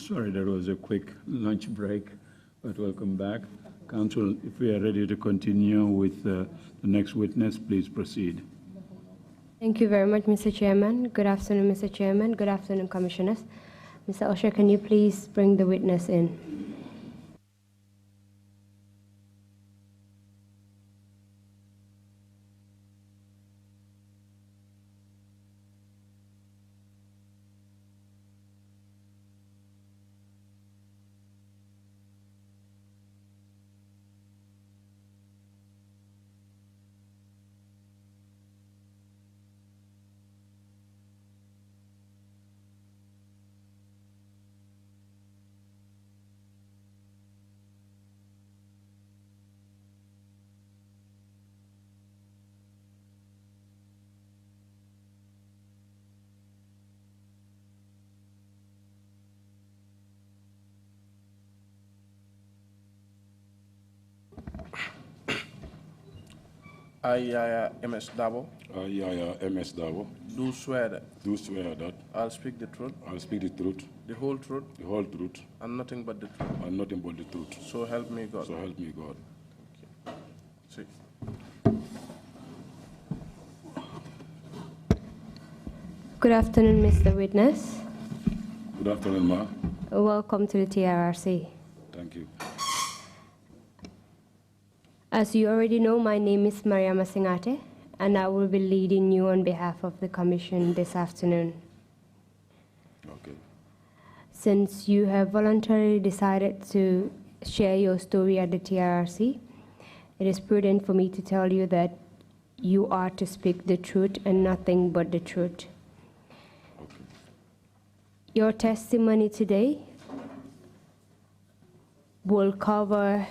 Sorry, there was a quick lunch break, but welcome back. Council, if we are ready to continue with the next witness, please proceed. Thank you very much, Mr. Chairman. Good afternoon, Mr. Chairman. Good afternoon, Commissioners. Mr. Usher, can you please bring the witness in? I, Yahya Darboe. Yahya Darboe. Do swear that. Do swear that. I'll speak the truth. I'll speak the truth. The whole truth. The whole truth. And nothing but the truth. And nothing but the truth. So help me God. So help me God. Okay. See. Good afternoon, Mr. Witness. Good afternoon, Ma. Welcome to the TRRC. Thank you. As you already know, my name is Mariama Singate, and I will be leading you on behalf of the Commission this afternoon. Okay. Since you have voluntarily decided to share your story at the TRRC, it is prudent for me to tell you that you are to speak the truth and nothing but the truth. Okay. Your testimony today will cover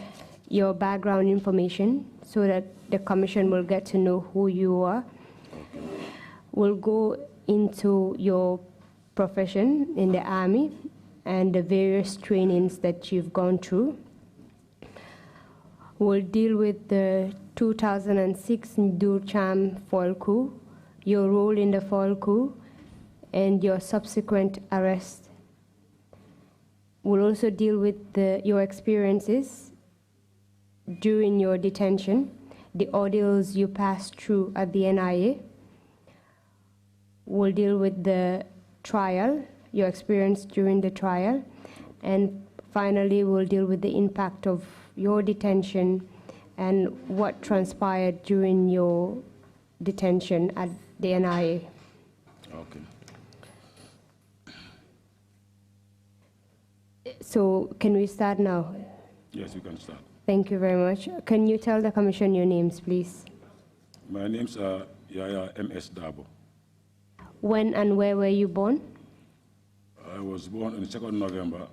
your background information so that the Commission will get to know who you are. Okay. We'll go into your profession in the Army and the various trainings that you've gone through. We'll deal with the 2006 Durcham foil coup, your role in the foil coup, and your subsequent arrest. We'll also deal with your experiences during your detention, the ordeals you passed through at the NIA. We'll deal with the trial, your experience during the trial, and finally we'll deal with the impact of your detention and what transpired during your detention at the NIA. Okay. So can we start now? Yes, we can start. Thank you very much. Can you tell the Commission your names, please? My name's Yahya Darboe. When and where were you born? I was born on 2nd November,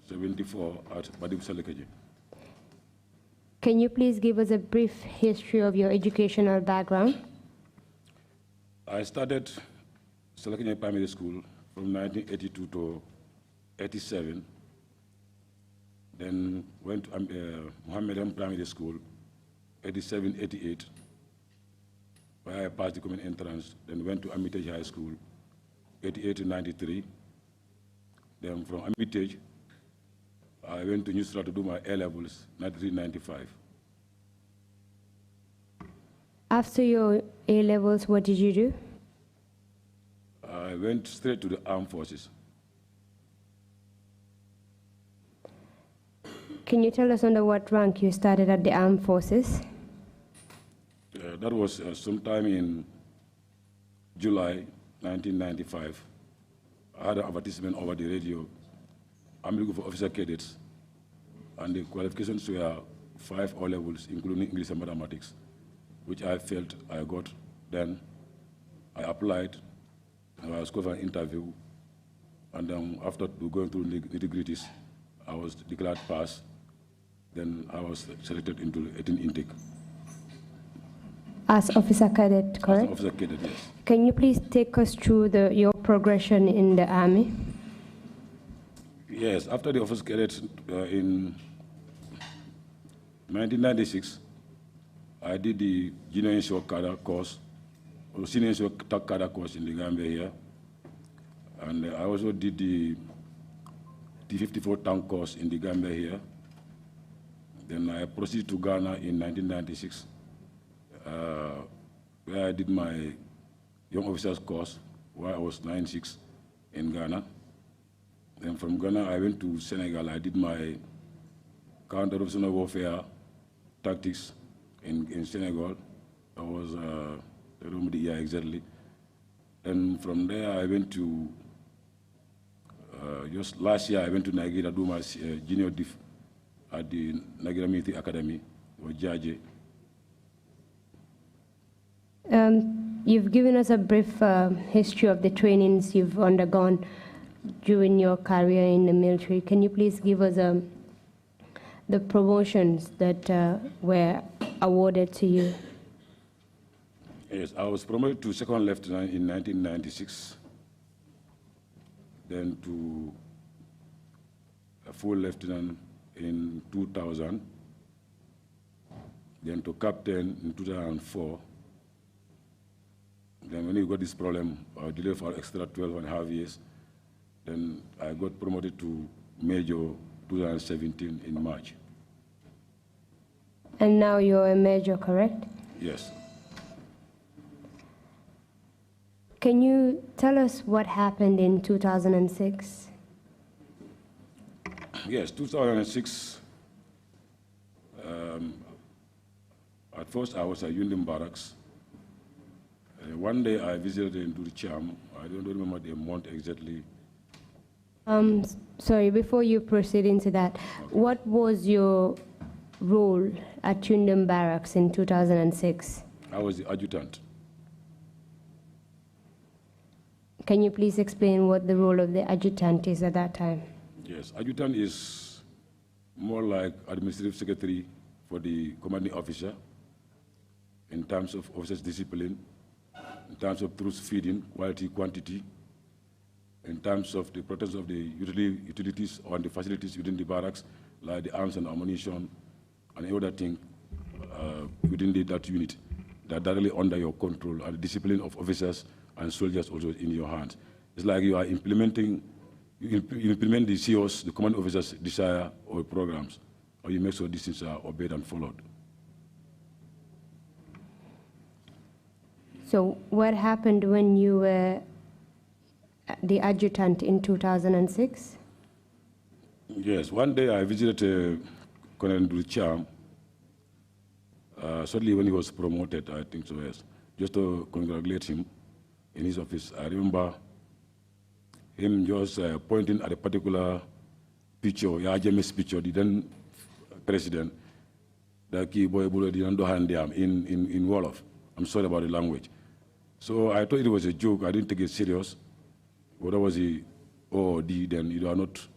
1974 at Badib Salekeji. Can you please give us a brief history of your educational background? I started Salekeji Primary School from 1982 to 87. Then went to Mohammedan Primary School, 87, 88, where I passed the common entrance. Then went to Armitage High School, 88 to 93. Then from Armitage, I went to Newstra to do my A-levels, 93, 95. After your A-levels, what did you do? I went straight to the armed forces. Can you tell us under what rank you started at the armed forces? That was sometime in July 1995. I had an advertisement over the radio. I'm looking for officer cadets, and the qualifications were 5 O-levels, including English and mathematics, which I felt I got. Then I applied, and I was called for an interview, and then after going through the nitty-gritties, I was declared pass. Then I was selected into 18 intake. As officer cadet, correct? As officer cadet, yes. Can you please take us through your progression in the Army? Yes, after the officer cadet in 1996, I did the junior insurer cadre course, or senior insurer cadre course in the Gambia here. And I also did the T-54 tank course in the Gambia here. Then I proceeded to Ghana in 1996, where I did my young officers course, while I was 96 in Ghana. Then from Ghana, I went to Senegal. I did my counter-revolutionary warfare tactics in Senegal. I was, I don't remember the year exactly. And from there, I went to, just last year, I went to Nigeria to do my junior diff at the Nigeria Military Academy, or JAJE. You've given us a brief history of the trainings you've undergone during your career in the military. Can you please give us the promotions that were awarded to you? Yes, I was promoted to second lieutenant in 1996, then to a full lieutenant in 2000, then to captain in 2004. Then when we got this problem, I delayed for extra 12.5 years. Then I got promoted to Major 2017 in March. And now you're a major, correct? Yes. Can you tell us what happened in 2006? Yes, 2006. At first, I was at Union Barracks. One day, I visited in Trrc. I don't remember the month exactly. Sorry, before you proceed into that, what was your role at Chundum Barracks in 2006? I was the adjutant. Can you please explain what the role of the adjutant is at that time? Yes, adjutant is more like administrative secretary for the commanding officer in terms of officers' discipline, in terms of truth feeding, quality, quantity, in terms of the protection of the utilities or the facilities within the barracks, like the arms and ammunition, and other things within that unit that are directly under your control, and the discipline of officers and soldiers also in your hands. It's like you are implementing, you implement the CO's, the command officer's desire or programs, or you make sure these things are obeyed and followed. So what happened when you were the adjutant in 2006? Yes, one day I visited Colonel Trrc, certainly when he was promoted, I think so, yes, just to congratulate him in his office. I remember him just pointing at a particular picture, Yahya Jammeh's picture, the then president, that he boy in Wolof. I'm sorry about the language. So I thought it was a joke. I didn't take it serious. But that was the OOD, then you are not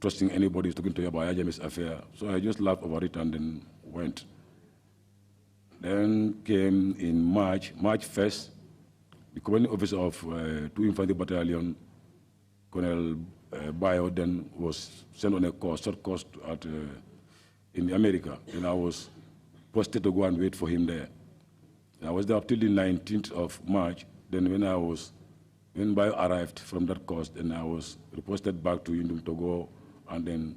trusting anybody who's talking to you about Yahya Jammeh's affair. So I just laughed about it and then went. Then came in March 1st, the commanding officer of 2 Infantry Battalion, Colonel Bayo, then was sent on a course, short course in America. And I was posted to go and wait for him there. And I was there up till the 19th of March. Then when Bayo arrived from that course, then I was reposted back to Yundum to go and then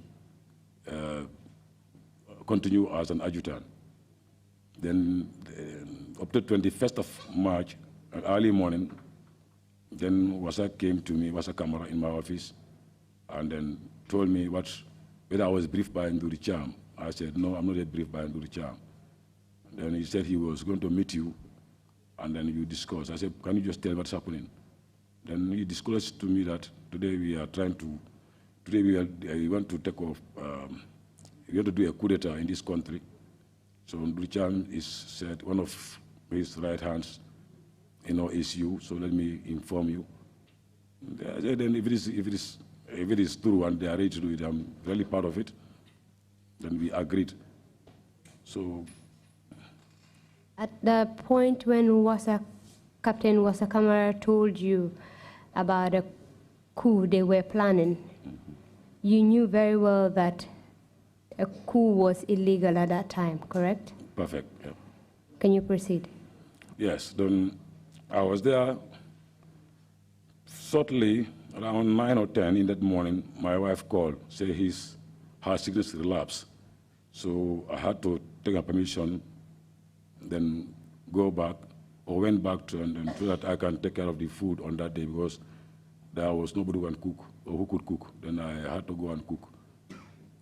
continue as an adjutant. Then up to 21st of March, early morning, then Wasa came to me, Wasa Kamara, in my office, and then told me whether I was briefed by Trrc. I said, no, I'm not yet briefed by Trrc. Then he said he was going to meet you, and then you discuss. I said, can you just tell what's happening? Then he disclosed to me that today we want to take off, we want to do a coup d'etat in this country. So Trrc is said one of his right hands, is you, so let me inform you. I said, then if it is true and they are ready to do it, I'm really part of it. Then we agreed. So at the point when Captain Wasa Kamara told you about a coup they were planning, you knew very well that a coup was illegal at that time, correct? Perfect, yeah. Can you proceed? Yes, then I was there. Shortly, Around 9 or 10 in that morning, my wife called, said her sickness relapsed. So I had to take a permission, then go back, or went back to and so that I can take care of the food on that day because there was nobody who can cook or who could cook. Then I had to go and cook.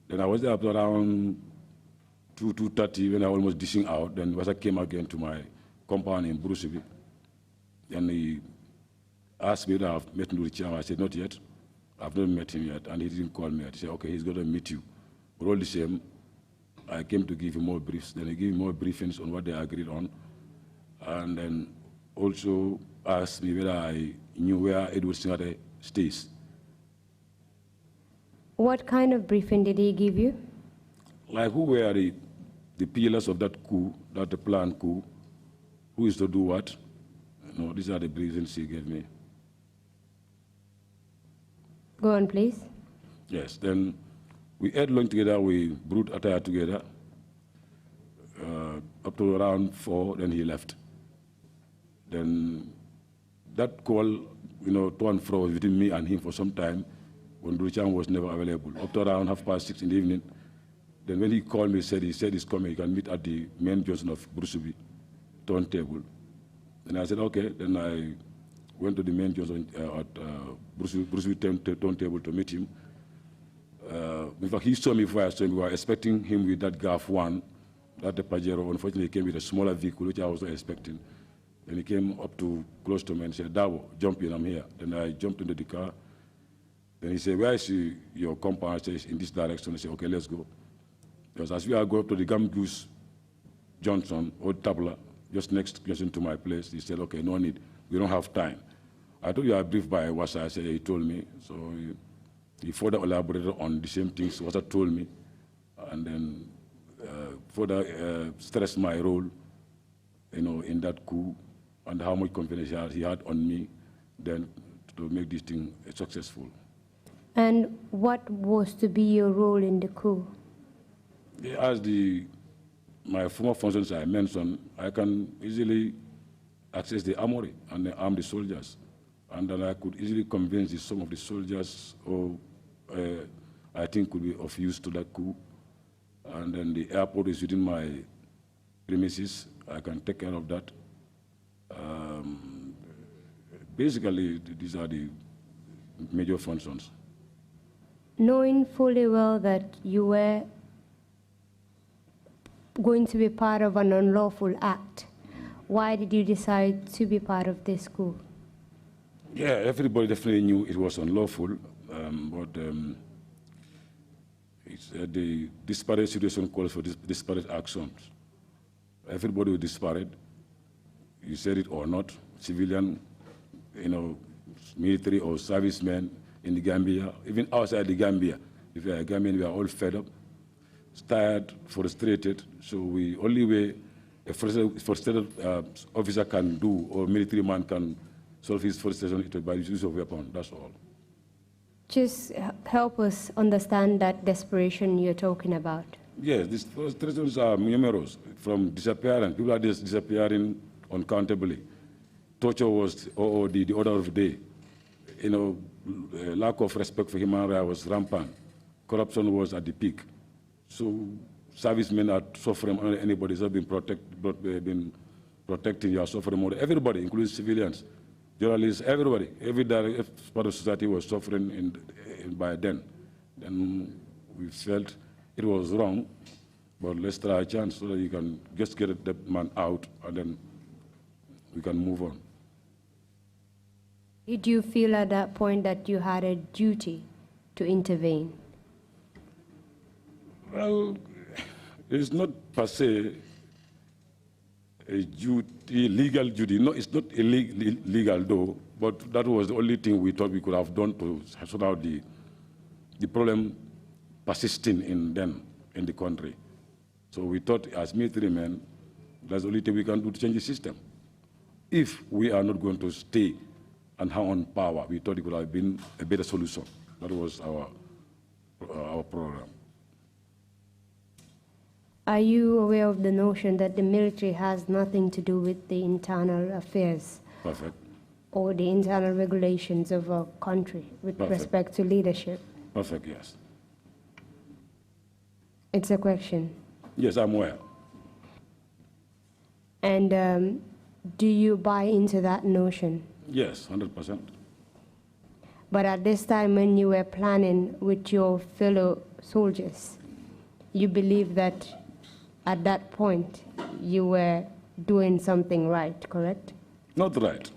Then I was there up to around 2:30 when I was almost dishing out. Then Wasa came again to my compound in Bruceville. And he asked me that I've met Nduricham. I said, not yet. I've not met him yet. And he didn't call me yet. He said, okay, he's going to meet you. But all the same, I came to give him more briefs. Then he gave me more briefings on what they agreed on. And then also asked me whether I knew where Edward Singate stays. What kind of briefing did he give you? Like who were the pillars of that coup, that the planned coup, who is to do what? No, these are the briefings he gave me. Go on, please. Yes, then we ate lunch together, we brewed attire together, up to around 4, then he left. Then that call, to and fro between me and him for some time when Nduricham was never available, up to around 6:30 in the evening. Then when he called me, he said he's coming, he can meet at the main junction of Bruceville turntable. And I said, okay. Then I went to the main junction at Bruceville turntable to meet him. In fact, he saw me before I saw him. We were expecting him with that GAF 1, that the Pajero. Unfortunately, he came with a smaller vehicle, which I was not expecting. Then he came up to close to me and said, Darboe, jump in, I'm here. Then I jumped into the car. Then he said, where is your compound? I said, in this direction. He said, okay, let's go. Because as we are going up to the Gamgoose Johnson, Old Tabla, just next junction to my place, he said, okay, no need, we don't have time. I told you I briefed by Wasa, I said, he told me. So he further elaborated on the same things Wasa told me, and then further stressed my role, in that coup, and how much confidence he had on me, then to make this thing successful. And what was to be your role in the coup? As my former functions I mentioned, I can easily access the armory and arm the soldiers. And then I could easily convince some of the soldiers who I think could be of use to that coup. And then the airport is within my premises. I can take care of that. Basically, these are the major functions. Knowing fully well that you were going to be part of an unlawful act, why did you decide to be part of this coup? Yeah, everybody definitely knew it was unlawful, but the disparate situation calls for disparate actions. Everybody was disparate, you said it or not, civilian, military or servicemen in the Gambia, even outside the Gambia. If you are a Gambian, we are all fed up, tired, frustrated. So the only way a frustrated officer can do, or military man can solve his frustration, is by the use of weapon. That's all. Just help us understand that desperation you're talking about. Yes, these frustrations are numerous, from disappearance. People are just disappearing uncountably. Torture was the order of the day. Lack of respect for human rights was rampant. Corruption was at the peak. So servicemen are suffering more than anybody has been protecting. You are suffering more. Everybody, including civilians, journalists, everybody, every part of society was suffering by then. Then we felt it was wrong, but let's try a chance so that you can just get that man out, and then we can move on. Did you feel at that point that you had a duty to intervene? Well, it's not per se a duty, legal duty. No, it's not illegal though, but that was the only thing we thought we could have done to sort out the problem persisting in the country. So we thought as military men, that's the only thing we can do to change the system. If we are not going to stay and hang on power, we thought it could have been a better solution. That was our program. Are you aware of the notion that the military has nothing to do with the internal affairs? Perfect. or the internal regulations of a country with Perfect. respect to leadership? Perfect, yes. It's a question. Yes, I'm aware. And do you buy into that notion? Yes, 100%. But at this time when you were planning with your fellow soldiers, you believe that at that point you were doing something right, correct? Not right.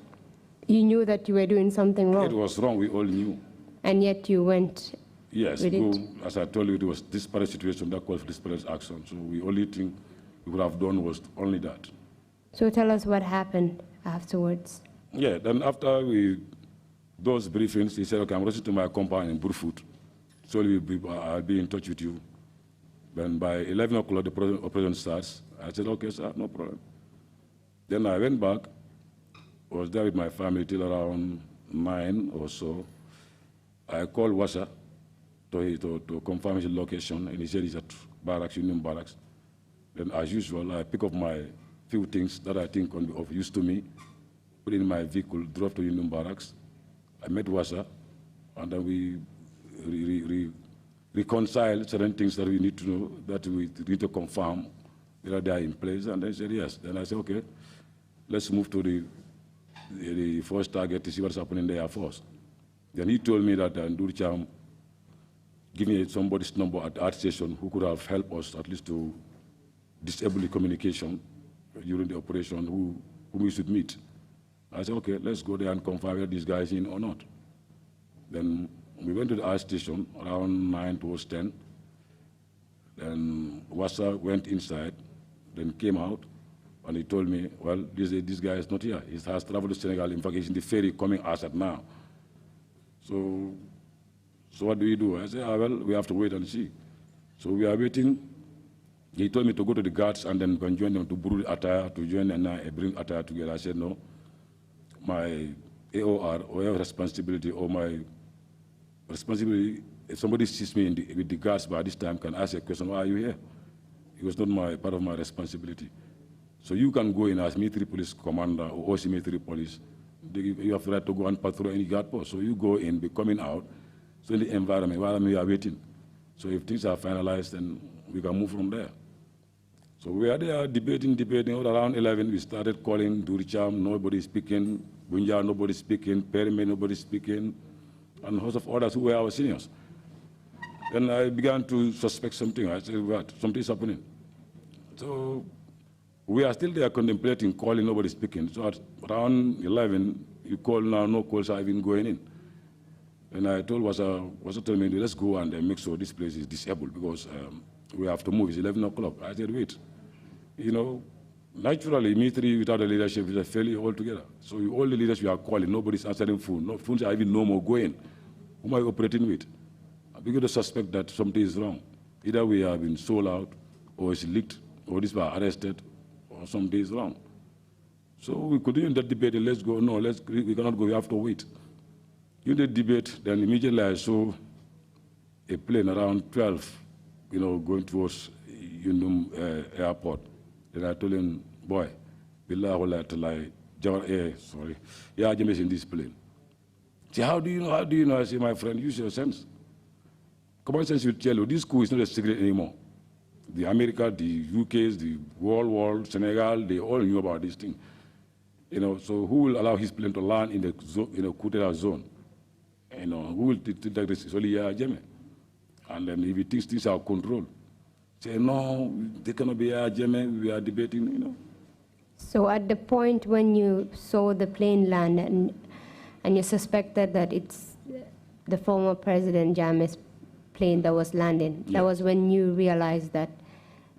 You knew that you were doing something wrong. It was wrong, we all knew. And yet you went Yes, with it. as I told you, it was disparate situation that called for disparate action. So the only thing we would have done was only that. So tell us what happened afterwards. Yeah, then after those briefings, he said, okay, I'm rushing to my compound in Burfoot. So I'll be in touch with you. Then by 11 o'clock, the operation starts. I said, okay, sir, no problem. Then I went back, was there with my family till around 9 or so. I called Wasa to confirm his location, and he said he's at barracks, Union Barracks. Then, as usual, I pick up my few things that I think can be of use to me, put in my vehicle, drove to Union Barracks. I met Wasa, and then we reconciled certain things that we need to know, that we need to confirm whether they are in place, and they said yes. Then I said, okay, let's move to the first target to see what's happening there first. Then he told me that Ndurcham gave me somebody's number at the art station who could have helped us at least to disable the communication during the operation, whom we should meet. I said, okay, let's go there and confirm whether this guy is in or not. Then we went to the art station around 9 towards 10. Then Wasa went inside, then came out, and he told me, well, this guy is not here. He has traveled to Senegal. In fact, he's in the ferry coming outside now. So what do we do? I said, well, we have to wait and see. So we are waiting. He told me to go to the guards and then join them to brew the attire, to join and bring attire together. I said, no. My AOR, or responsibility, or my responsibility, if somebody sees me with the guards by this time, can ask a question, why are you here? It was not part of my responsibility. So you can go in as military police commander or OC military police. You have the right to go and patrol any guard post. So you go in, be coming out, so in the environment, while we are waiting. So if things are finalized, then we can move from there. So we are there debating. Around 11, we started calling Duricham, nobody speaking. Bunja, nobody speaking. Perime, nobody speaking. And a host of others who were our seniors. Then I began to suspect something. I said, what? Something is happening. So we are still there contemplating, calling, nobody speaking. So at around 11, you call now, no calls are even going in. And I told Wasa told me, let's go and make sure this place is disabled because we have to move. It's 11 o'clock. I said, wait. You know, naturally, military without a leadership is a failure altogether. So all the leaders we are calling, nobody's answering phone. No, phones are even no more going. Who am I operating with? I begin to suspect that something is wrong. Either we have been sold out, or it's leaked, or this were arrested, or something is wrong. So we continue that debate, let's go, no, we cannot go, we have to wait. During the debate, then immediately I saw a plane around 12, going towards Yundum airport. Then I told him, boy, sorry, yeah, I'm in this plane. Say, how do you know? I say, my friend, use your sense. Common sense will tell you, this coup is not a secret anymore. The America, the UKs, the world, Senegal, they all knew about this thing. So who will allow his plane to land in the coup d'etat zone? Who will take that risk? It's only Yahya Jammeh. And then if he thinks things are controlled, say, no, they cannot be Yahya Jammeh, we are debating, So at the point when you saw the plane land and you suspected that it's the former President Jammeh's plane that was landing, that was when you realized that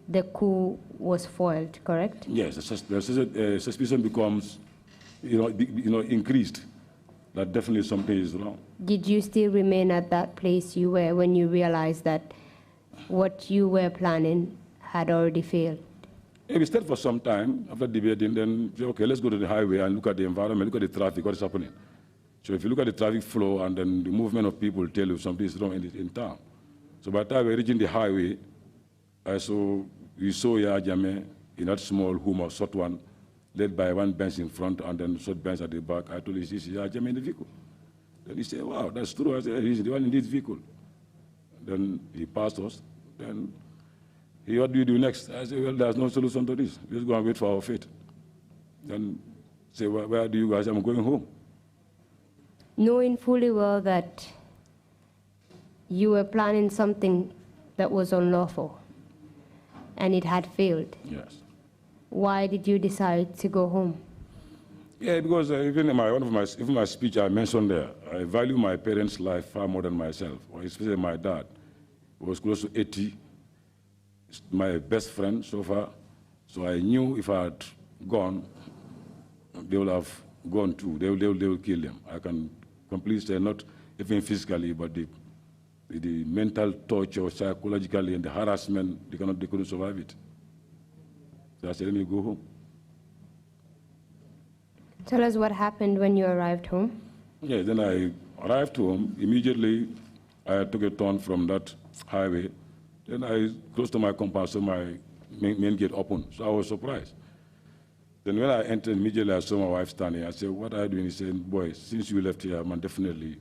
the coup was foiled, correct? Yes, the suspicion becomes, increased. That definitely something is wrong. Did you still remain at that place you were when you realized that what you were planning had already failed? Yeah, we stayed for some time after debating, then, okay, let's go to the highway and look at the environment, look at the traffic, what is happening. So if you look at the traffic flow and then the movement of people tell you something is wrong in town. So by the time we're reaching the highway, we saw Yahya Jammeh in that small Hummer, short one, with a led by one bench in front and then short bench at the back. I told him, he's in the vehicle. Then he said, wow, that's true. I said, he's the one in this vehicle. Then he passed us. Then what do you do next? I said, well, there's no solution to this. Let's go and wait for our fate. Then say, where do you guys? I'm going home. Knowing fully well that you were planning something that was unlawful and it had failed. Yes. Why did you decide to go home? Yeah, because even in my speech I mentioned there, I value my parents' life far more than myself, or especially my dad. He was close to 80, my best friend so far. So I knew if I had gone, they would have gone too. They will kill them. I can completely say, not even physically, but the mental torture, psychologically, and the harassment, they couldn't survive it. So I said, let me go home. Tell us what happened when you arrived home. Yeah, then I arrived home. Immediately, I took a turn from that highway. Then I close to my compound, so my main gate opened. So I was surprised. Then when I entered, immediately I saw my wife standing. I said, what are you doing? He said, boy, since you left here, man, definitely,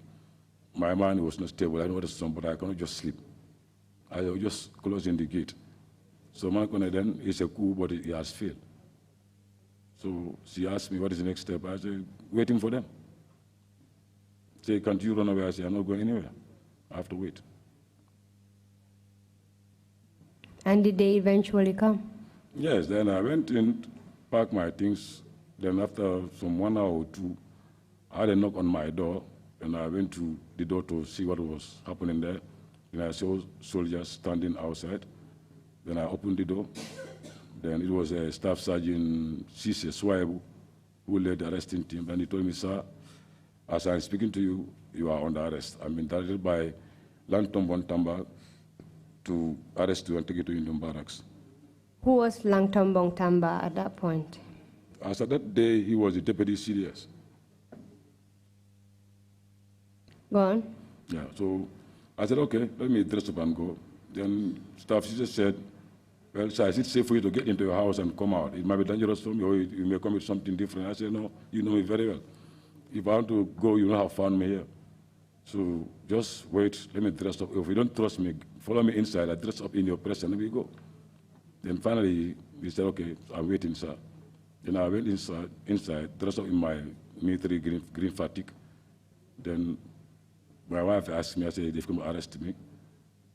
my mind was not stable. I know what is wrong, but I cannot just sleep. I was just closing the gate. So man, then it's a coup, but it has failed. So she asked me, what is the next step? I said, waiting for them. She said, can't you run away? I said, I'm not going anywhere. I have to wait. And did they eventually come? Yes, then I went in, packed my things. Then after some 1 hour or two, I had a knock on my door, and I went to the door to see what was happening there. And I saw soldiers standing outside. Then I opened the door. Then it was a Staff Sergeant Cisse Swaibu who led the arresting team. And he told me, sir, as I'm speaking to you, you are under arrest. I'm been directed by Langtombon Tamba to arrest you and take you to Indian barracks. Who was Langtombong Tamba at that point? As of that day, he was the deputy CDS. Go on. Yeah, so I said, okay, let me dress up and go. Then Staff Cisse said, well, sir, is it safe for you to get into your house and come out? It might be dangerous for me, or you may come with something different. I said, no, you know me very well. If I want to go, you know how found me here. So just wait, let me dress up. If you don't trust me, follow me inside. I dress up in your presence, and we go. Then finally, he said, okay, I'm waiting, sir. Then I went inside, dressed up in my military green fatigue. Then my wife asked me, I said, they've come to arrest me.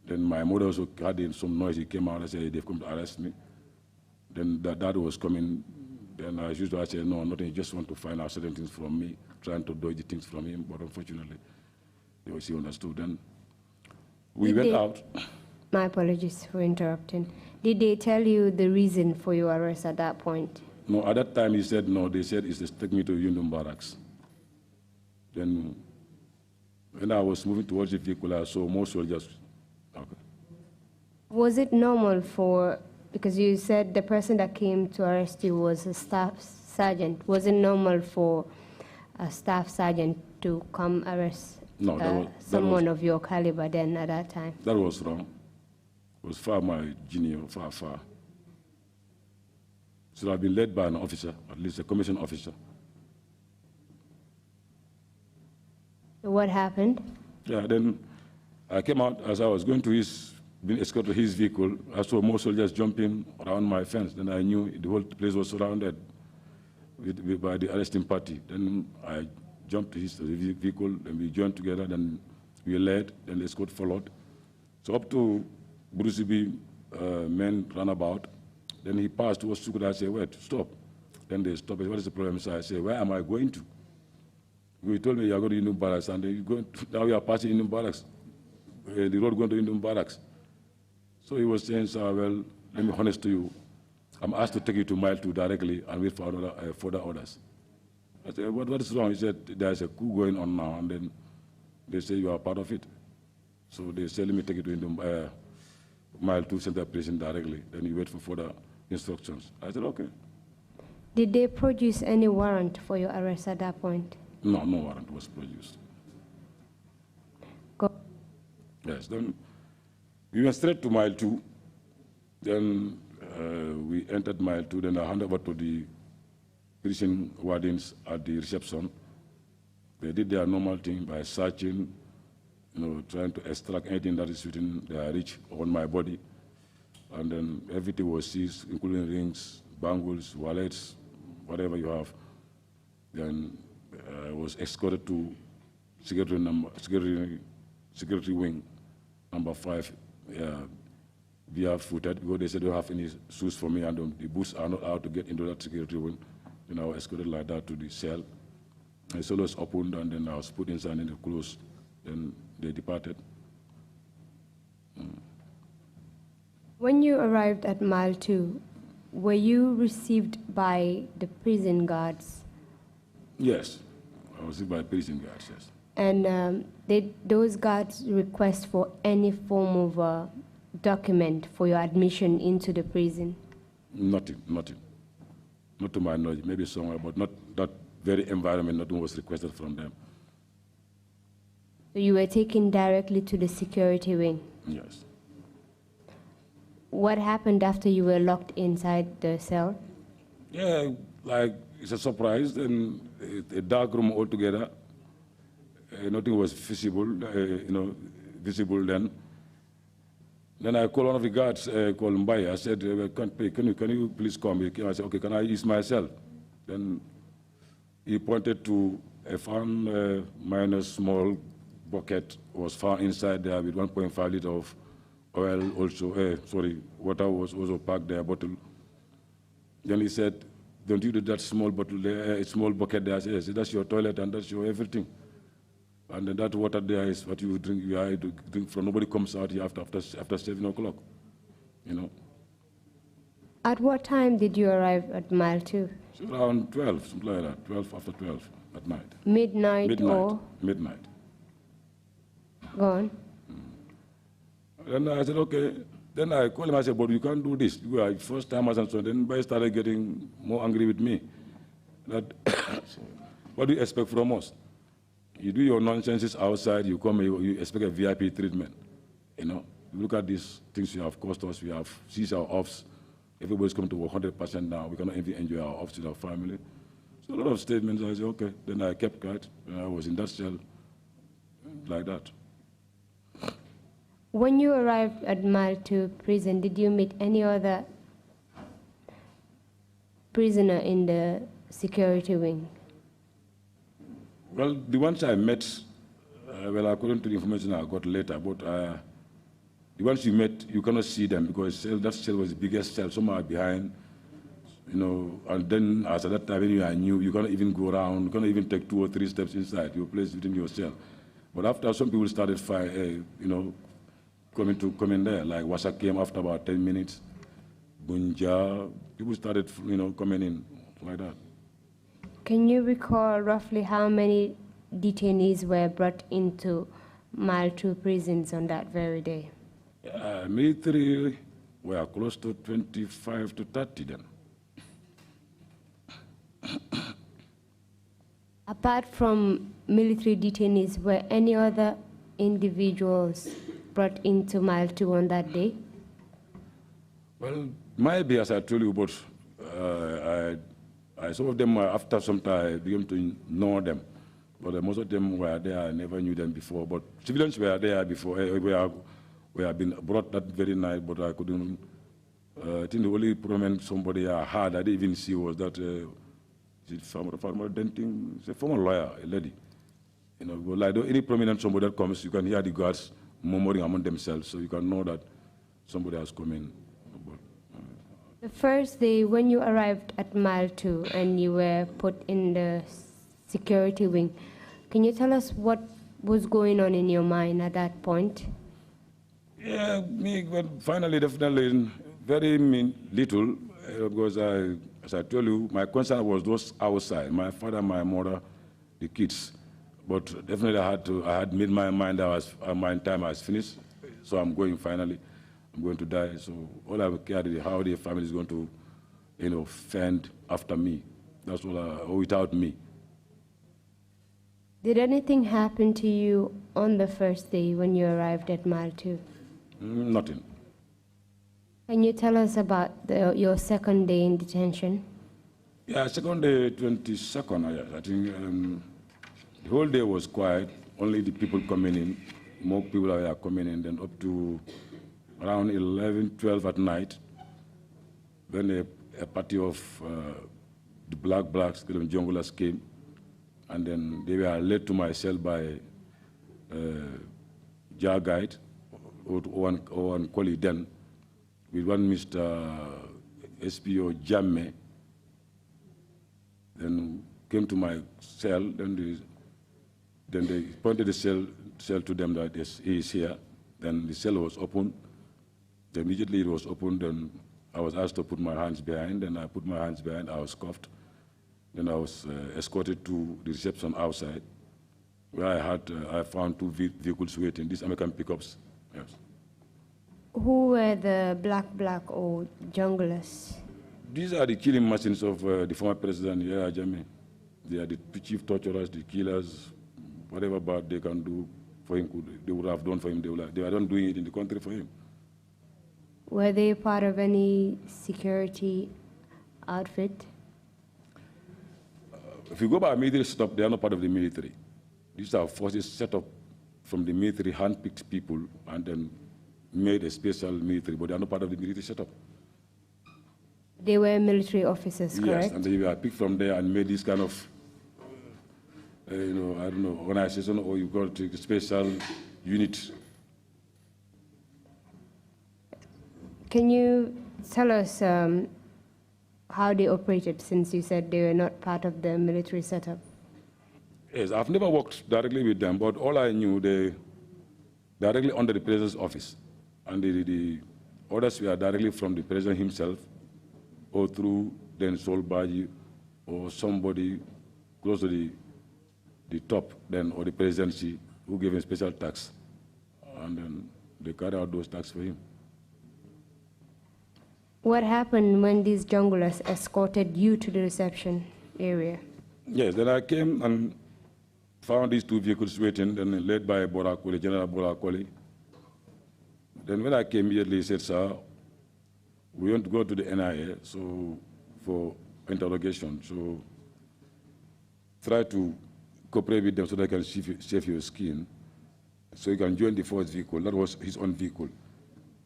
Then my mother also had some noise. He came out and said, they've come to arrest me. Then dad was coming. Then I said, no, nothing. He just want to find out certain things from me, trying to dodge the things from him. But unfortunately, he understood. Then we went out. My apologies for interrupting. Did they tell you the reason for your arrest at that point? No, at that time he said no. They said it's to take me to Union Barracks. Then when I was moving towards the vehicle, I saw more soldiers. Okay. Was it normal for, because you said the person that came to arrest you was a staff sergeant, was it normal for a staff sergeant to come arrest someone of your caliber then at that time? That was wrong. It was far my junior, far. So I've been led by an officer, at least a commissioned officer. So what happened? Yeah, then I came out as I was going to being escorted to his vehicle. I saw more soldiers jumping around my fence. Then I knew the whole place was surrounded by the arresting party. Then I jumped to his vehicle, and we joined together. Then we led, then the escort followed. So up to Burusibi, men ran about. Then he passed towards Sukuda. I said, wait, stop. Then they stopped. What is the problem? So I said, where am I going to? He told me, you are going to Indian Barracks, and now you are passing Indian Barracks. The road going to Indian Barracks. So he was saying, sir, well, let me be honest to you. I'm asked to take you to Mile 2 directly and wait for further orders. I said, what is wrong? He said, there's a coup going on now, and then they say you are part of it. So they said, let me take you to Mile 2 Center Prison directly. Then you wait for further instructions. I said, okay. Did they produce any warrant for your arrest at that point? No, no warrant was produced. Go. Yes, then we went straight to Mile 2. Then we entered Mile 2. Then I handed over to the prison wardens at the reception. They did their normal thing by searching, trying to extract anything that is within their reach on my body. And then everything was seized, including rings, bangles, wallets, whatever you have. Then I was escorted to security wing, number 5, via footed, because they said they don't have any shoes for me, and the boots are not allowed to get into that security wing. Then I was escorted like that to the cell. The cell was opened, and then I was put inside and they closed. Then they departed. When you arrived at Mile 2, were you received by the prison guards? Yes, I was received by prison guards, yes. And did those guards request for any form of document for your admission into the prison? Nothing. Not to my knowledge, maybe somewhere, but not that very environment, nothing was requested from them. So you were taken directly to the security wing? Yes. What happened after you were locked inside the cell? Yeah, like it's a surprise, and a dark room altogether. Nothing was visible, visible then. Then I called one of the guards, called Mbai. I said, can you please come? I said, okay, can I use my cell? Then he pointed to a found minor small bucket was found inside there with 1.5 liter of oil also, water was also packed there, bottle. Then he said, don't you do that small bottle there, a small bucket there? I said, yes, that's your toilet and that's your everything. And then that water there is what you drink, you have to drink from. Nobody comes out here after 7 o'clock, At what time did you arrive at Mile 2? So around 12, something like that, 12 after 12 at night. Midnight or? Midnight. Go on. Then I said, okay. Then I called him, I said, but you can't do this. You are first timers and so on. Then Mbai started getting more angry with me. That what do you expect from us? You do your nonsenses outside, you come, you expect a VIP treatment. Look at these things you have cost us. We have seized our offs. Everybody's come to 100% now. We cannot even enjoy our offs with our family. So a lot of statements. I said, okay. Then I kept quiet. And I was in that cell like that. When you arrived at Mile 2 prison, did you meet any other prisoner in the security wing? Well, the ones I met, according to the information I got later, but the ones you met, you cannot see them because that cell was the biggest cell, somewhere behind, and then as at that time when you are new, you cannot even go around, you cannot even take 2 or 3 steps inside, you're placed within your cell. But after some people started coming there, like Wasa came after about 10 minutes, Bunja, people started, coming in like that. Can you recall roughly how many detainees were brought into Mile 2 prisons on that very day? Military were close to 25 to 30 then. Apart from military detainees, were any other individuals brought into Mile 2 on that day? Well, maybe, as I told you, but some of them, after some time, I began to know them. But most of them were there, I never knew them before. But civilians were there before, we have been brought that very night, but I couldn't. I think the only prominent somebody I had, I didn't even see, was that farmer Denting, it's a former lawyer, a lady. Like any prominent somebody that comes, you can hear the guards murmuring among themselves, so you can know that somebody has come in. The first day when you arrived at Mile 2 and you were put in the security wing, can you tell us what was going on in your mind at that point? Yeah, finally, definitely, very little, because as I told you, my concern was those outside, my father, my mother, the kids. But definitely I had made my mind, my time was finished, so I'm going finally. I'm going to die, so all I care is how the family is going to, fend after me. That's all, without me. Did anything happen to you on the first day when you arrived at Mile 2? Nothing. Can you tell us about your second day in detention? Yeah, second day, 22nd, I think the whole day was quiet, only the people coming in, more people are coming in, then up to around 11, 12 at night, when a party of the blacks, the junglers came, and then they were led to my cell by Jar Guide, or one colleague then, with one Mr. SPO Jamme, then came to my cell, then they pointed the cell to them that he is here. Then the cell was open. Then immediately it was opened, then I was asked to put my hands behind, and I put my hands behind, I was cuffed. Then I was escorted to the reception outside, where I found two vehicles waiting, these American pickups, yes. Who were the black or junglers? These are the killing machines of the former president, Yahya Jammeh. They are the chief torturers, the killers, whatever bad they can do for him, they would have done for him. They are not doing it in the country for him. Were they part of any security outfit? If you go by military setup, they are not part of the military. These are forces set up from the military, hand-picked people, and then made a special military, but they are not part of the military setup. They were military officers, correct? Yes, and they were picked from there and made this kind of, I don't know, organization, or you call it a special unit. Can you tell us how they operated, since you said they were not part of the military setup? Yes, I've never worked directly with them, but all I knew, they directly under the president's office, and the orders were directly from the president himself, or through then Solbaji, or somebody close to the top, then, or the presidency, who gave him special tax, and then they carried out those taxes for him. What happened when these junglers escorted you to the reception area? Yes, then I came and found these two vehicles waiting, then led by Borakoli, General Borakoli. Then when I came immediately, he said, sir, we want to go to the NIA for interrogation. So try to cooperate with them so they can save your skin, so you can join the first vehicle. That was his own vehicle.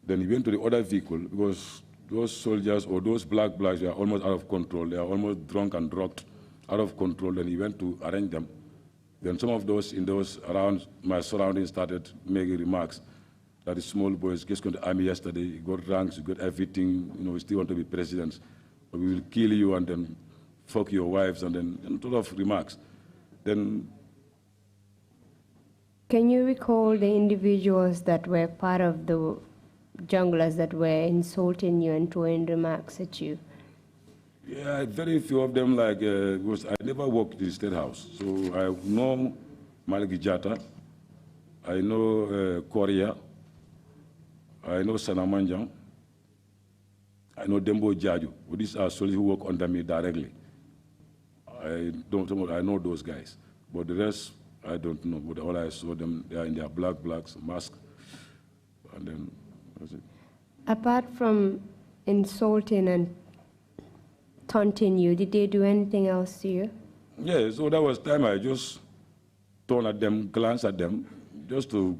Then he went to the other vehicle, because those soldiers or those blacks were almost out of control. They are almost drunk and drugged, out of control. Then he went to arrange them. Then some of those in those around my surroundings started making remarks that the small boys just got to the army yesterday, he got ranks, he got everything, we still want to be presidents, but we will kill you and then fuck your wives, and then a lot of remarks. Then, can you recall the individuals that were part of the junglers that were insulting you and throwing remarks at you? Yeah, very few of them, because I never worked in the State House. So I know Maliki Jata, I know Korea, I know Sanamanjang, I know Dembo Jaju. These are soldiers who work under me directly. I know those guys. But the rest, I don't know. But all I saw them, they are in their blacks, mask, and then that's it. Apart from insulting and taunting you, did they do anything else to you? Yeah, so that was time I just turned at them, glanced at them, just to,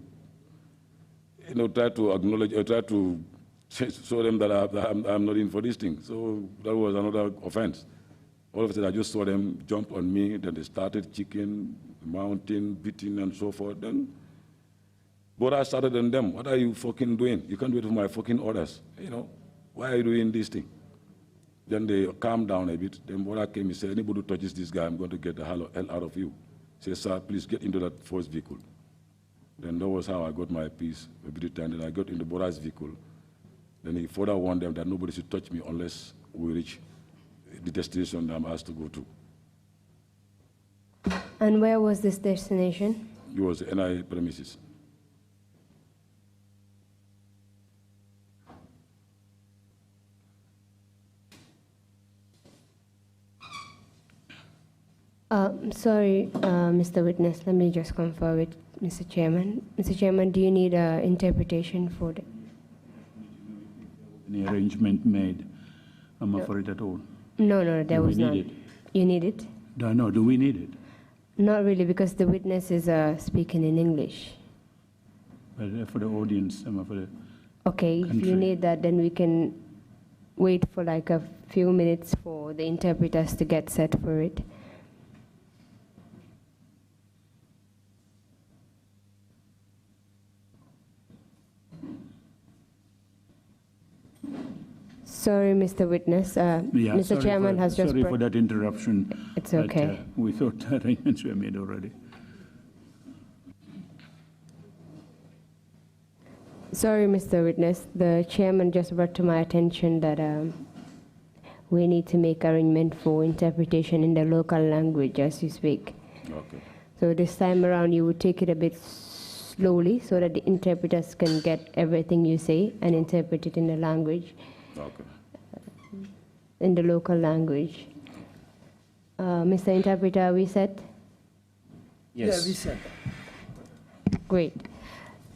try to acknowledge, or try to show them that I'm not in for this thing. So that was another offense. All of a sudden, I just saw them jump on me, then they started kicking, mounting, beating, and so forth. Then, but I started on them. What are you fucking doing? You can't wait for my fucking orders. Why are you doing this thing? Then they calmed down a bit. Then Bora came and said, anybody who touches this guy, I'm going to get the hell out of you. He said, sir, please get into that first vehicle. Then that was how I got my peace every time. Then I got into Bora's vehicle. Then he further warned them that nobody should touch me unless we reach the destination I'm asked to go to. And where was this destination? It was the NIA premises. Sorry, Mr. Witness, let me just confer with Mr. Chairman. Mr. Chairman, do you need interpretation for the... Any arrangement made? I'm afraid at all. No, there Do we was none. need it? You need it? No, do we need it? Not really, because the witness is speaking in English. But for the audience, for the Okay, if country. you need that, then we can wait for like a few minutes for the interpreters to get set for it. Sorry, Mr. Witness. Mr. Chairman has just... Sorry for that interruption. It's but, okay. We thought arrangements were made already. Sorry, Mr. Witness. The chairman just brought to my attention that we need to make arrangement for interpretation in the local language as you speak. Okay. So this time around, you would take it a bit slowly so that the interpreters can get everything you say and interpret it in the language, Okay. in the local language. Mr. Interpreter, are we set? Yes. Yeah, we said. Great.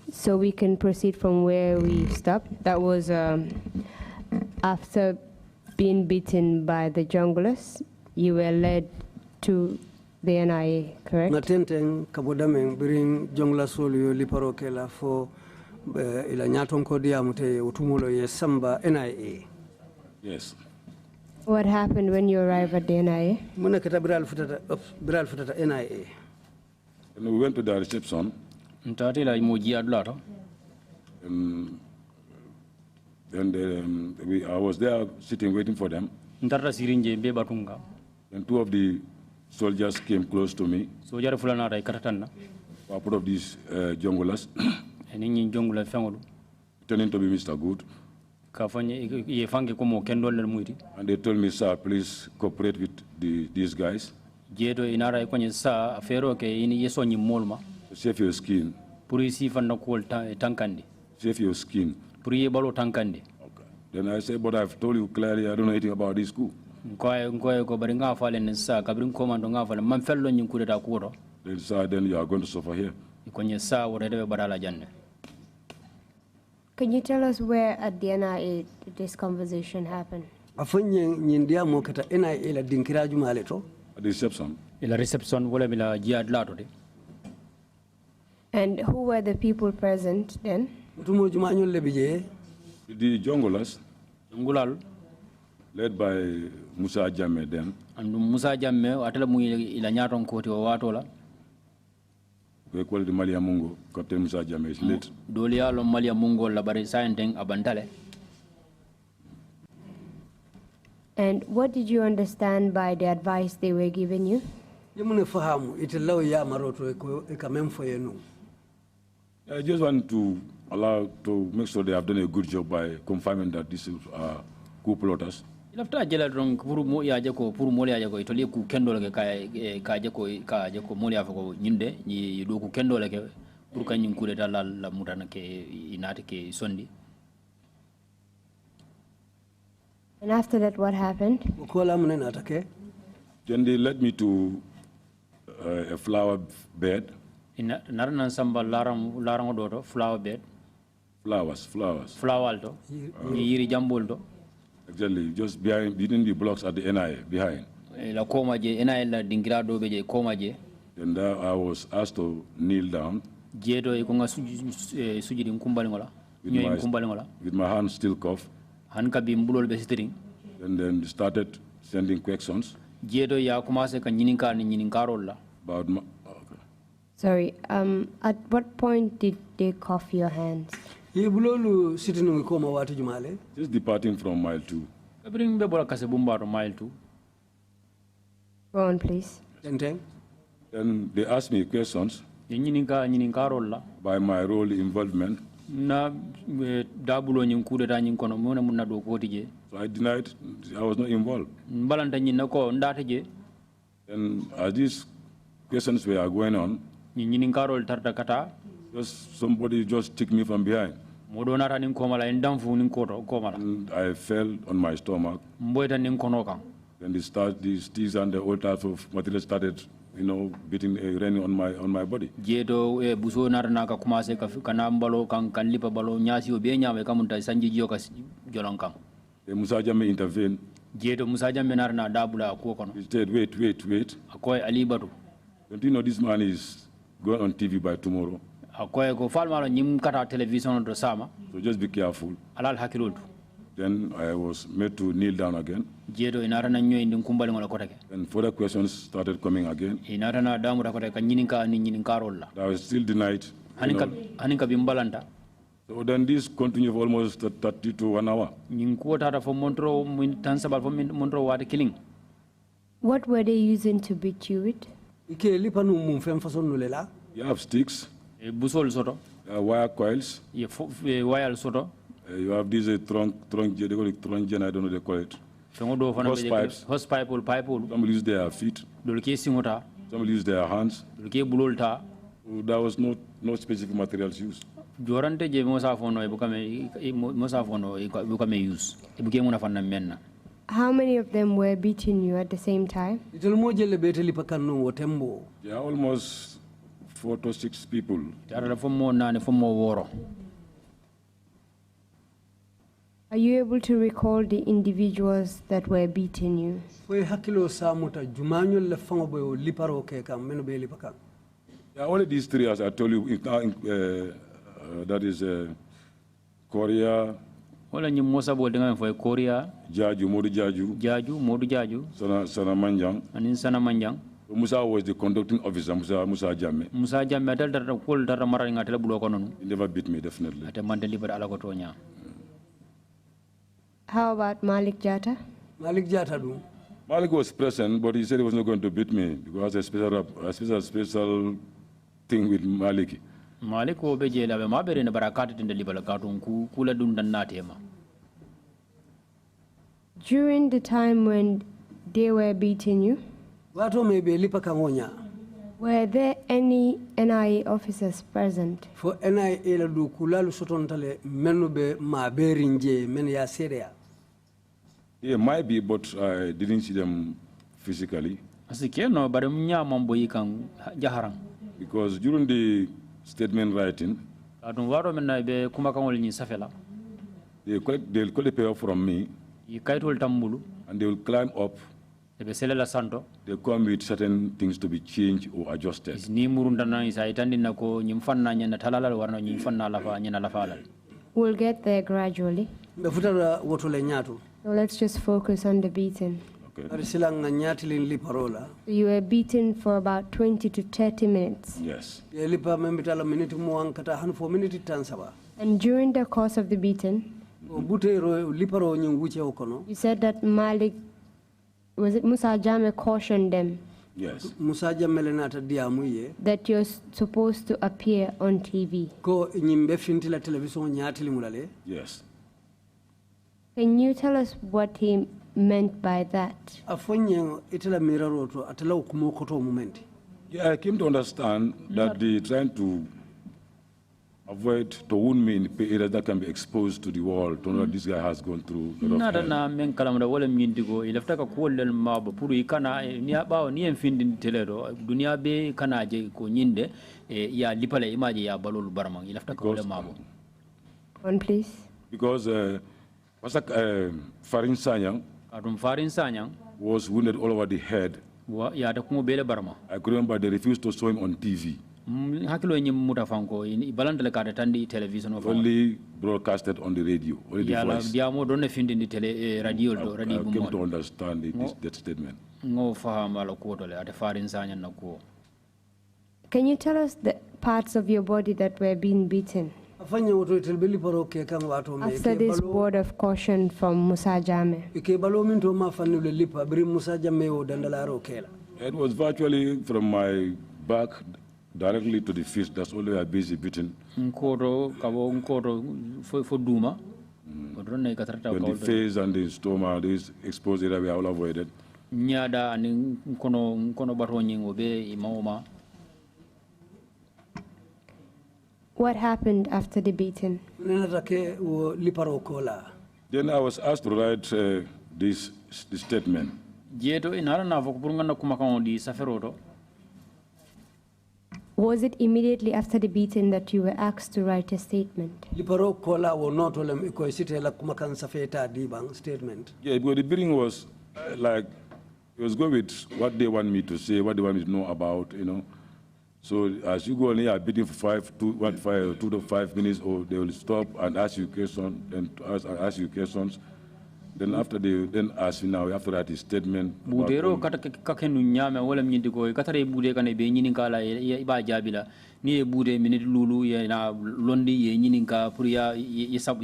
So we can proceed from where we stopped. That was after being beaten by the junglers, you were led to the NIA, correct? Natenten kabodameng biring jongla solio liparo kela fo ila nyaton kodia mute utumulo ye samba NIA. Yes. What happened when you arrived at the NIA? Muna kita biral futata NIA. And we went to the reception. And I was there sitting waiting for them. And two of the soldiers came close to me. Part of these junglers. Turning to be Mr. Good. And they told me, sir, please cooperate with these guys. Save your skin. Save your skin. Okay. Then I said, but I've told you clearly I don't know anything about this coup. Then sir, then you are going to suffer here. Can you tell us where at the NIA this conversation happened? Afanye nyindia mo kata NIA la dinkiraju maleto. At the reception. And who were the people present then? Tumo jumanyo lebije. The junglers, led by Musa Jammeh then. And Musa Jammeh atala mu ila nyaton koti o watola. We call the Malia Mungo. Captain Musa Jammeh is late. Dolia lo Malia Mungo la bari sainteng abantale. And what did you understand by the advice they were giving you? Yemune fahamu itilaw ya maroto ekamemfo yenu. I just want to make sure they have done a good job by confirming that this is coup plotters. Lafta jela drong puru mo ya jako puru mo ya jako itoli ku kendo le ka jako mo ya fako nyinde ni do ku kendo le ke puru kan nyin kudeta la mutana ke inati ke sondi. And after that, what happened? Then they led me to a flower bed. Narana samba larang doto flower bed. Flowers. Flower alto. Yiri jambulto. Exactly, just between the blocks at the NIA, behind. La koma je NIA la dingrado be je koma je. And there I was asked to kneel down. Jeto ikunga sujidi nkumbali ngola. With my hands still cuffed. Hanka bimbulol be sitting. And then started sending questions. Jeto ya kumase ka nyininkarol la. About my, okay. Sorry, at what point did they cuff your hands? Just departing from mile 2. Bring be bola kase bumba mile 2. Go on, please. Then they asked me questions nyininkarol la. by my role involvement. Na dabulo nyin kudeta nyin kono mona munna do koti je. So I denied I was not involved. Balanta nyin nako ndata je. And as these questions were going on, nyininkarol tarta kata. Just somebody just took me from behind. And I fell on my stomach. Then these teas and the old type of material started, beating, raining on my body. The Musa Jammeh intervened. Jeto Musa Jammeh narna dabula ko kono. He said, wait. Akoy Ali Batu. Don't you know this man is going on TV by tomorrow? Akoy ko falmalo nyim kata television do sama. So just be careful. Alal hakilol. Then I was made to kneel down again. Jeto inarana nyoy ndin kumbali ngola kotake. And further questions started coming again. Inarana damu kotake ka nyinin karolla. I was still denied. Haninka bimbalanta. So then this continued for almost 30 to 1 hour. What were they using to beat you with? You have sticks, wire coils, you have this trunk, they call it trunk, I don't know what they call it. Hose pipes. Some use their feet, some use their hands. So there was no specific materials used. Jorante je mosafono use. How many of them were beating you at the same time? Yeah, almost 4 to 6 people. Are you able to recall the individuals that were beating you? Yeah, only these 3, as I told you, that is Korea, Jaju, Modu Jaju, Sana Manjang. Musa was the conducting officer, Musa Jammeh. He never beat me, definitely. How about Malik Jatta? Malik was present, but he said he was not going to beat me because a special thing with Malik. Malik ko be jela be mabere ne barakati tinde libala katun ku kula dun dan natema. During the time when they were beating you, were there any NIA officers present? For NIA la du kulalu sotontale menube ma berinje men ya seria. Yeah, might be, but I didn't see them physically. Because during the statement writing, they'll collect the paper from me, and they will climb up. They come with certain things to be changed or adjusted. We'll get there gradually. So let's just focus on the beating. Okay. You were beaten for about 20 to 30 minutes. Yes. And during the course of the beating, you said that Malik, was it Musa Jammeh, cautioned them? Yes. That you're supposed to appear on TV. Yes. Can you tell us what he meant by that? Yeah, I came to understand that they're trying to avoid to wound me in areas that can be exposed to the world. To know that this guy has gone through a lot of On, please. Because Farin Sanyang was wounded all over the head. I could remember they refused to show him on TV. Only broadcasted on the radio, only the voice. I came to understand that statement. Can you tell us the parts of your body that were being beaten? After this word of caution from Musa Jammeh. It was virtually from my back directly to the fist. That's all we are busy beating. When the face and the stomach, this exposed area, we are all avoided. What happened after the beating? Then I was asked to write this Was it immediately after the beating that you were asked to write a statement? Liparo kola wo noto lem iko site la kumakan safeta dibang statement. Yeah, because the beating was like, it was going with what they want me to say, what they want me to know about, you know. So as you go on here, beating for 2 to 5 minutes, or they will stop and ask you questions, and ask you questions. Then after they ask you now, after that, his statement. Budero kakenu nyame wala mnyindi ko katare bude kane be nyini kala iba jabila ni bude minute lulu ya na londi ye nyini ka pour ya yesab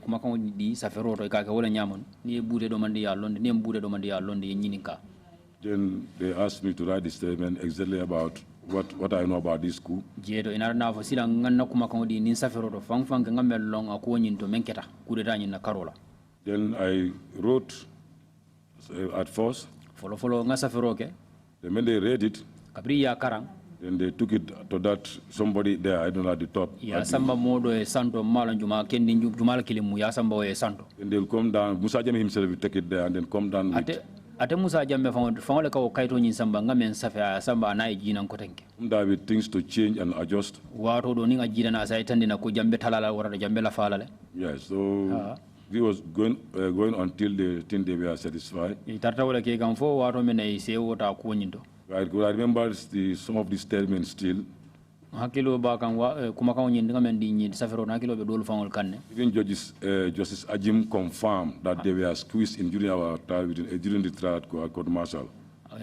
kuma kan di safero to ka wala nyamon ni bude do mandi ya londi ni bude do mandi ya londi ye nyini ka. Then they asked me to write the statement exactly about what I know about this coup. Jedo ina na fo sila nganna kuma kan di ni safero to fang ngamel long ako nyinto menketa kude tanyi na karola. Then I wrote at first. Follow nga safero ke. Then when they read it, kabri ya karang. Then they took it to that somebody there, I don't know, at the top. Ya samba modo e santo malan juma kendi jumala kilimu ya samba e santo. And they'll come down. Musa Jame himself will take it there and then come down with. Ate Musa Jame found ka kaito nyin samba ngamen safa samba anai jina nkotenke. With things to change and adjust. Wato do ninga jina na sai tandi na ko jambe talala wara jambe la falale. Yes, so we was going until they think they were satisfied. Itarta wala ke gamfo wato men ay sewo ta ko nyindo. I remember some of the statements still. Hakilo ba kan kuma kan nyin ngamen di nyi safero na hakilo be dolu fangol kanne. Even Justice Ajim confirmed that they were squeezed in during our trial during the trial at court martial.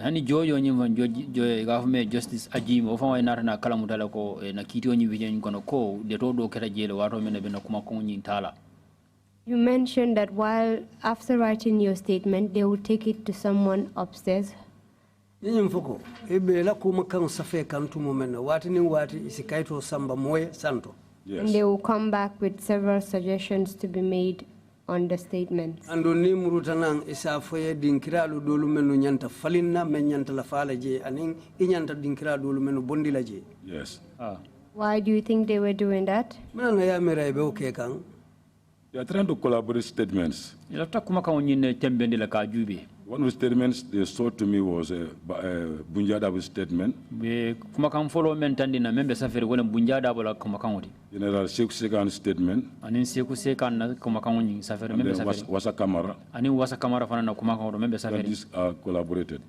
Hani jojo nyi van jojo government Justice Ajim o fawai na kala mutala ko na kiti nyi vijen kono ko de to do keta jele wato men be na kuma kan nyi tala. You mentioned that after writing your statement, they would take it to someone upstairs. Nyinyi mfoko ebe la kuma kan safe kan tumo men wati ni wati isikaito samba moye santo. Yes. And they will come back with several suggestions to be made on the statements. Ando ni murutanang isa foye dinkira lu dolu menu nyanta falinna men nyanta la fala je aning inyanta dinkira dolu menu bondi la je. Yes. Why do you think they were doing that? Mana ya mera ebe okay kan. They are trying to collaborate statements. One of the statements they showed to me was a Bunjada's statement. General Sheikh Sekan's statement. And Wasa Kamara. And these are collaborated.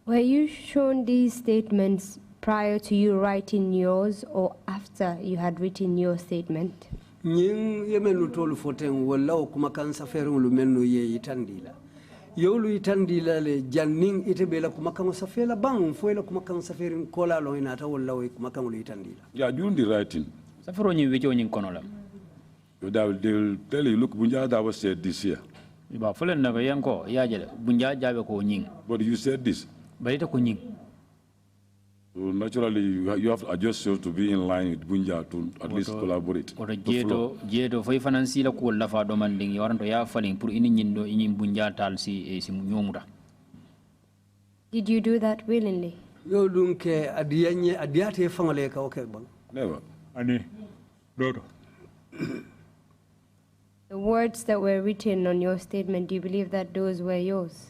Were you shown these statements prior to you writing yours or after you had written your statement? Nying yemenu tolu foten wala o kuma kan saferu lu menu ye itandila. Yolu itandila le janning itebela kuma kan safela bang foela kuma kan saferin kola lo inata wala o kuma kan lu itandila. Yeah, during the writing. Safero nyi wecho nyi konola. They will tell you, look, Bunjada was said this here. Iba fulen na yanko ya jele Bunjada be ko nyi. But you said this. Balita ko nyi. So naturally, you have to adjust yourself to be in line with Bunja to at least collaborate. Jeto foi finansi la ko la fa do manding yoranto ya falling pour ini nyindo ini Bunja tal si nyomura. Did you do that willingly? Yo dunke adiyate fangale ka okay bang. Never. Ani dodo. The words that were written on your statement, do you believe that those were yours?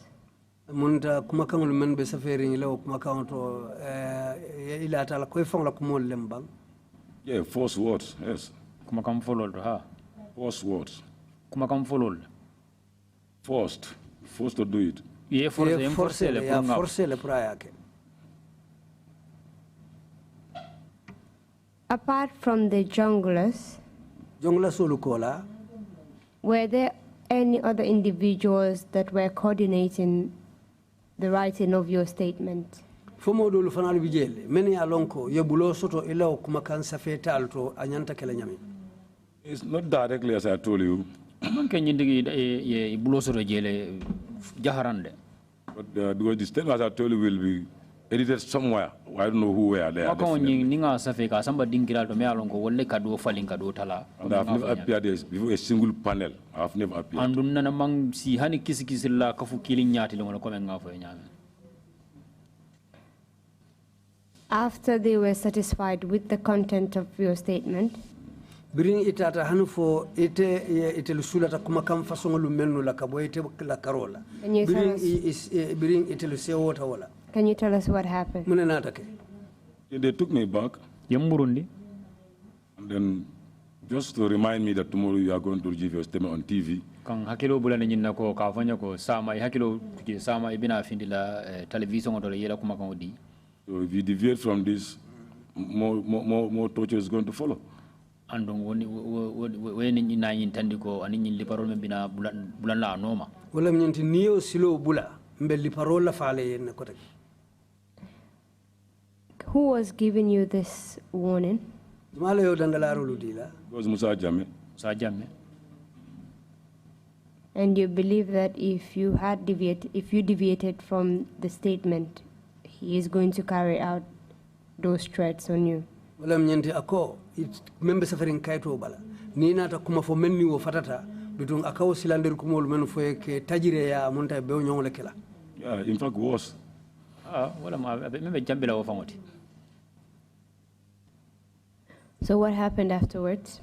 Munta kuma kan lu men be saferi le kuma kan to ila tala koy fong la kuma lembang. Yeah, false words, yes. Kuma kan follow ha. False words. Kuma kan follow. Forced to do it. Yeah, force le praia ke. Apart from the junglers, Solukola, were there any other individuals that were coordinating the writing of your statement? Fomodo fanal bijele many alonko yebulo soto ilo kuma kan safeta alto anyanta kala nyami. It's not directly as I told you. Man kan yindigi ye bulo soto jele jaharande. But because the statement as I told you will be edited somewhere. I don't know who were there. Maka ninga safeka samba dinkira to me alonko wolle kado falling kado tala. And I have never appeared before a single panel. I have never appeared. And dunna namang si hani kisi la kafu killing nyati lo ko men ngafo nyame. After they were satisfied with the content of your statement, Bring itata hanufo ite lusulata kuma kam façon lu melnu la kabo ite la karola. Bring ite lu sewota wala. Can you tell us what happened? They took me back. And then just to remind me that tomorrow you are going to give your statement on TV. Kang hakilo bulane nyinna ko ka fanya ko sama hakilo ke sama ibina findila television odo yela kuma kan odi. So if you deviate from this, more torture is going to follow. Andong woni ni na yintandi ko ani nyin li parole men bina bulan la noma. Wala nyinti niyo silo bula mbelli parole la faale yen ko taki. Who was giving you this warning? Mala yo dandalaro ludila. It was Musa Jammeh. Musa Jammeh. And you believe that if you deviated from the statement, he is going to carry out those threats on you? Wala mnyenti ako membe safarin kaito bala. Nina ta kuma fo menni wo fatata bitung akaw silander kumol men fo ke tajire ya monta be nyong lekela. Yeah, in fact was. Wala ma membe jambela wo fangoti. So what happened afterwards?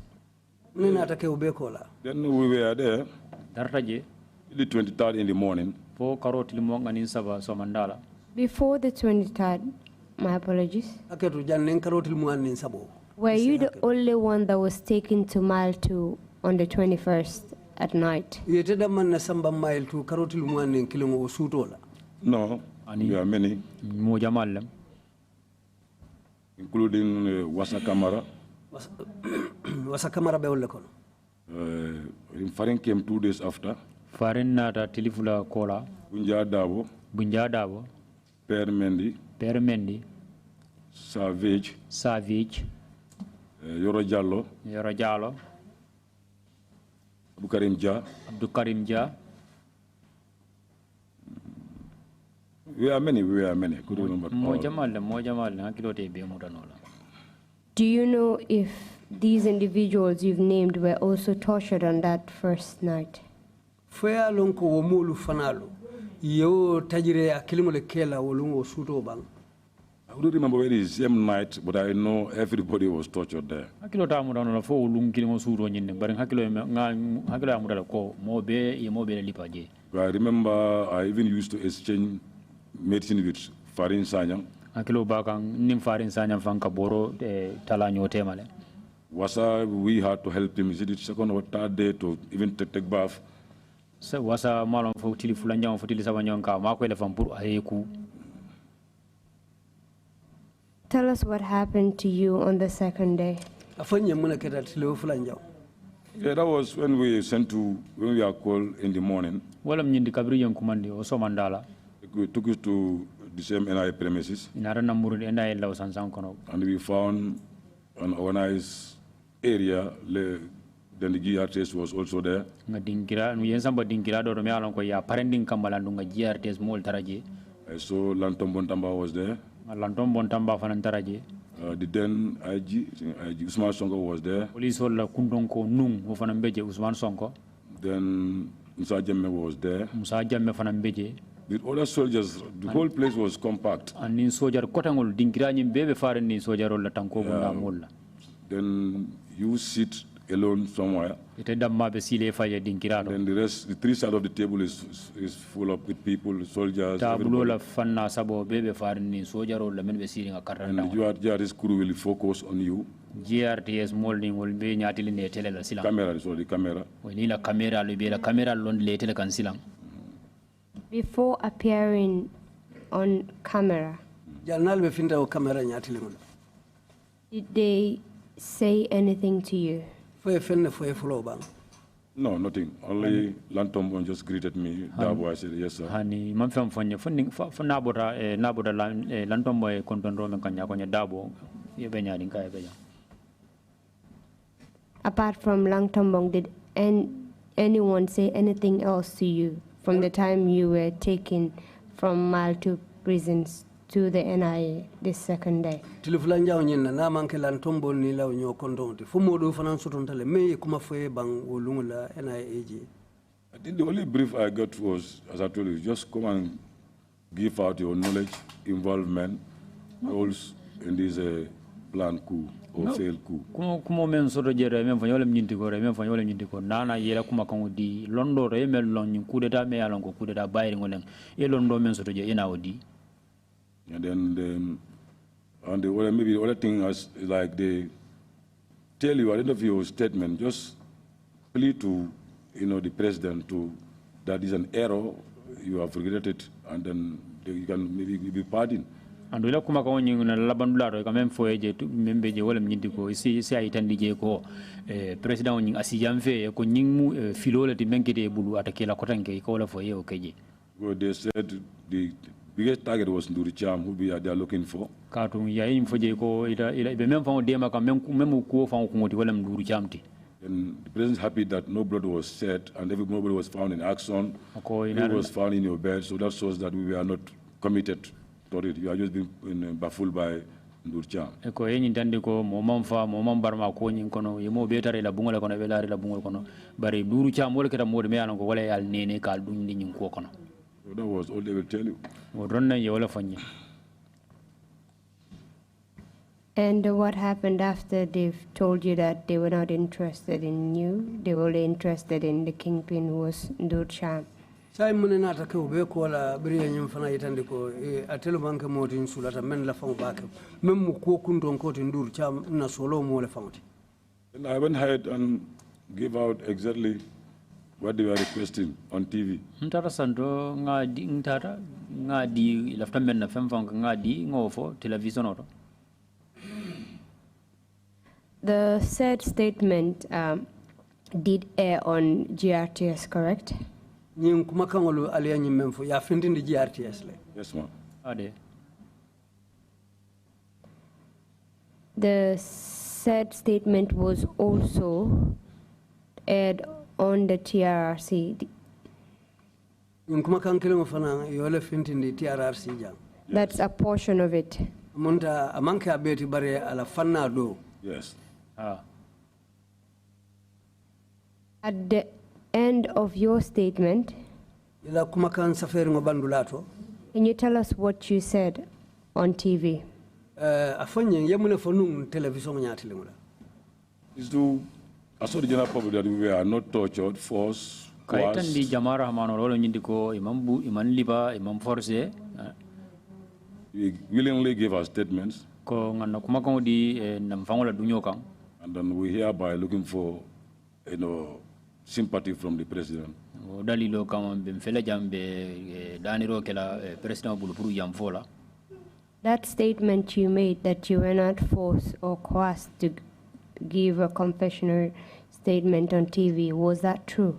Nina ta ke ubekola. Then we were there. Dartaje. The 23rd in the morning. Fo karot limo ngani saba so mandala. Before the 23rd, my apologies. Were you the only one that was taken to Mile 2 on the 21st at night? No, there are many, including Wasa Kamara. Wasa Kamara be Farin came 2 days after. Farin nata tilifula kola. Bunja Darboe. Per Mendy. Savage. Yoro Jallo. Abdou Karim Jah. We are many. I couldn't remember all. Do you know if these individuals you've named were also tortured on that first night? Faya lonko wo molu fanalo. Yo tajire akilimo le kela wolungo suto bang. I wouldn't remember where it is same night, but I know everybody was tortured there. Hakilo tamu na fo ulung kilimo suro nyinde bari hakilo amudala ko mobe lipaje. I remember I even used to exchange medicine with Farin Sanyang. Hakilo bakang nim Farin Sanyang fanka boro talanyo temale. Wasa, we had to help him. Is it the second or third day to even take bath? So Wasa malon fo tili fulanja fo tili sabanyon ka makwele fampuru ayeku. Tell us what happened to you on the second day. Yeah, that was when we are called in the morning. We took us to the same NIA premises. And we found an organized area. Then the GRTS was also there. I saw Lantom Bontamba was there. The then IG Usman Sonko was there. Police hola kundonko nung ufanambeje Usman Sonko. Then Musa Jammeh was there. Musa Jammeh fanambeje. With other soldiers, the whole place was compact. And in soldier kotangol dinkira bebe fare ni soldier la tanko bunda molla. Then you sit alone somewhere. Then the rest, the 3 sides of the table is full up with people, soldiers, everybody. And the GRTS crew will focus on you. GRTS molding will be the camera, sorry, camera. Before appearing on camera, did they say anything to you? No, nothing. Only Lantom just greeted me. Darboe, I said, yes, sir. Hani mamfam fonye nabora Lantom boy kontonro men kanya konya Darboe yebenya dinka yebenya. Apart from Langtombong, did anyone say anything else to you from the time you were taken from Mile 2 prisons to the NIA this second day? Tilifulanja onyina na manke Lantombo ni la onyo kondonte. Fumodo fananso tontale me kuma foye bang wolungula NIA. I think the only brief I got was, as I told you, just come and give out your knowledge, involvement, roles in this planned coup or failed coup. Kumo men soto jere men fanyo lem nyinti ko re men fanyo lem nyinti ko nana yela kuma kan di londo re men lon nyin coup d'etat me alon ko coup d'etat bayri ngolen e londo men soto je ina odi. And then and the other, maybe the other thing is like they tell you at the end of your statement, just plead to the president to that is an error, you have regretted, and then you can maybe be pardoned. And we kuma ko nyi na labandula ro quand même foye tu membe je wala nyindi ko si ay tandi je ko president nyi asiyam fe ko nyingu filole ti menkete bulu atake la kotanke ko la foye o keje. Well, they said the biggest target was Nduri Cham, who they are looking for. Katu ya yin foje ko ida be même fa dema ka même ko fa ko ngoti wala Nduri Cham ti. And the president is happy that no blood was shed and nobody was found in action. Nobody was found in your bed, so that shows that we are not committed to it. You are just being baffled by Nduri Cham. Ko yin tande ko momam barma ko nyin kono yemo betare la bungol kono belare la bungol kono bari Nduri Cham wala keta mode me anan ko wala yal nene kal dun nyin ko kono. So that was all they will tell you. And what happened after they've told you that they were not interested in you? They were only interested in the kingpin who was Trrc. Sai mun na ta ko be ko la biriya nyim fana yitande ko atelo banke motin sulata men la fam baake mem mu ko kun don ko tin Trrc na solo mo le famti. And I went ahead and gave out exactly what they were requesting on TV. Ntara santo ngadi lafta men na fem fang ngadi ngofo television auto. The said statement did air on GRTS, correct? Nyim kuma kangolo aliya nyim memfo ya findindi GRTS le. Yes, ma'am. Ade. The said statement was also aired on the TRRC. Nyim kuma kankele fana yole findindi TRRC jam. That's a portion of it. Munta amanke abeti bare ala fanna do. Yes. At the end of your statement, can you tell us what you said on TV? Is to assure the general public that we are not tortured, forced, coerced. We willingly give our statements. And then we hereby looking for, sympathy from the president. That statement you made that you were not forced or coerced to give a confessional statement on TV, was that true?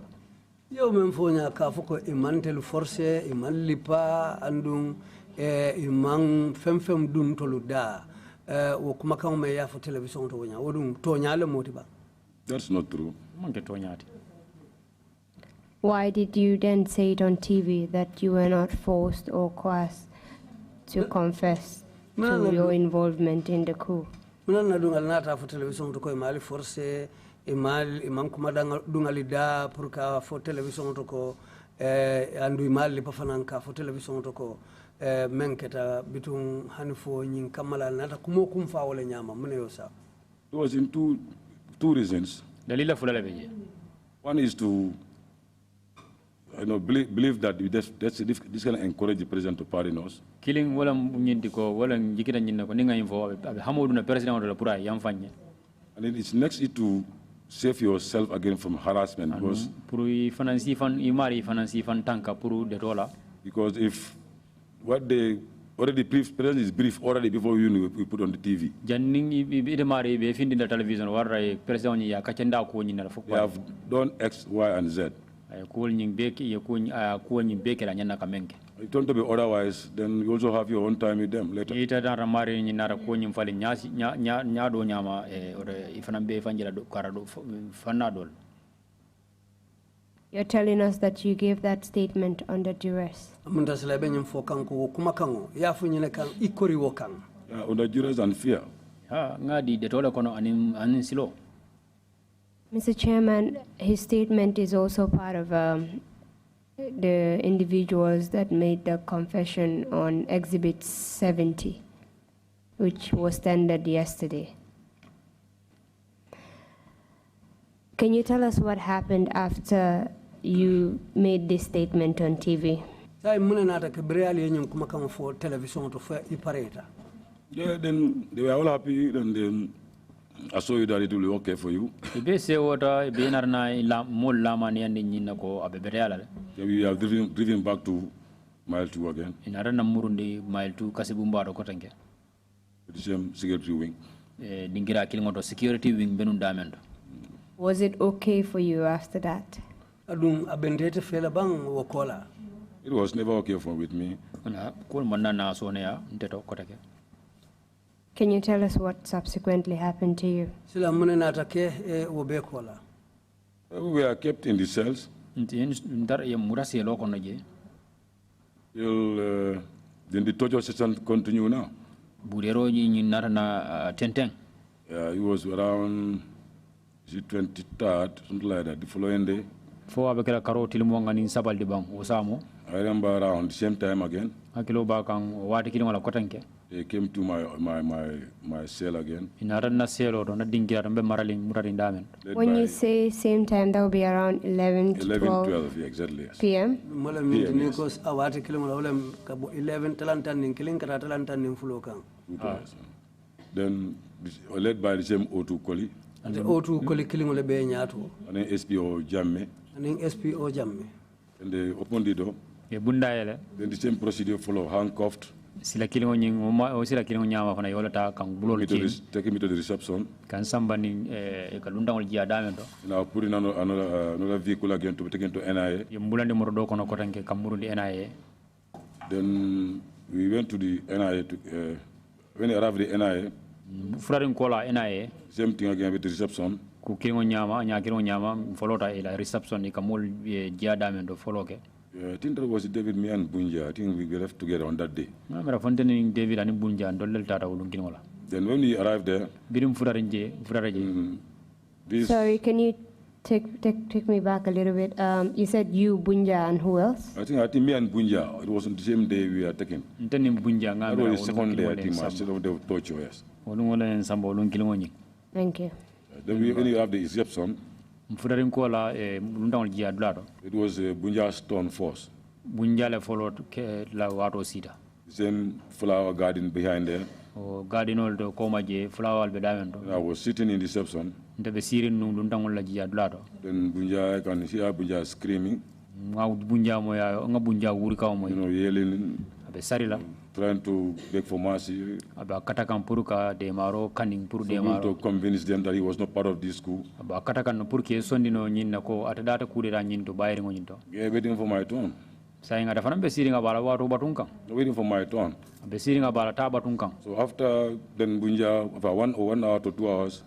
Yo memfonya kafuko imantel force iman lipa andung imang fem dun toluda wo kuma kan me ya fo television to wonya wodum to nyaale motiba. That's not true. Why did you then say it on TV that you were not forced or coerced to confess to your involvement in the coup? Muna dungal nata fo television to ko imali force imal imam kuma dungali da pour ka fo television to ko andu imal li pafananka fo television to ko menketa bitun hanfo nyin kamala nata kumo kum fa wala nyama mune yosa. It was in two reasons. One is to believe that this can encourage the president to pardon us. Killing wala nyindiko wala jikita nyinna ko ninga info hamodu na president wala pura yamfanye. And then it's next to save yourself again from harassment because if what they already brief, president is brief already before we put on the TV. They have done X, Y, and Z. If you don't to be otherwise, then you also have your own time with them later. You're telling us that you gave that statement under duress. Under duress and fear. Mr. Chairman, his statement is also part of the individuals that made the confession on Exhibit 70. which was tendered yesterday. Can you tell us what happened after you made this statement on TV? Yeah, then they were all happy, and then I saw you that it will be okay for you. Yeah, we are driven back to mile 2 again. The same security wing. Security wing. Was it okay for you after that? It was never okay with me. Can you tell us what subsequently happened to you? We were kept in the cells till then the torture session continue now. It was around the 23rd, something like that, the following day. I remember around the same time again. They came to my cell again. When you say same time, that will be around 11 to 12 yeah, exactly, yes. p.m.? Then led by the same O2 colleague. And then SPO Jamme. And they opened the door. Then the same procedure followed, handcuffed. Taking me to the reception. Now put in another vehicle again to be taken to NIA. Then we went to the NIA. When we arrived at the NIA, same thing again with the reception. I think that was David, me and Bunja. I think we left together on that day. Then when we arrived there, sorry, can you take me back a little bit? You said you, Bunja, and who else? I think me and Bunja. It was on the same day we were taken. That was the second day, I think, my second day of torture, yes. Thank you. Then when we have the reception, it was Bunja's stone force. The same flower garden behind there. I was sitting in the reception. Then Bunja, I can hear Bunja screaming. Yelling, trying to beg for mercy. To convince them that he was not part of this coup. Yeah, waiting for my turn. Waiting for my turn. So after then Bunja, for 1 hour to 2 hours,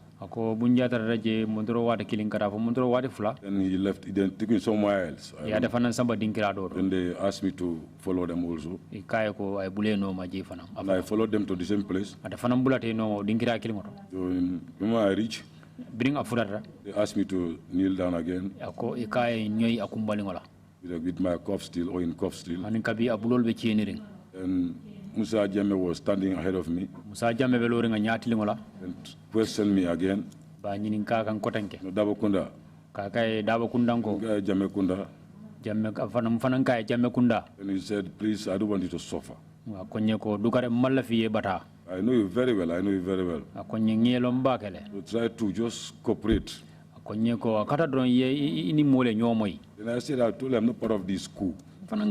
then he left, then took me somewhere else. Then they asked me to follow them also. And I followed them to the same place. So when I reached, they asked me to kneel down again with my cuff still or in cuff still. And Musa Jamme was standing ahead of me and questioned me again. Darboe Kunda. Jamme Kunda. And he said, please, I don't want you to suffer. I know you very well. I know you very well. So try to just cooperate. Then I said, I told him I'm not part of this coup. At the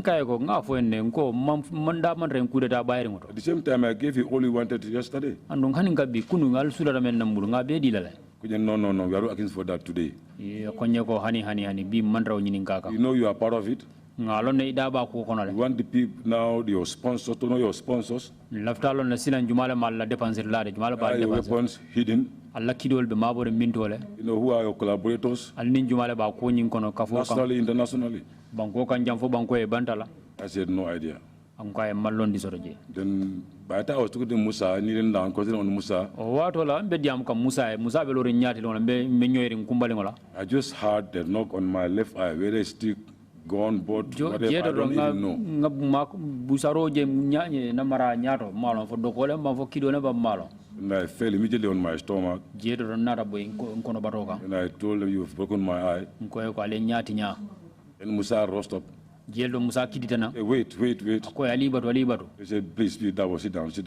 same time, I gave you all you wanted yesterday. No, we are not asking for that today. You know you are part of it. You want the people now, your sponsors, to know your sponsors. Your weapons hidden. You know who are your collaborators, nationally, internationally. I said, no idea. Then by the time I was talking to Musa, I kneeling down, because on Musa, I just heard the knock on my left eye, where they still gone, bought, whatever, I don't even know. And I fell immediately on my stomach. And I told them, you've broken my eye. And Musa rose up. Hey, wait. He said, please, Darboe, sit down. So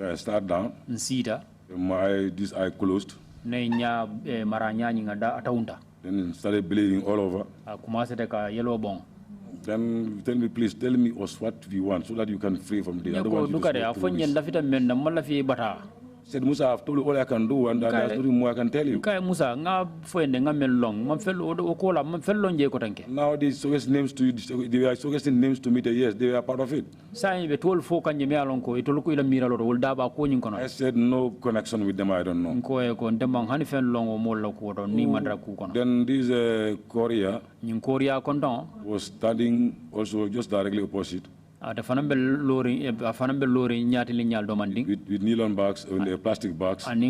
I sat down. This eye closed. Then it started bleeding all over. Then tell me, please, tell me what we want so that you can free from this. Said Musa, I've told you all I can do, and there's nothing more I can tell you. Now they suggest names to you. They were suggesting names to me. Yes, they were part of it. I said no connection with them. I don't know. Then this Korea was standing also just directly opposite. With nylon bags and plastic bags. And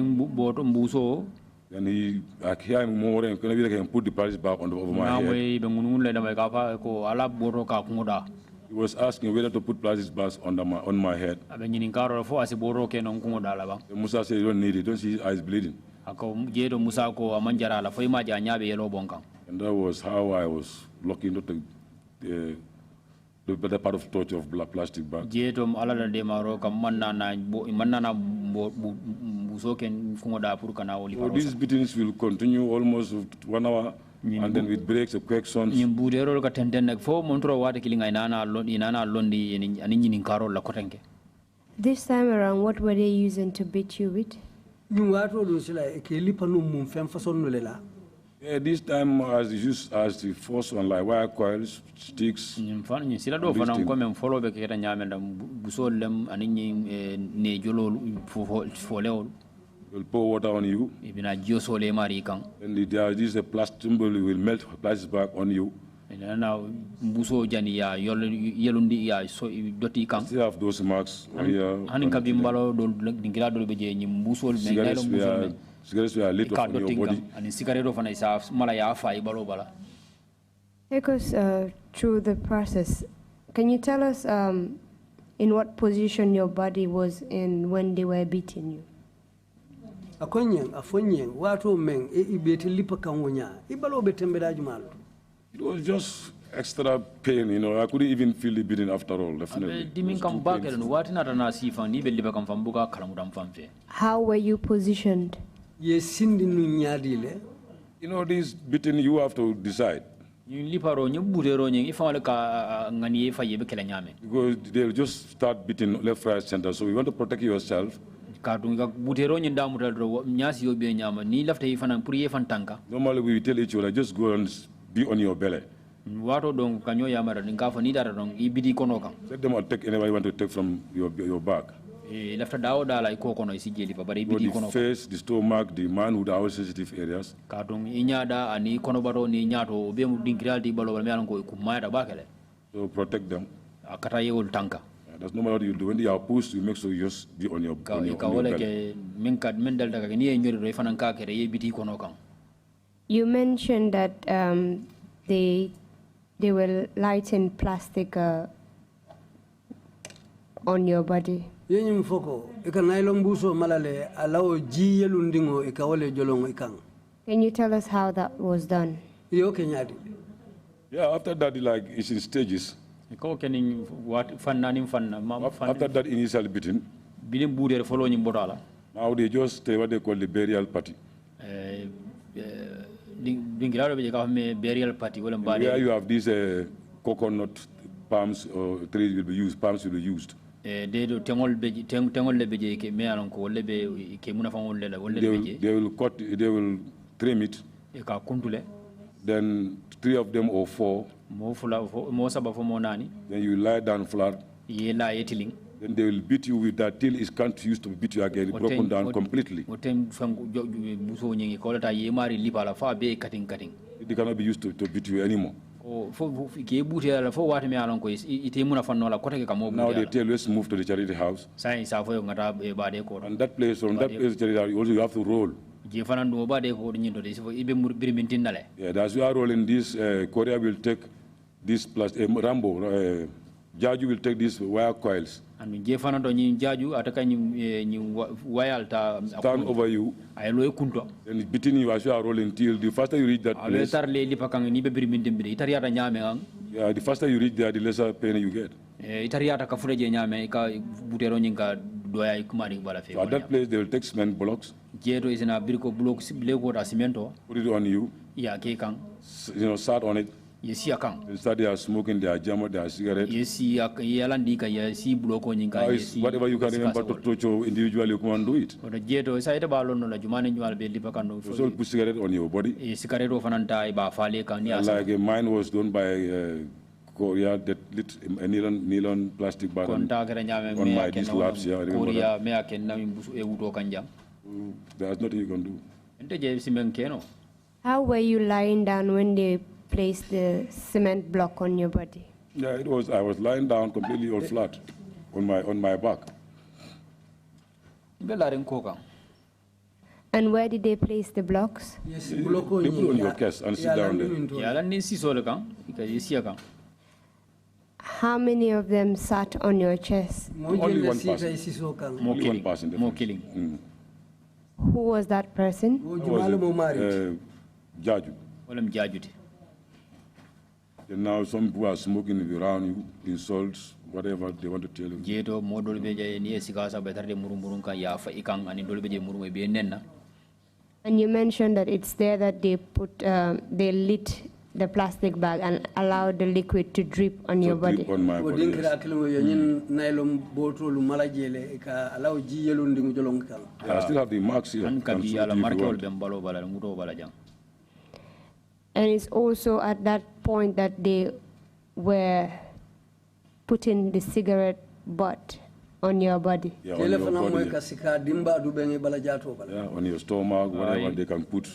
he, I hear him more and can put the plastic bag over my head. He was asking whether to put plastic bags on my head. Musa said, you don't need it. Don't see his eyes bleeding. And that was how I was looking at the better part of torture of plastic bag. So these beatings will continue almost 1 hour, and then with breaks, questions. This time around, what were they using to beat you with? This time as the first one, like wire coils, sticks. They'll pour water on you. And there is a plastic symbol will melt plastic back on you. Still have those marks here. Cigarettes were lit off on your body. Take us through the process. Can you tell us in what position your body was in when they were beating you? It was just extra pain, you know. I couldn't even feel the beating after all, definitely. How were you positioned? You know, this beating, you have to decide. Because they'll just start beating left, right, center. So you want to protect yourself. Normally we tell each other, just go and be on your belly. Let them take anybody want to take from your back. The face, the stomach, the man with our sensitive areas. So protect them. That's no matter what you do. When they are pushed, you make sure you just be on your belly. You mentioned that they were lighting plastic on your body. Can you tell us how that was done? Yeah, after that, like, it's in stages. After that initial beating, now they just what they call the burial party. Where you have these coconut palms or trees will be used, palms will be used. They will trim it. Then 3 of them or 4. Then you lie down flat. Then they will beat you with that till it can't use to beat you again, broken down completely. They cannot be used to beat you anymore. Now they tell you, let's move to the charity house. And that place, from that place, charity house, also you have to roll. Yeah, that's why rolling this. Korea will take this plus Rambo. Jaju will take these wire coils. And Jaju Stand over you. And between you as you are rolling till the faster you reach that place. Yeah, the faster you reach there, the lesser pain you get. So at that place, they will take cement blocks. Put it on you. Start on it. They start their smoking, their jam, their cigarette. Whatever you can remember to torture individually, you come and do it. So put cigarette on your body. Like mine was done by Korea that lit a nylon plastic bag on my these labs here. I remember that. There's nothing you can do. How were you lying down when they placed the cement block on your body? Yeah, it was. I was lying down completely all flat on my back. And where did they place the blocks? Yes, They put on your chest and sit down there. How many of them sat on your chest? Only one person. Only one person. More killing. Who was that person? Jaju. And now some people are smoking around you, insults, whatever they want to tell you. And you mentioned that it's there that they they lit the plastic bag and allowed the liquid to drip on your body. Drip on my body, yes. I still have the marks here. And it's also at that point that they were putting the cigarette butt on your body. Yeah, on your body. Yeah, on your stomach, whatever they can put.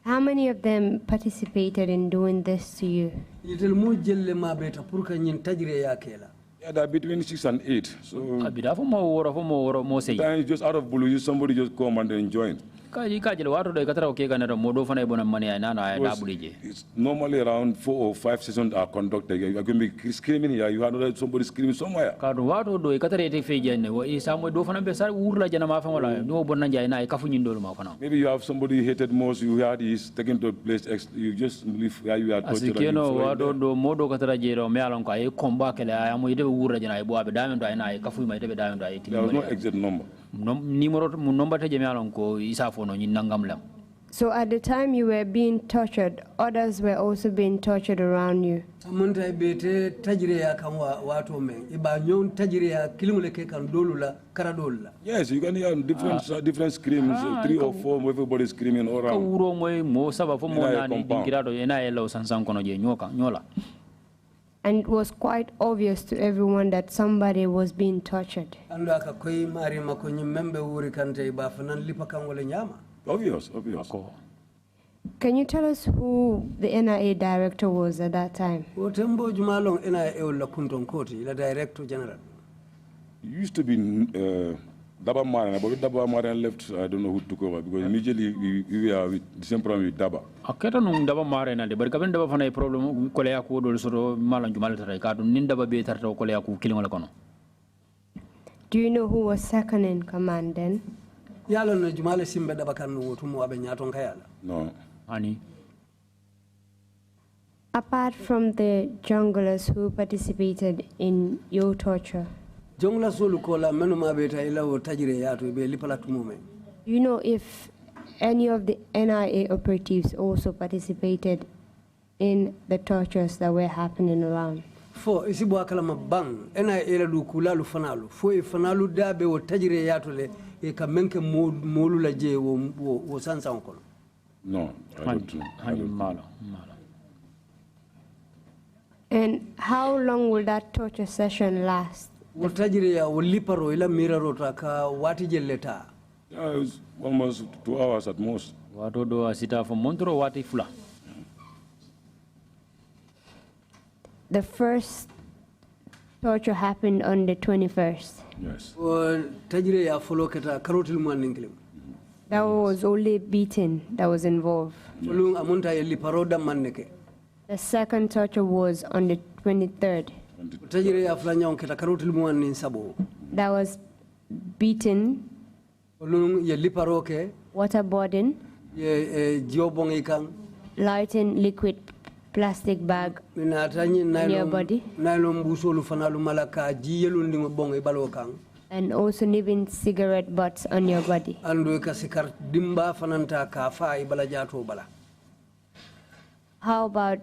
How many of them participated in doing this to you? Yeah, they're between 6 and 8. So sometimes just out of blue, somebody just come and then join. It's normally around 4 or 5 sessions are conducted. You are going to be screaming here. You have somebody screaming somewhere. Maybe you have somebody you hated most. You had is taken to a place. You just live where you are tortured. There is no exact number. So at the time you were being tortured, others were also being tortured around you. Yes, you can hear different screams, 3 or 4, everybody screaming all around. And it was quite obvious to everyone that somebody was being tortured. Obvious. Can you tell us who the NIA director was at that time? It used to be Daba Maran, but Daba Maran left, I don't know who took over, because immediately we are with the same problem with Daba. Do you know who was second in command then? No. Apart from the junglers who participated in your torture, do you know if any of the NIA operatives also participated in the tortures that were happening around? Fo isibu akalama bang NIA du kulalu fanalu fo fanalu dabe wo tajire yatole e kamenke molu la je wo sansa onkono. No, I don't know. And how long will that torture session last? Yeah, it was almost 2 hours at most. The first torture happened on the 21st. Yes. tajire ya folo keta karotil mo ninkilim That was only beating that was involved. folung amunta yelli paroda manneke The second torture was on the 23rd. tajire ya flanya keta karotil mo nin sabo That was beating, folung yelli paroke waterboarding, ye jobong ikang lighting liquid plastic bag na tanyi in your body, nailon busolu fanalu malaka jiyelu ndingo bong e balo kang and also leaving cigarette butts on your body. andu ka sikar dimba fananta ka fa e bala jato bala. How about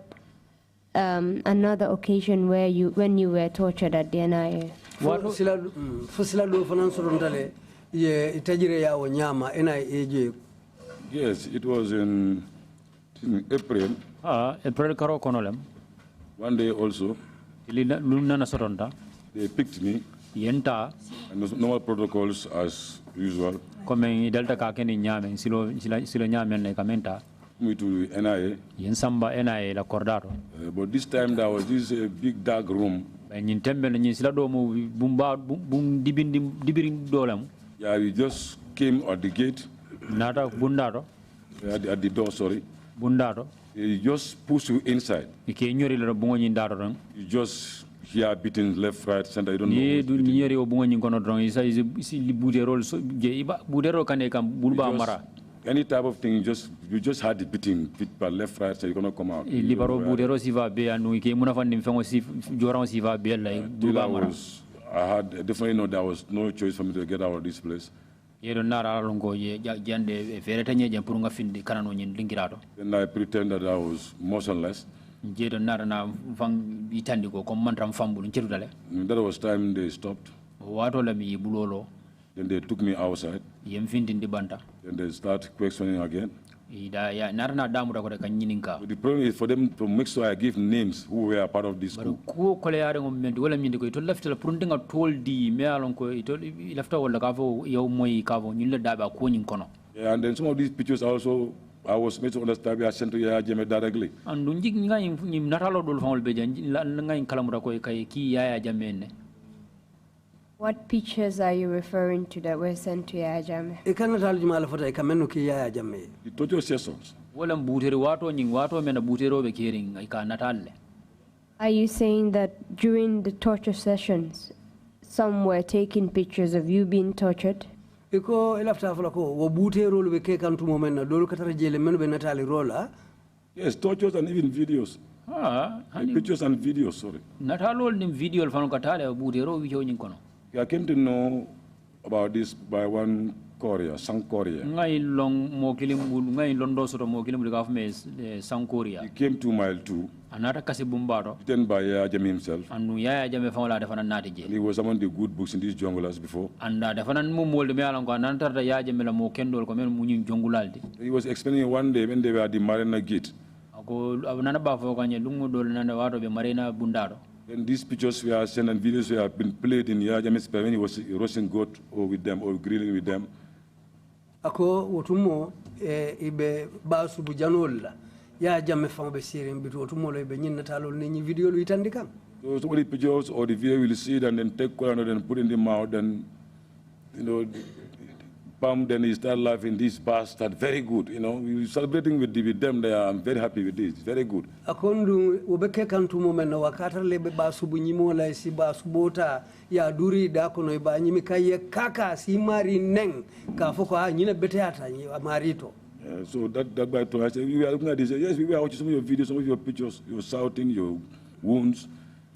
another occasion where when you were tortured at the NIA? Fusila do fanan sorontale ye tajire ya wanyama NIA je. Yes, it was in April. April karo konolem. One day also, Ili lunana soronta. they picked me, Yenta and those normal protocols as usual, komen delta ka keni nyame silo nyame ne kamenta. me to NIA. Yen samba NIA la cordaro. But this time there was this big dark room. Nyin tembe nyin sila do mo bumba bum dibirin dolam. Yeah, we just came at the gate, Nata bundaro. at the door, sorry. Bundaro. They just push you inside. Ike nyori la bungo nyin daro ran. You just hear beating left, right, center. You don't know. Ye who's du beating. nyori o bungo nyin kono dron isa isi budero so ge iba budero kane kam bulba mara. Any type of thing, you just had the beating, by left, right, so you cannot come out. Libaro budero si va be anu ike muna fan dimfengo si joran si va be la bulba mara. I had definitely know there was no choice for me to get out of this place. Ye do nara longo ye jande fere tanye jam purunga findi kanano nyin lingirato. Then I pretended that I was motionless. Je do nara na fang itandi ko kom mantram fambul ncirudale. And that was time they stopped. Wato la mi bulolo. Then they took me outside. Yem findi ndi banta. Then they start questioning again. Ida ya nara na damu da ko de kanyininka. But the problem is for them to make sure I give names who were part of this coup. Ko kole yare ngom mendi wala mindi ko to lefta la purundinga toldi me alon ko to lefta wala ka fo yow moy ka fo nyulle daba ko nyin kono. Yeah, and then some of these pictures also, I was made to understand I sent to Yahya Darboe directly. Andu njik nga nyim natalo dol famol be jan nga kalamura ko kay ki Yahya Jammeh. What pictures are you referring to that were sent to Yahya Jammeh? E kan natal jumala fota e kamenu ki Yahya Jammeh. The torture sessions. Wala buteri wato mena butero be kering ka natalle. Are you saying that during the torture sessions, some were taking pictures of you being tortured? Iko elafta fala ko wo bute role be ke kan tumo men na dolu katara jele men be natali rola. Yes, tortures and even videos. Pictures and videos, sorry. Natalo nim video fano katale butero wi nyin kono. I came to know about this by one Korea, Sang Korea. Ngai long mo kilim ngai londo soto mo kilim ga fme Sankoria. He came to mile 2, Anata kasi bumbaro. written by Yahya Jammeh himself. Anu Yahya Jammeh fano defana nati je. And he was among the good books in this jungle as before. Anda defana mu molde me alan ko ananta da Yahya Jammeh la mo kendol ko men mu nyin jongulalde. He was explaining one day when they were at the Marina Gate. Ako nana ba fo kanye lungu dol nana wato be marina bundaro. And these pictures were sent and videos were been played in Yahya Jammeh's when he was roasting goat or with them or grilling with them. Ako wotumo ibe basu bu janol la. Yahya Jammeh famo be sirin bitu wotumo lo ibe nyin natalo ni video lu itandi kam. So some of the pictures or the video will see it and then take one and then put in the mouth and bam, then he start laughing. This bastard, very good. We celebrating with them. I'm very happy with this. Very good. Akondu ubeke kantu moment na wakata lebe basu bu nyimo la si basu bota ya duri da kono iba nyimi kaye kaka si mari neng ka foko nyine bete ata marito. So that by to I said, we were looking at this. Yes, we were watching some of your videos, some of your pictures. You're shouting, your wounds,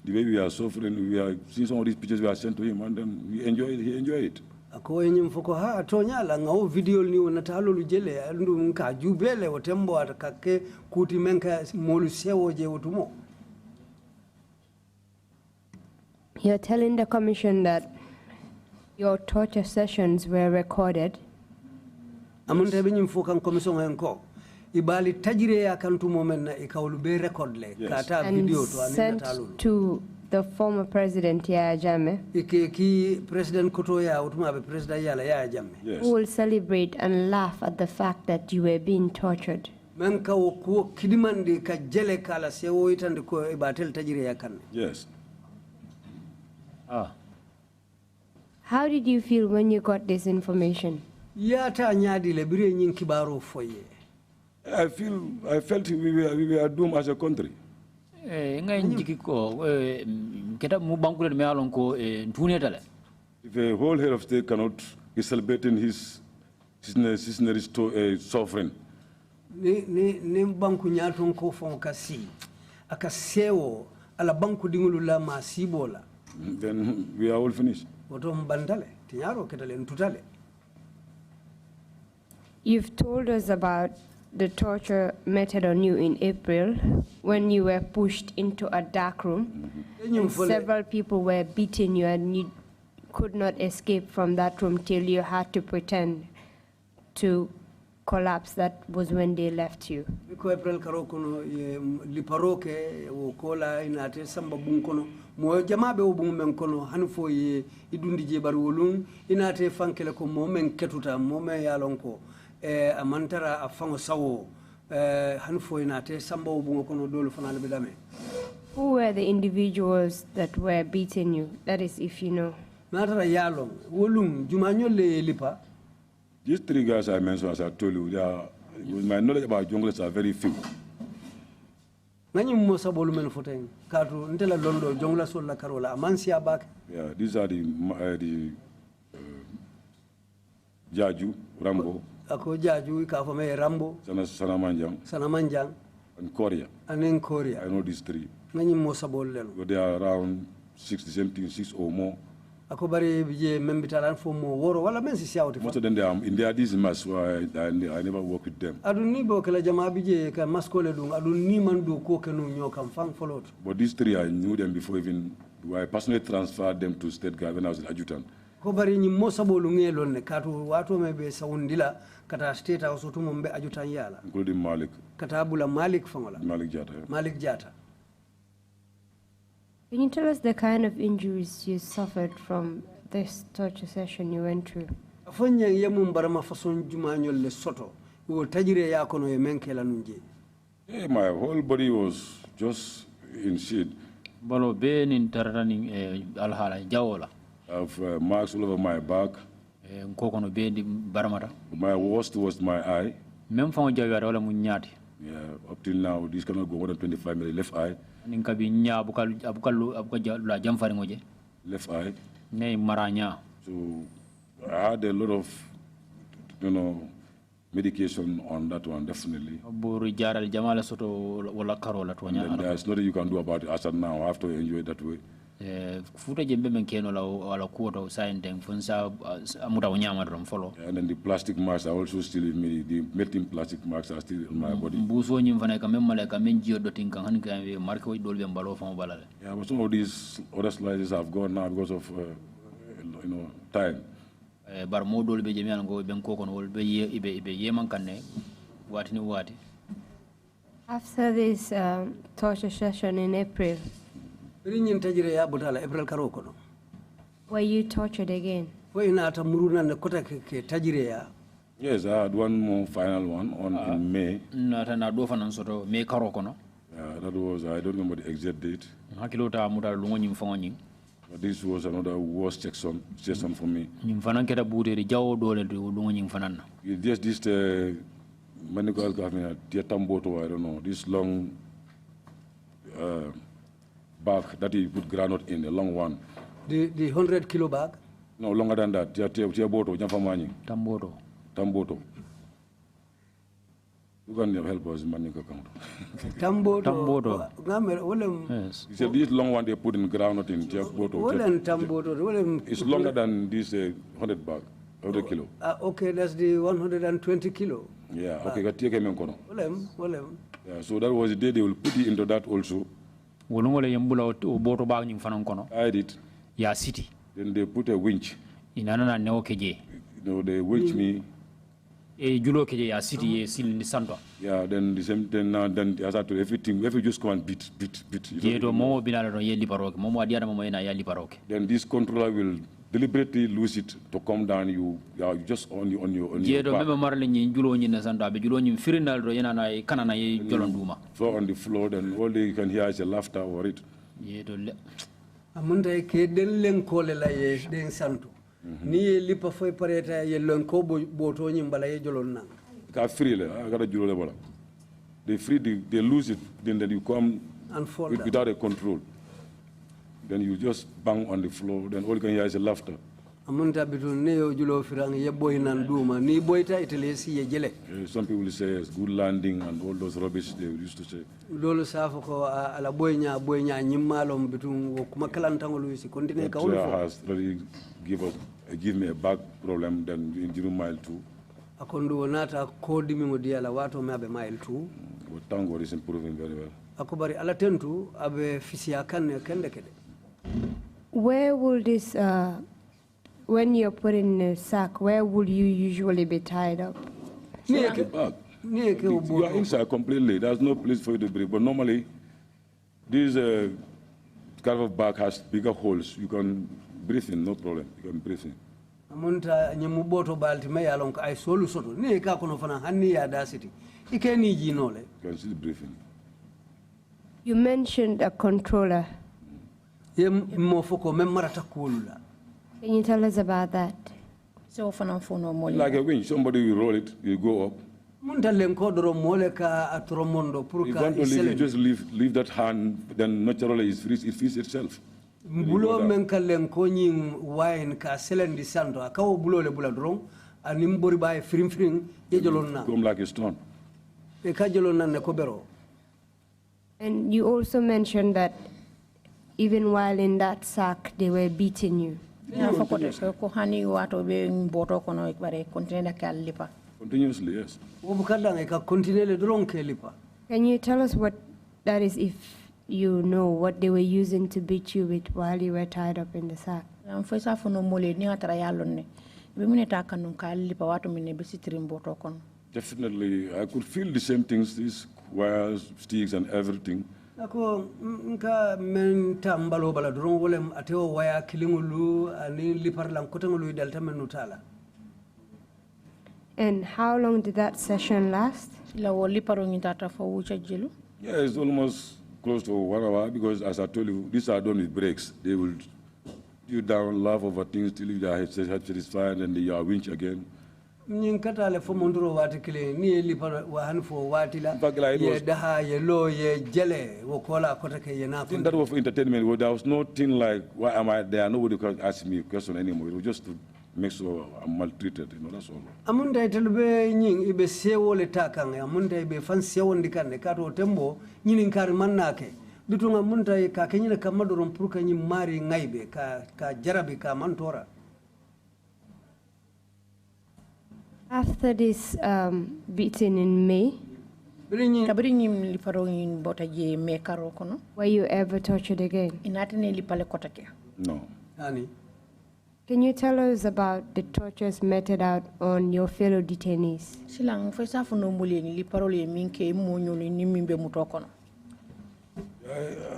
the way we are suffering. We are seeing some of these pictures we are sent to him, and then we enjoy it. He enjoyed it. Ako yenye mfoko tonya la ngao video ni wanatalo lujele ndu nka jubele wotembo atakake kuti menka molu sewo je wotumo. You're telling the commission that your torture sessions were recorded. Amunde benyi mfoka commission enko ibali tajire ya kantu moment na ikawulu be record le kata video to sent to the former president Yahya Jammeh, ki president koto ya utuma be president Yahya Jammeh. Yes. Who will celebrate and laugh at the fact that you were being tortured. Men ka wo kidimandi ka jele kala sewo itande ko ibatel tajire ya kan. Yes. How did you feel when you got this information? Yata nyadi le bire nyin kibaro foye. I felt we were doomed as a country. If a whole head of state cannot be celebrating his sovereign. Ni banku nyaton ko fon kasi akasewo ala banku dingulu la masibola. Then we are all finished. Woto mbandale tinyaro ketale ntutale. You've told us about the torture method on you in April when you were pushed into a dark room. And several people were beating you and you could not escape from that room till you had to pretend to collapse. That was when they left you. April karokono liparoke wokola inate samba bunkono mo jamabe obun men kono hanfo ye idundi je barwolun inate fankele ko mo men ketuta mo me yalonko amantara afango sawo hanfo inate samba obun kono dolu fanale bedame. Who were the individuals that were beating you? That is, if you know. Natara yalong wolung jumanyo le lipa. These three guys I mentioned, as I told you, my knowledge about junglers are very few. Nani mosa bolu men foten katu ntela londo jongla sol la karola amansia back. Yeah, these are the Jaju, Rambo. Ako Jaju ka fo me Rambo. Sanamanjang. And Korea. And in Korea. I know these three. Nani mosa bolu lelo. They are around 6 or more. Ako bari bije membitalan fo mo woro wala men si siawti. Most of them they are in their this mass, so I never work with them. Adun ni bo kala jama bije ka maskole dum adun ni man do ko kenu nyokam fang folot. But these three I knew them before even I personally transferred them to state guard when I was an adjutant. Ko bari ni mosa bolu ngelon ne katu wato me be sawundila kata state house to mo be adjutant yala. Including Malik. Kata bula Malik fangola. Malik Jata. Yeah. Malik Jata. Can you tell us the kind of injuries you suffered from this torture session you went through? Afanya yemu barama fason jumanyo le soto. Wo tajire ya kono ye menkela nunje. Yeah, my whole body was just in shit. Balo be nin tarani alhala jawola. I have marks all over my back. Nkokono be di baramata. My worst was my eye. Mem fa jawiara wala mu nyati. Yeah, up till now this cannot go more than 25 minutes. Left eye. Ninkabi nya abukalu la jamfari ngoje. Left eye. Ne maranya. So I had a lot of, medication on that one, definitely. And then there's nothing you can do about it as of now. I have to enjoy it that way. And then the plastic marks are also still with me. The melting plastic marks are still in my body. Yeah, but some of these other slices have gone now because of, time. After this torture session in April, were you tortured again? Yes, I had one more final one in May. That was, I don't remember the exact date. But this was another worst session for me. Just this medical government, Tamboto, I don't know, this long bag that you put granite in, a long one. The 100-kilo bag? No, longer than that. Tamboto. You can help us in Manika account. Tamboto. Yes. He said this long one they put in groundnut in Tamboto. It's longer than this 100 bag, 100 kilo. Okay, that's the 120 kilo. Yeah, okay, yeah, so that was the day they will put it into that also. I did. Yeah, city. Then they put a winch. They winch me. Yeah, then the same thing now. Then as I told everything, if you just come and beat. Then this controller will deliberately lose it to come down. You are just on your back. So on the floor, then all you can hear is a laughter or it. Amunda ke den len kole la ye den santo. Ni ye lipa foy pareta ye len ko boto nyimbala ye jolon nang. Ka free le, I got a juro le bola. They free, they lose it, then you come And fall without a control. Then you just bang on the floor, then all you can hear is a laughter. Amunta bitu ne yo julo firang ye boy nan duma ni boyta itele si ye jele. Some people say it's good landing and all those rubbish they used to say. Lolu safa ko ala boy nya nyimmalom bitu wo kuma kalantangolu si continue ka wolu Trrc has really give me a back problem then in 0 mile 2. Akondu wonata ko dimi mo diala wato me abe mile 2. But thank God is improving very well. Akobari ala tentu abe fisia kanne kende kede. Where will this, when you're put in a sack, where would you usually be tied up? Back. You are inside completely. There's no place for you to breathe. But normally, this kind of bag has bigger holes. You can breathe in, no problem. You can breathe in. Amunta nyimu boto balti me yalon ay solu soto ni ka kono fana hanni ya dasiti ikeni jinole. You can still breathe in. You mentioned a controller. Yem mo foko mem marata kulula. Can you tell us about that? Like a winch, somebody will roll it, you go up. Munta lenko doro mole ka atromondo pour If you ka want to leave, you just leave that hand, then naturally it frees itself. Bulo men ka lenko nyin wine ka selendi santo akawo bulo le bula dron anim bori bay frim ye jolon na. Come like a stone. E ka jolon na ne ko bero. And you also mentioned that even while in that sack, they were beating you. Continuously, yes. Can you tell us what that is, if you know what they were using to beat you with while you were tied up in the sack? Definitely, I could feel the same things, these wires, sticks, and everything. Ako nka men tambalo bala dron wolem ateo waya kilingulu ani lipar lang kotangulu delta menutala. And how long did that session last? Yeah, it's almost close to 1 hour because, as I told you, these are done with breaks. They will you down, laugh over things till you are satisfied, and they are winch again. Ninkata le fo mondoro wati kile ni lipar wa hanfo wati la ye daha ye lo ye jele wo kola kota ke ye na. That was for entertainment. Well, there was no thing like, why am I there? Nobody could ask me a question anymore. It was just to make sure I'm maltreated, that's all. Amunda itelbe nying ibe sewo le takang amunda ibe fan sewo ndikane kato tembo nyini nkari manake bitunga amunda ka kenyine kamadoro mpuruka nyi mari ngaibe ka jarabi ka mantora. After this beating in May, were you ever tortured again? No. Can you tell us about the tortures meted out on your fellow detainees?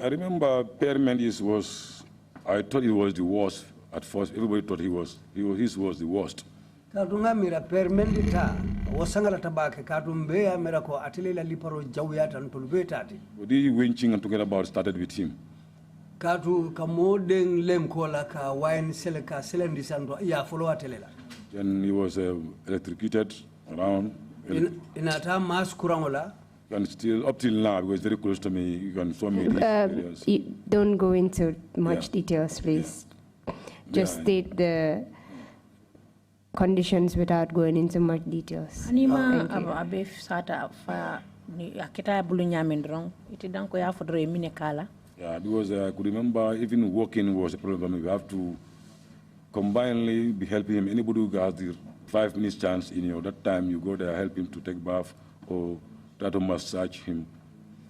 I remember Père Mendes I thought it was the worst at first. Everybody thought his was the worst. Katunga mira permendita wasangala tabake katumbe mira ko atilela liparo jawyata ntulbe tati. But the winching and talking about started with him. Katu kamodeng lem kola ka wine seleka selendi santo ya follow atelela. Then he was electrocuted around. Inata mas kurangola. And still up till now, because it's very close to me, you can show me these areas. Don't go into much details, please. Just state the conditions without going into much details. Yeah, because I could remember even walking was a problem. You have to combinedly be helping him. Anybody who has the 5 minutes chance that time, you go there, help him to take bath or try to massage him.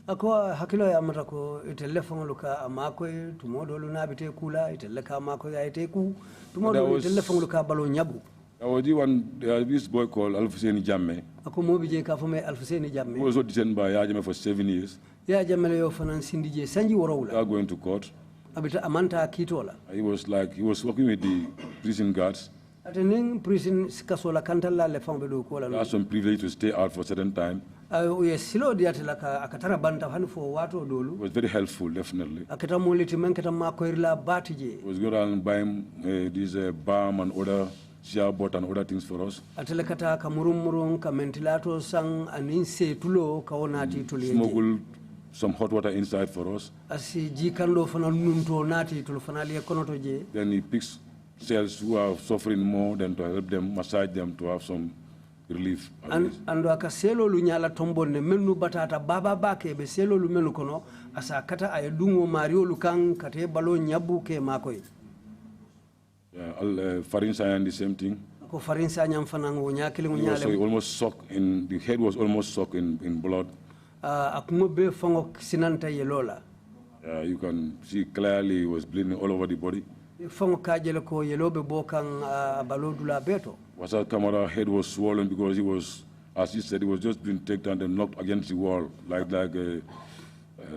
Ako hakilo ya matako itelephone luka amako tumodo luna bite kula iteleka amako ya iteku tumodo itelephone luka balo nyabu. I was the one, this boy called Alfuseni Jamme. Ako mobije kafome Alfuseni Jamme. He was detained by Yahya for 7 years. Ya Jamme yo fanan sindije sanji warawula. They are going to court. Abita amanta kitola. He was working with the prison guards. Atening prison kasola kantala le fambe do kola. He has some privilege to stay out for a certain time. Yes, silo diatela akatara banta hani fo wato dolu. It was very helpful, definitely. Akata moliti men kata makoirla batije. He was going around buying this balm and other bot and other things for us. Atele kata kamurum ka ventilator sang aninse tulo kaonati tuliye. Smuggled some hot water inside for us. Asi jikando fana nunto nati tulfanali konoto je. Then he picks cells who are suffering more than to help them, massage them to have some relief. Ando aka selo lu nyala tombonne menu batata baba bake be selo lu menu kono asa kata ay dungo mario lu kan kate balo nyabu ke makoy. Farin Sayan, the same thing. Ko farin sanyam fanango nyakili He was nyale. almost soaked in, the head was almost soaked in blood. Akumo be fango sinanta yelola. You can see clearly he was bleeding all over the body. Fango kajele ko yelobe bokan balodula beto. Wasa Kamara head was swollen because he was, as he said, he was just being taken and knocked against the wall like a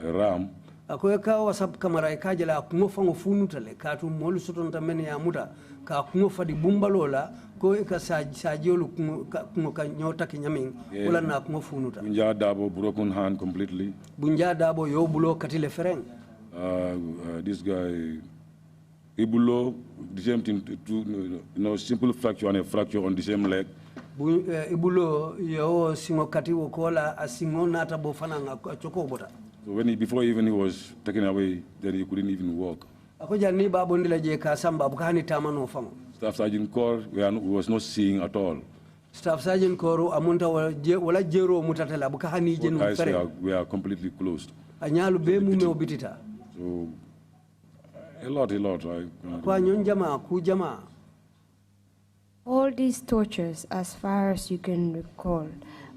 ram. Akoy ka wasap kamara kajela akumo fango funutale katu molu sotonta men ya muta ka akumo fadi bumbalola ko ka sajolu kumo ka nyota kinyamin wala na akumo funuta. Yahya Darboe broken hand completely. Yahya Darboe yo bulo katile fereng. This guy Ibulo, the same thing, simple fracture and a fracture on the same leg. Ibulo yo singo katiwo kola asingo nata bofana choko bota. So before even he was taken away, then he couldn't even walk. Akoja ni babondila je kasamba bukani tamano fango. Staff Sergeant Core, was not seeing at all. Staff Sergeant Core amunta wala jero mutatela bukani jenu fere. We are completely closed. Anyalu be mume obitita. So a lot. Kwa nyonjama kujama. All these tortures, as far as you can recall,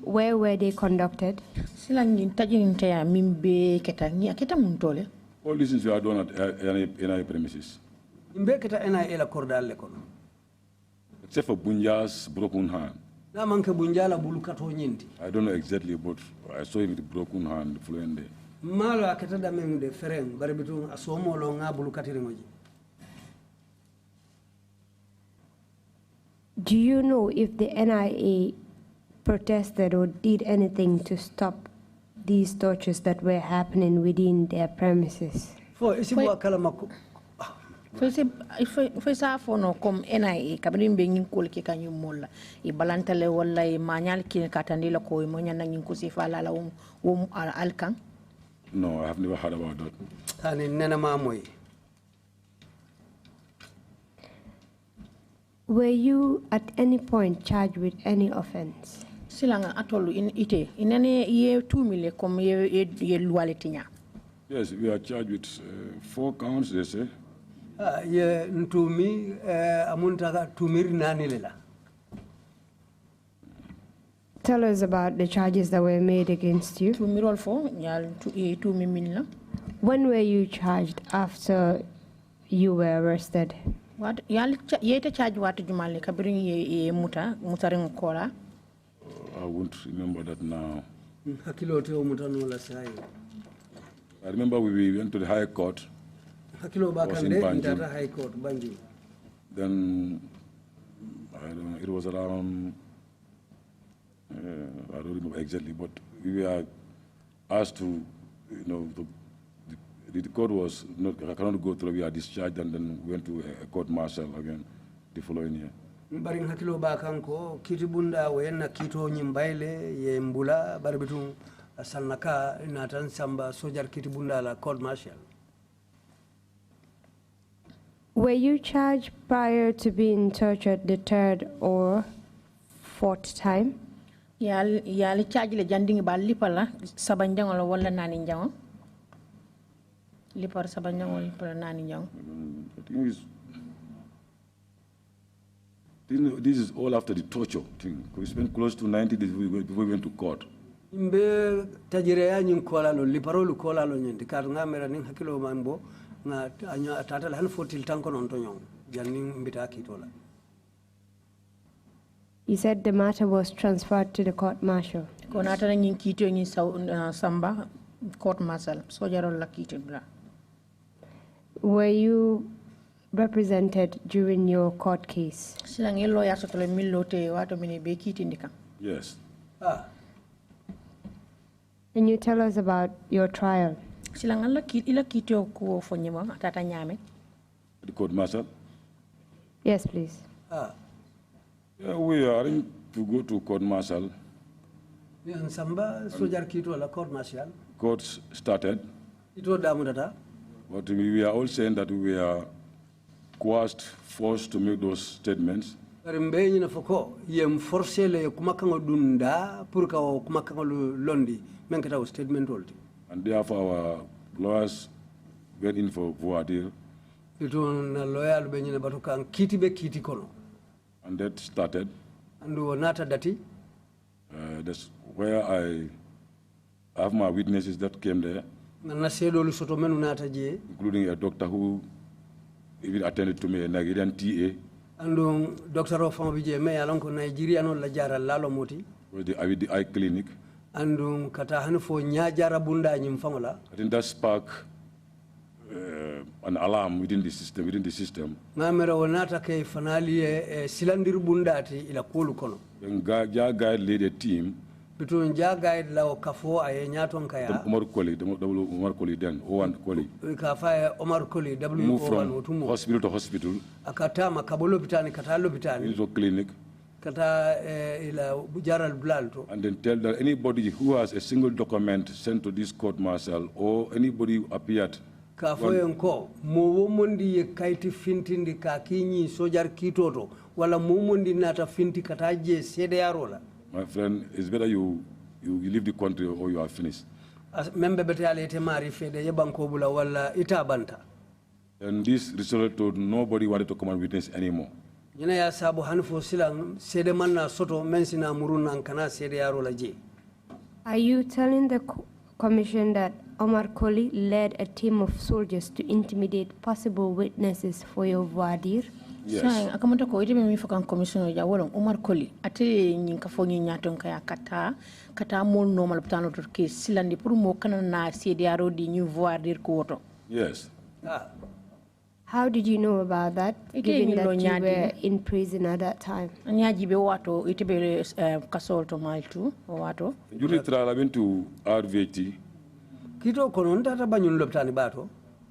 where were they conducted? All these things we are done at NI premises. Except for Bunja's broken hand. I don't know exactly, but I saw him with a broken hand the following day. Do you know if the NIA protested or did anything to stop these tortures that were happening within their premises? Foi sa fono kom NIA kabrin be ngin kol ke kanyu molla e balantale walla e mañal ki katandi la ko mo nyana ngin ko sifa la alkan. No, I have never heard about that. Tani nena mamoy. Were you at any point charged with any offense? Silanga atolu in ite inane ye 2 million kom ye lualetinya. Yes, we are charged with 4 counts, they say. Ye ntumi amunta tumiri nani lela. Tell us about the charges that were made against you. When were you charged after you were arrested? What yete charge what jumale kabring ye muta mutaring kola? I won't remember that now. I remember we went to the High Court. Was in Banjul. Then I don't know, it was around I don't remember exactly, but we were asked to, the court was not, I cannot go through, we are discharged, and then went to a court martial again the following year. Bari hakilo ba kanko kitibunda wenna kito nyimbaile ye mbula bari bitu sanaka natan samba sojar kitibunda la court martial. Were you charged prior to being tortured the third or fourth time? Yali charge le janding ba lipala sabanjang wala nani njang. Lipar sabanjang wala lipar nani njang. This is all after the torture thing. We spent close to 90 days before we went to court. Imbe tajirea nyim kola lo liparolu kola lo nyendi kar ngamera ning hakilo mambo na anya tata la fotil tanko non to nyong janning mbita kitola. You said the matter was transferred to the court martial. Konata nyin kito nyin samba court martial so jarol la kitibla. Were you represented during your court case? Yes. Can you tell us about your trial? Silangala ila kitio ko fonyema tata nyame. The court martial. Yes, please. Yeah, we are arranged to go to court martial. Samba sojar kito la court martial. Court started. Ito damudata. But we are all saying that we are coerced, forced to make those statements. Rimbe nyina foko yem forcé le kumakango dunda pour ka kumakango londi menkata statement olti. And therefore our lawyers went in for voir dire. Ito na lawyer be nyina batuka kiti be kiti kono. And that started. And nata dati. That's where I have my witnesses that came there. Including a doctor who even attended to me, a Nigerian TA. And Doctor of me along Nigerian la jara lalo moti. With the eye clinic. And katahan for nyajara bunda nyimfangola. I think that sparked an alarm within the system. Ngamera wonata ke fanali silandir bundati ila kulu kono. And guide led a team. Between guide la kafo aye nyaton kaya. Omar Koli then, Owan Koli. Kafa Omar Koli Move from hospital to hospital. Akata makabolo bitani katalo bitani. Into clinic. Kata ila bujaral blalto. And then tell that anybody who has a single document sent to this court martial or anybody who appeared. Kafoyenko mo womondi ye kaiti fintindi kakinyi sojar kitoto wala momondi nata finti kataje sede yarola. My friend, it's better you leave the country or you are finished. Membe betale ete mari fede ye banko bula wala itabanta. And this result told nobody wanted to come and witness anymore. Yina ya sabu hanfo silang sede manna soto mensina muruna ankana sede yarola je. Are you telling the commission that Omar Koli led a team of soldiers to intimidate possible witnesses for your voir dire? Yes. So, akamata ko ite mi fakan commissioner ya wolon Omar Koli ate nyinka fo nyaton kaya kata mol normal putano to ke silandi pour mo kana na CDRO di ñu voir dire ko woto. Yes. How did you know about that, given that you were in prison at that time? Nyaji be wato ite be kasol to mal tu wato. During the trial, I went to RVT. Kito kono ntata banyun loptani bato.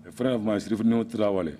A friend of mine, Sirifino Trawale.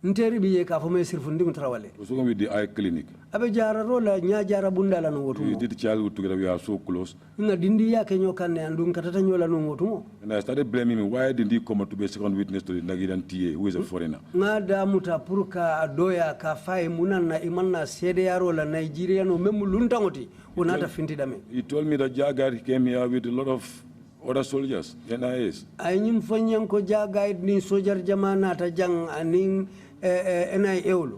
Nteri biye ka fome Sirifundingu Trawale. Was working with the eye clinic. Abe jara rola nya jara bundala no wotumo. We did the childhood together, we are so close. Nga dindi yake nyokanne andun katata nyola no wotumo. And I started blaming him, why didn't he come to be a second witness to the Nigerian TA, who is a foreigner? Nga da muta purka adoya ka fai munana imanna sede yaro la Nigeria no memu luntangoti unata finti dame. He told me that Jagad came here with a lot of other soldiers, NIAs. Ayim fanyam ko Jagad ni sojar jamana ta jang aning NIA.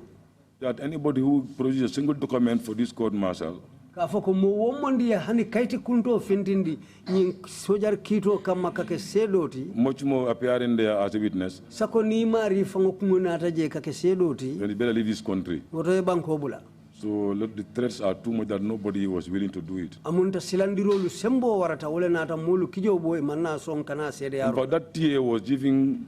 That anybody who produces a single document for this court martial Kafoko mo womondi ya hani kaiti kunto fintindi ni sojar kito kama kake sedoti. much more appearing there as a witness. Sako ni mari fango kumuna taje kake sedoti. Then he better leave this country. Woto banko bula. So the threats are too much that nobody was willing to do it. Amunta silandirolu sembo warata wole nata mulu kijo boy manna son kana sede yaro. But that TA was giving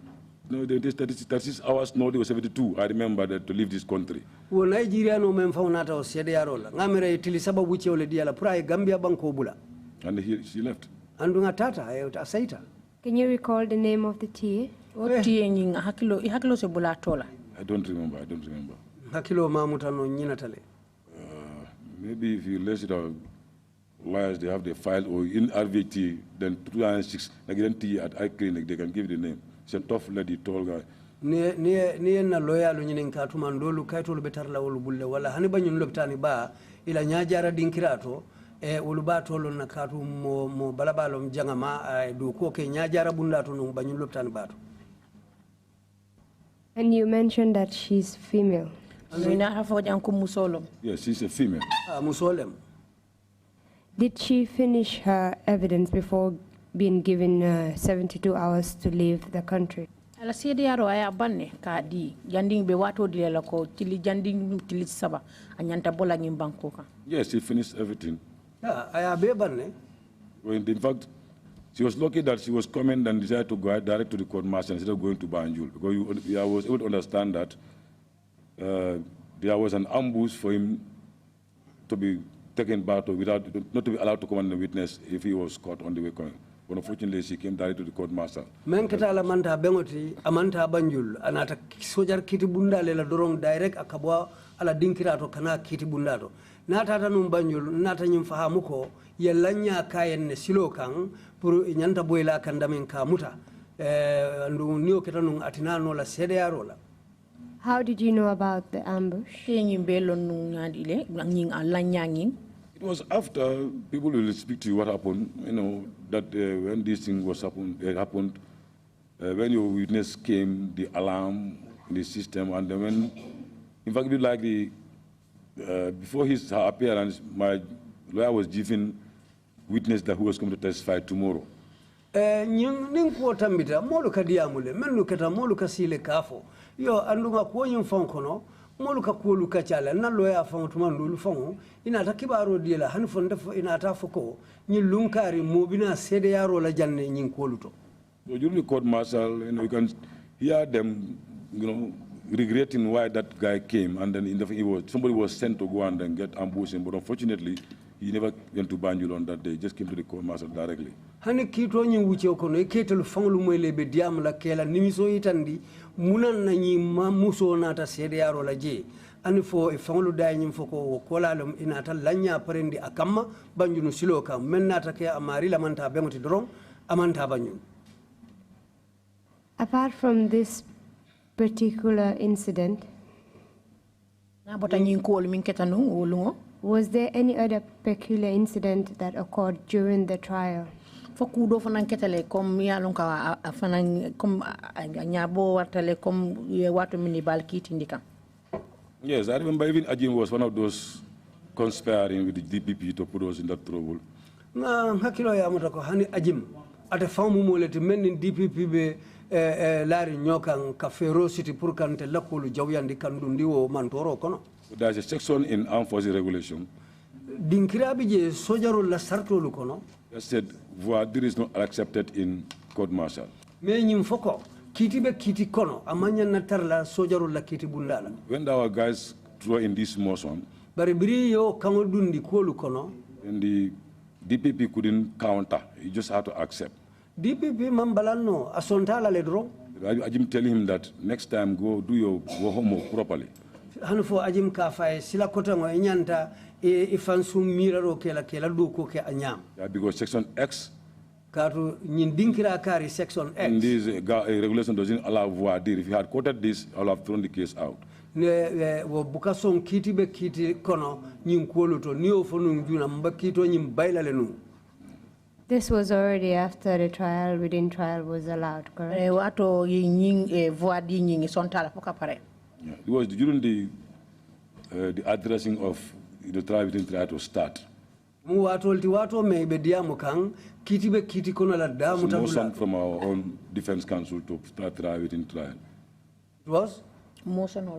36 hours notice, was 72. I remember that to leave this country. Wo Nigeria no mem faunata o sede yaro la. Ngamere itili sababu che ole diala pura Gambia banko bula. And she left. Andunga tata asaita. Can you recall the name of the TA? O TA nyinga hakilo se bula tola. I don't remember. Hakilo mamuta no nyina tale. Maybe if you list it out, lawyers, they have the file, or in RVT, then 2006, Nigerian TA at eye clinic, they can give the name. It's a tough lady, tall guy. Ni na lawyer lu nyinin katuma ndolu kaitolu betarla wolu bulle wala hani banyun loptani ba ila nyajara dinkirato wolu ba tolo na katu mo balabalo mjangama du ko ke nyajara bundato no banyun loptani bato. And you mentioned that she's female. Yes, she's a female. Musolem. Did she finish her evidence before being given 72 hours to leave the country? Ala sede yaro aya banne ka di janding be wato di la ko tili janding tili saba anyanta bola ngim banko ka. Yes, she finished everything. Yeah, aya be banne. In fact, she was lucky that she was coming and decided to go direct to the court martial instead of going to Banjul, because I was able to understand that there was an ambush for him to be taken back to not to be allowed to come and witness if he was caught on the way coming. But unfortunately, she came directly to the court martial. Men keta la manta bengoti amanta banjul anata sojar kiti bunda le la dorong direct akabwa ala dinkirato kana kiti bundato nata tanum banjul nata nyim fahamu ko yellanya kayen ne silo kan pour nyanta boyla kan damen ka muta ndu niyo keta nun atinano la CDR la. How did you know about the ambush? It was after people will speak to you what happened, you know, that when this thing happened, when your witness came, the alarm, the system, and then when, in fact, like before her appearance, my lawyer was giving witness that who was going to testify tomorrow. Ning ko tambita molu kadiamule menu keta molu kasile kafo yo andunga ko nyum fonkono molu ka kolu ka chala na loya fango tuma ndulu fango ina ta kibaro diela han fonde ina ta foko ni lunkari mobina sede yaro la janne nyin koluto. So during the court martial, you know, you can hear them, you know, regretting why that guy came, and then somebody was sent to go and then get ambushed him, but unfortunately he never went to Banjul on that day. He just came to the court martial directly. Hani kito nyi wuche okono eketelu fanglu mwele be diam la kela nimiso itandi munan na nyi muso na ta sede yaro la je ani fo e fanglu da nyi foko kola lum inata lanya parendi akamma Banjulu silo kam men nata ke amari la manta bengoti dorong amanta Banjul. Apart from this particular incident, was there any other peculiar incident that occurred during the trial? Yes, I remember even Ajim was one of those conspiring with the DPP to put us in that trouble. Hakilo ya mutako hani Ajim ate famu moleti menin DPP be lari nyokan ka ferocity pour kante lakulu jawyandi kandundi mantoro kono. There's a section in Armed Forces Regulation dinkirabi je sojaro la sartolu kono that said voidir is not accepted in court martial. Me nyim foko kiti be kiti kono amanya na tarla sojaro la kiti bundala. When our guys throw in this motion, bari biri yo kango dundi kolu kono, and the DPP couldn't counter, he just had to accept. DPP mambalano asontala ledro. Ajim telling him that next time go do your homework properly. Hanufo Ajim kafai sila kota ngo inyanta ifansu miraro kela duko ke anyam. Yeah, because section X. Katu nyindinkira kari section X. And this regulation doesn't allow voir dire. If you had quoted this, I would have thrown the case out. Wo bukason kiti be kiti kono nyinkuoluto niyo fonu njuna mbakito nyimbaila lenu. This was already after the trial, within trial was allowed, correct? Yeah, it was during the addressing of the trial within trial to start. Motion from our own defense counsel to start trial within trial. It was? Motion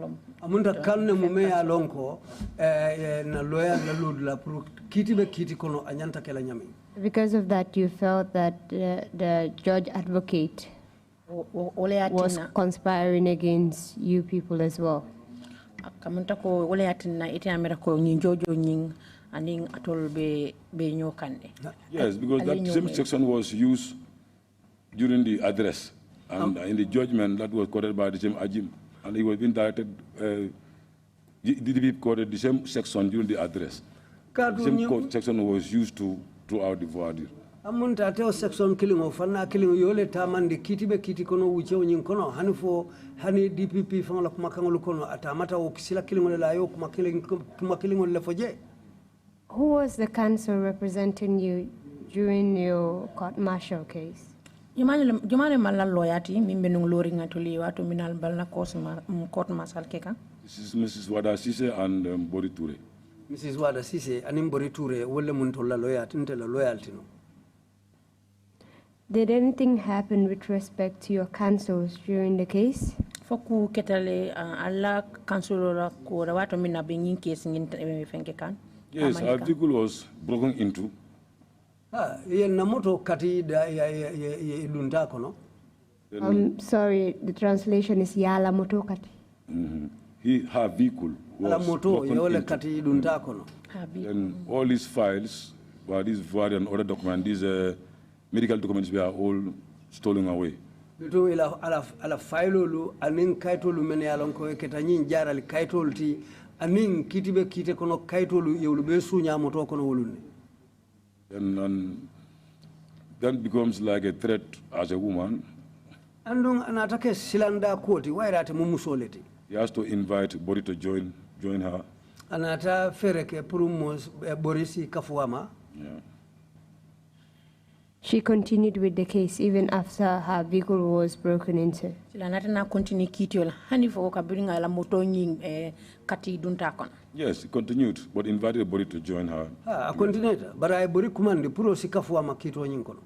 Amunda kanne mumea lonko na lawyer na ludla pro kitibe kitikono anyanta kela nyami. Because of that, you felt that the judge advocate was conspiring against you people as well. Yes, because that same section was used during the address and in the judgment that was quoted by the same Ajim, and it was being directed. DDP quoted the same section during the address. The same section was used throughout the voir dire. Amunta teo section killing of fana killing yole tamandi kitibe kitikono uche nyinkono hanifo hani DPP fanga kumakangolo kono atamata okisila killing la yo kumakilling le foje. Who was the counsel representing you during your court-martial case? Jumane mala loyati mimbe nung lori ngatuli watu minal balna court-martial keka. This is Mrs. Wada Sise and Bori Toure. Mrs. Wada Sise and Bori Toure wole muntola loyalty ntela loyalty no. Did anything happen with respect to your counsels during the case? Foku ketale alla counsel ko rawato mina bingin case ngin fenke kan. Yes, our vehicle was broken into. I'm sorry, the translation is Yala moto kati. Her vehicle was broken into. And all these files, these various and other documents, these medical documents were all stolen away. Bitu ala failolu anin kaitolu mene alon ko ketanyin jarali kaitolu ti anin kitibe kite kono kaitolu yewlu be sunya moto kono wolunne. And that becomes like a threat as a woman. Andung anatake silanda koti wairate mumusoleti. He has to invite Bori to join her. Anata fereke purumos Borisi kafuama. Yeah. She continued with the case even after her vehicle was broken into. Yes, he continued, but invited Bori to join her. Continued, but I Bori kumandi puro sikafuama kito nyinkono.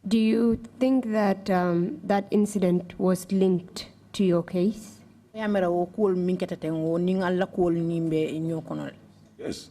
Do you think that that incident was linked to your case? Yes.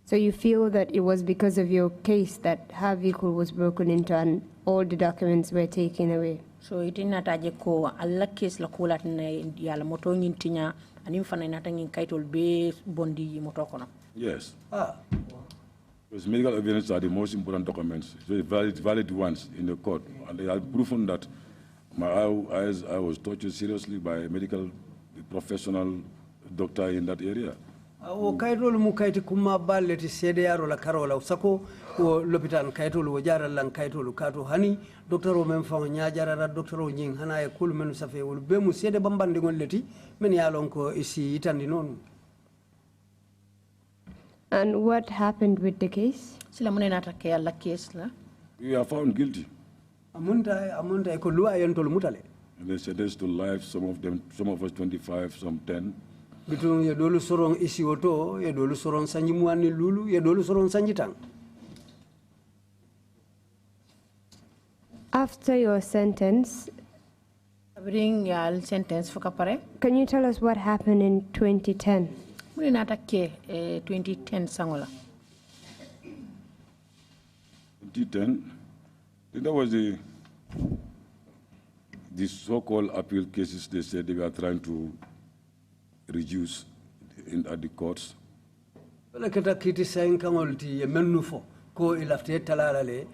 So you feel that it was because of your case that her vehicle was broken into and all the documents were taken away? So it is not a ko alla case la ko latne yala moto ngintinya anim fana nata ngin kaitol be bondi moto kono. Yes. Because medical evidence are the most important documents, very valid ones in the court, and they have proven that I was tortured seriously by a medical professional doctor in that area. O kaitol mu kaiti kuma baleti sede yaro la karola usako o lopitan kaitol o jara lan kaitol kato hani doctor o men fa nya jara doctor o nying hana e kul men safe wol be mu sede bambande ngol leti men yalon ko isi itandi non. And what happened with the case? Sila mune nata ke alla case la. We are found guilty. Amunta ko loi yentol mutale. And they sentenced to life, some of us 25, some 10. Bitung ye dolu sorong isi oto, ye dolu sorong sanjimuani lulu, ye dolu sorong sanjitang. After your sentence, Bring your sentence for kapare. can you tell us what happened in 2010? Mune nata ke 2010 sangola. 2010, that was the so-called appeal cases they said they were trying to reduce at the courts. Keta kiti sain kangolti ye menufo ko ilafte talala le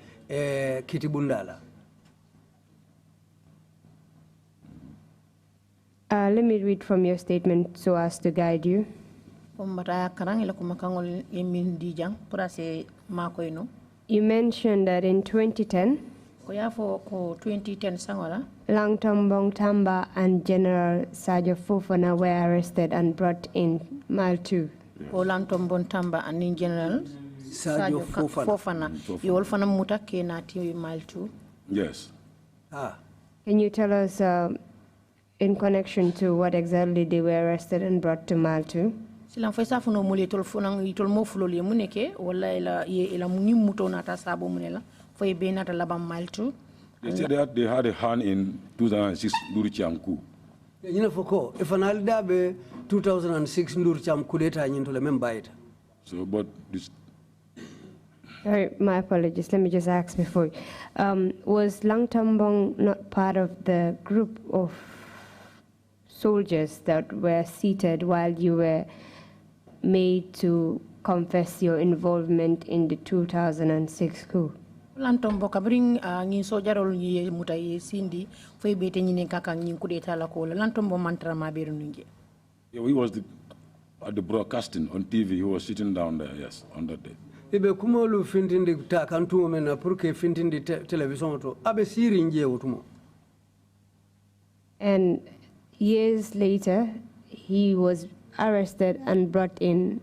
kiti bundala. Let me read from your statement so as to guide you. You mentioned that in 2010, Langtombong Tamba and General Sajo Fofana were arrested and brought in Mile 2. Langtombong Tamba and General Sajo Fofana. You all fana muta ke nati Mile 2? Yes. Can you tell us in connection to what exactly they were arrested and brought to Mile 2? Silang fay safuno muli tol funang itol mo fulo li muneke wala ila mungi muto nata sabo munela fay be nata labam Mile 2. They said that they had a hand in 2006 Nduricham coup. Yina foko ifanal dabe 2006 Nduricham coup d'etat nyintole membaita. So but this. Sorry, my apologies. Let me just ask before. Was Langtombong not part of the group of soldiers that were seated while you were made to confess your involvement in the 2006 coup? Lantombo kabring ngin sojarol ye muta ye sindi fay bete nyine kaka ngin coup d'etat la ko Lantombo mantra ma beru nunge. Yeah, he was at the broadcasting on TV. He was sitting down there, yes, on that day. Ibe kumolu fintindi ta kantu mena pour que fintindi television to abe siri nje otumo. And years later, he was arrested and brought in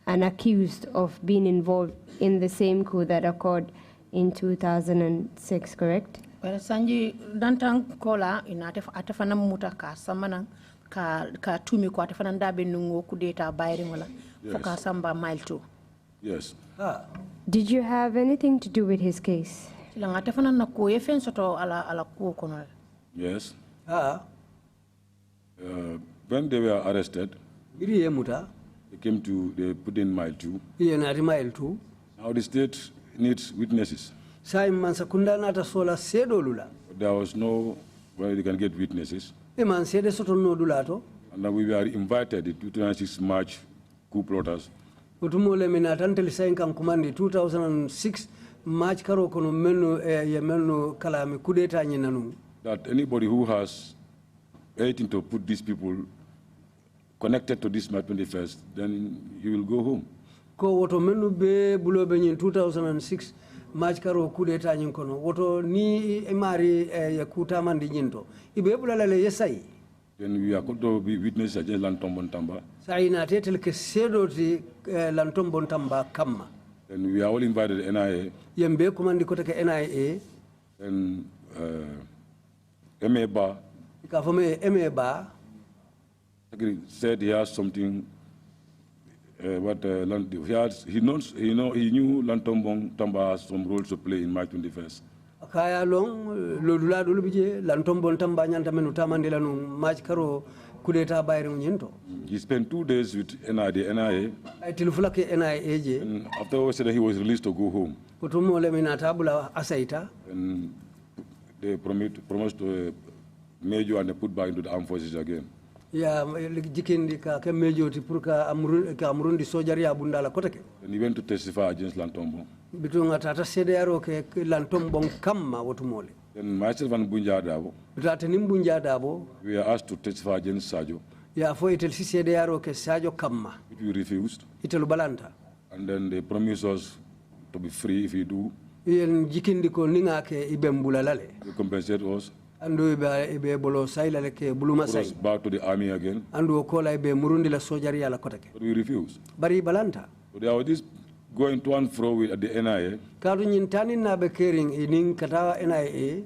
and accused of being involved in the same coup that occurred in 2006, correct? Well, Sanji dantang kola inate atafana muta ka samana ka tumi ko atafana ndabe nungo coup d'etat bayri wala foka samba Mile 2. Yes. Did you have anything to do with his case? Silang atafana na ko yefen soto ala ko kono. Yes. When they were arrested, they put in Mile 2. Now the state needs witnesses. There was no where they can get witnesses. And we were invited, the 2006 March coup plotters. 2006 match karo kono menno ye menno kala mi kudeta ni nanu that anybody who has anything to put these people connected to this March 21st, then you will go home. Ko woto menno be bulobe ni 2006 match karo kudeta ni kono woto ni mari ya kutamandi nyinto ibe bulalale yesai. Then we are going to be witnesses against Lantombon Tamba. Saina tetel ke sedoti Lantombon Tamba kamma. And we are all invited to NIA. Yembe kumandi koteke NIA. And MA said he has something. He knew Lantombon Tamba has some roles to play in March 21st. Kaya long lodula dulu bije Lantombon Tamba nyanta menu tamandela no match karo kudeta bayre nyento. He spent 2 days with NIA. Ay tilufulake NIA je. And afterwards said he was released to go home. Kutumo le mina tabula asaita. And they promised to major and they put back into the armed forces again. Ya jikindi ka ke major ti pour ka amrundi sojaria bundala koteke. And he went to testify against Lantombon. Bitunga tata CDRO ke Lantombon kamma wotumole. Then myself and Bunja Darboe, Bitata nimbunja Darboe, we are asked to testify against Sajo, ya fo itel CDRO ke Sajo kamma. which we refused. Itelu balanta. And then they promised us to be free if we do. Yen jikindi ko ninga ke ibembula lale. They compensate us. Andu ibe bolo saila ke buluma Put sai. us back to the army again. Andu kola ibe murundi la sojaria la koteke. But we refused. Bari balanta. So there was this going to and fro with at the NIA. Kadu nyintani na bekering ining katawa NIA.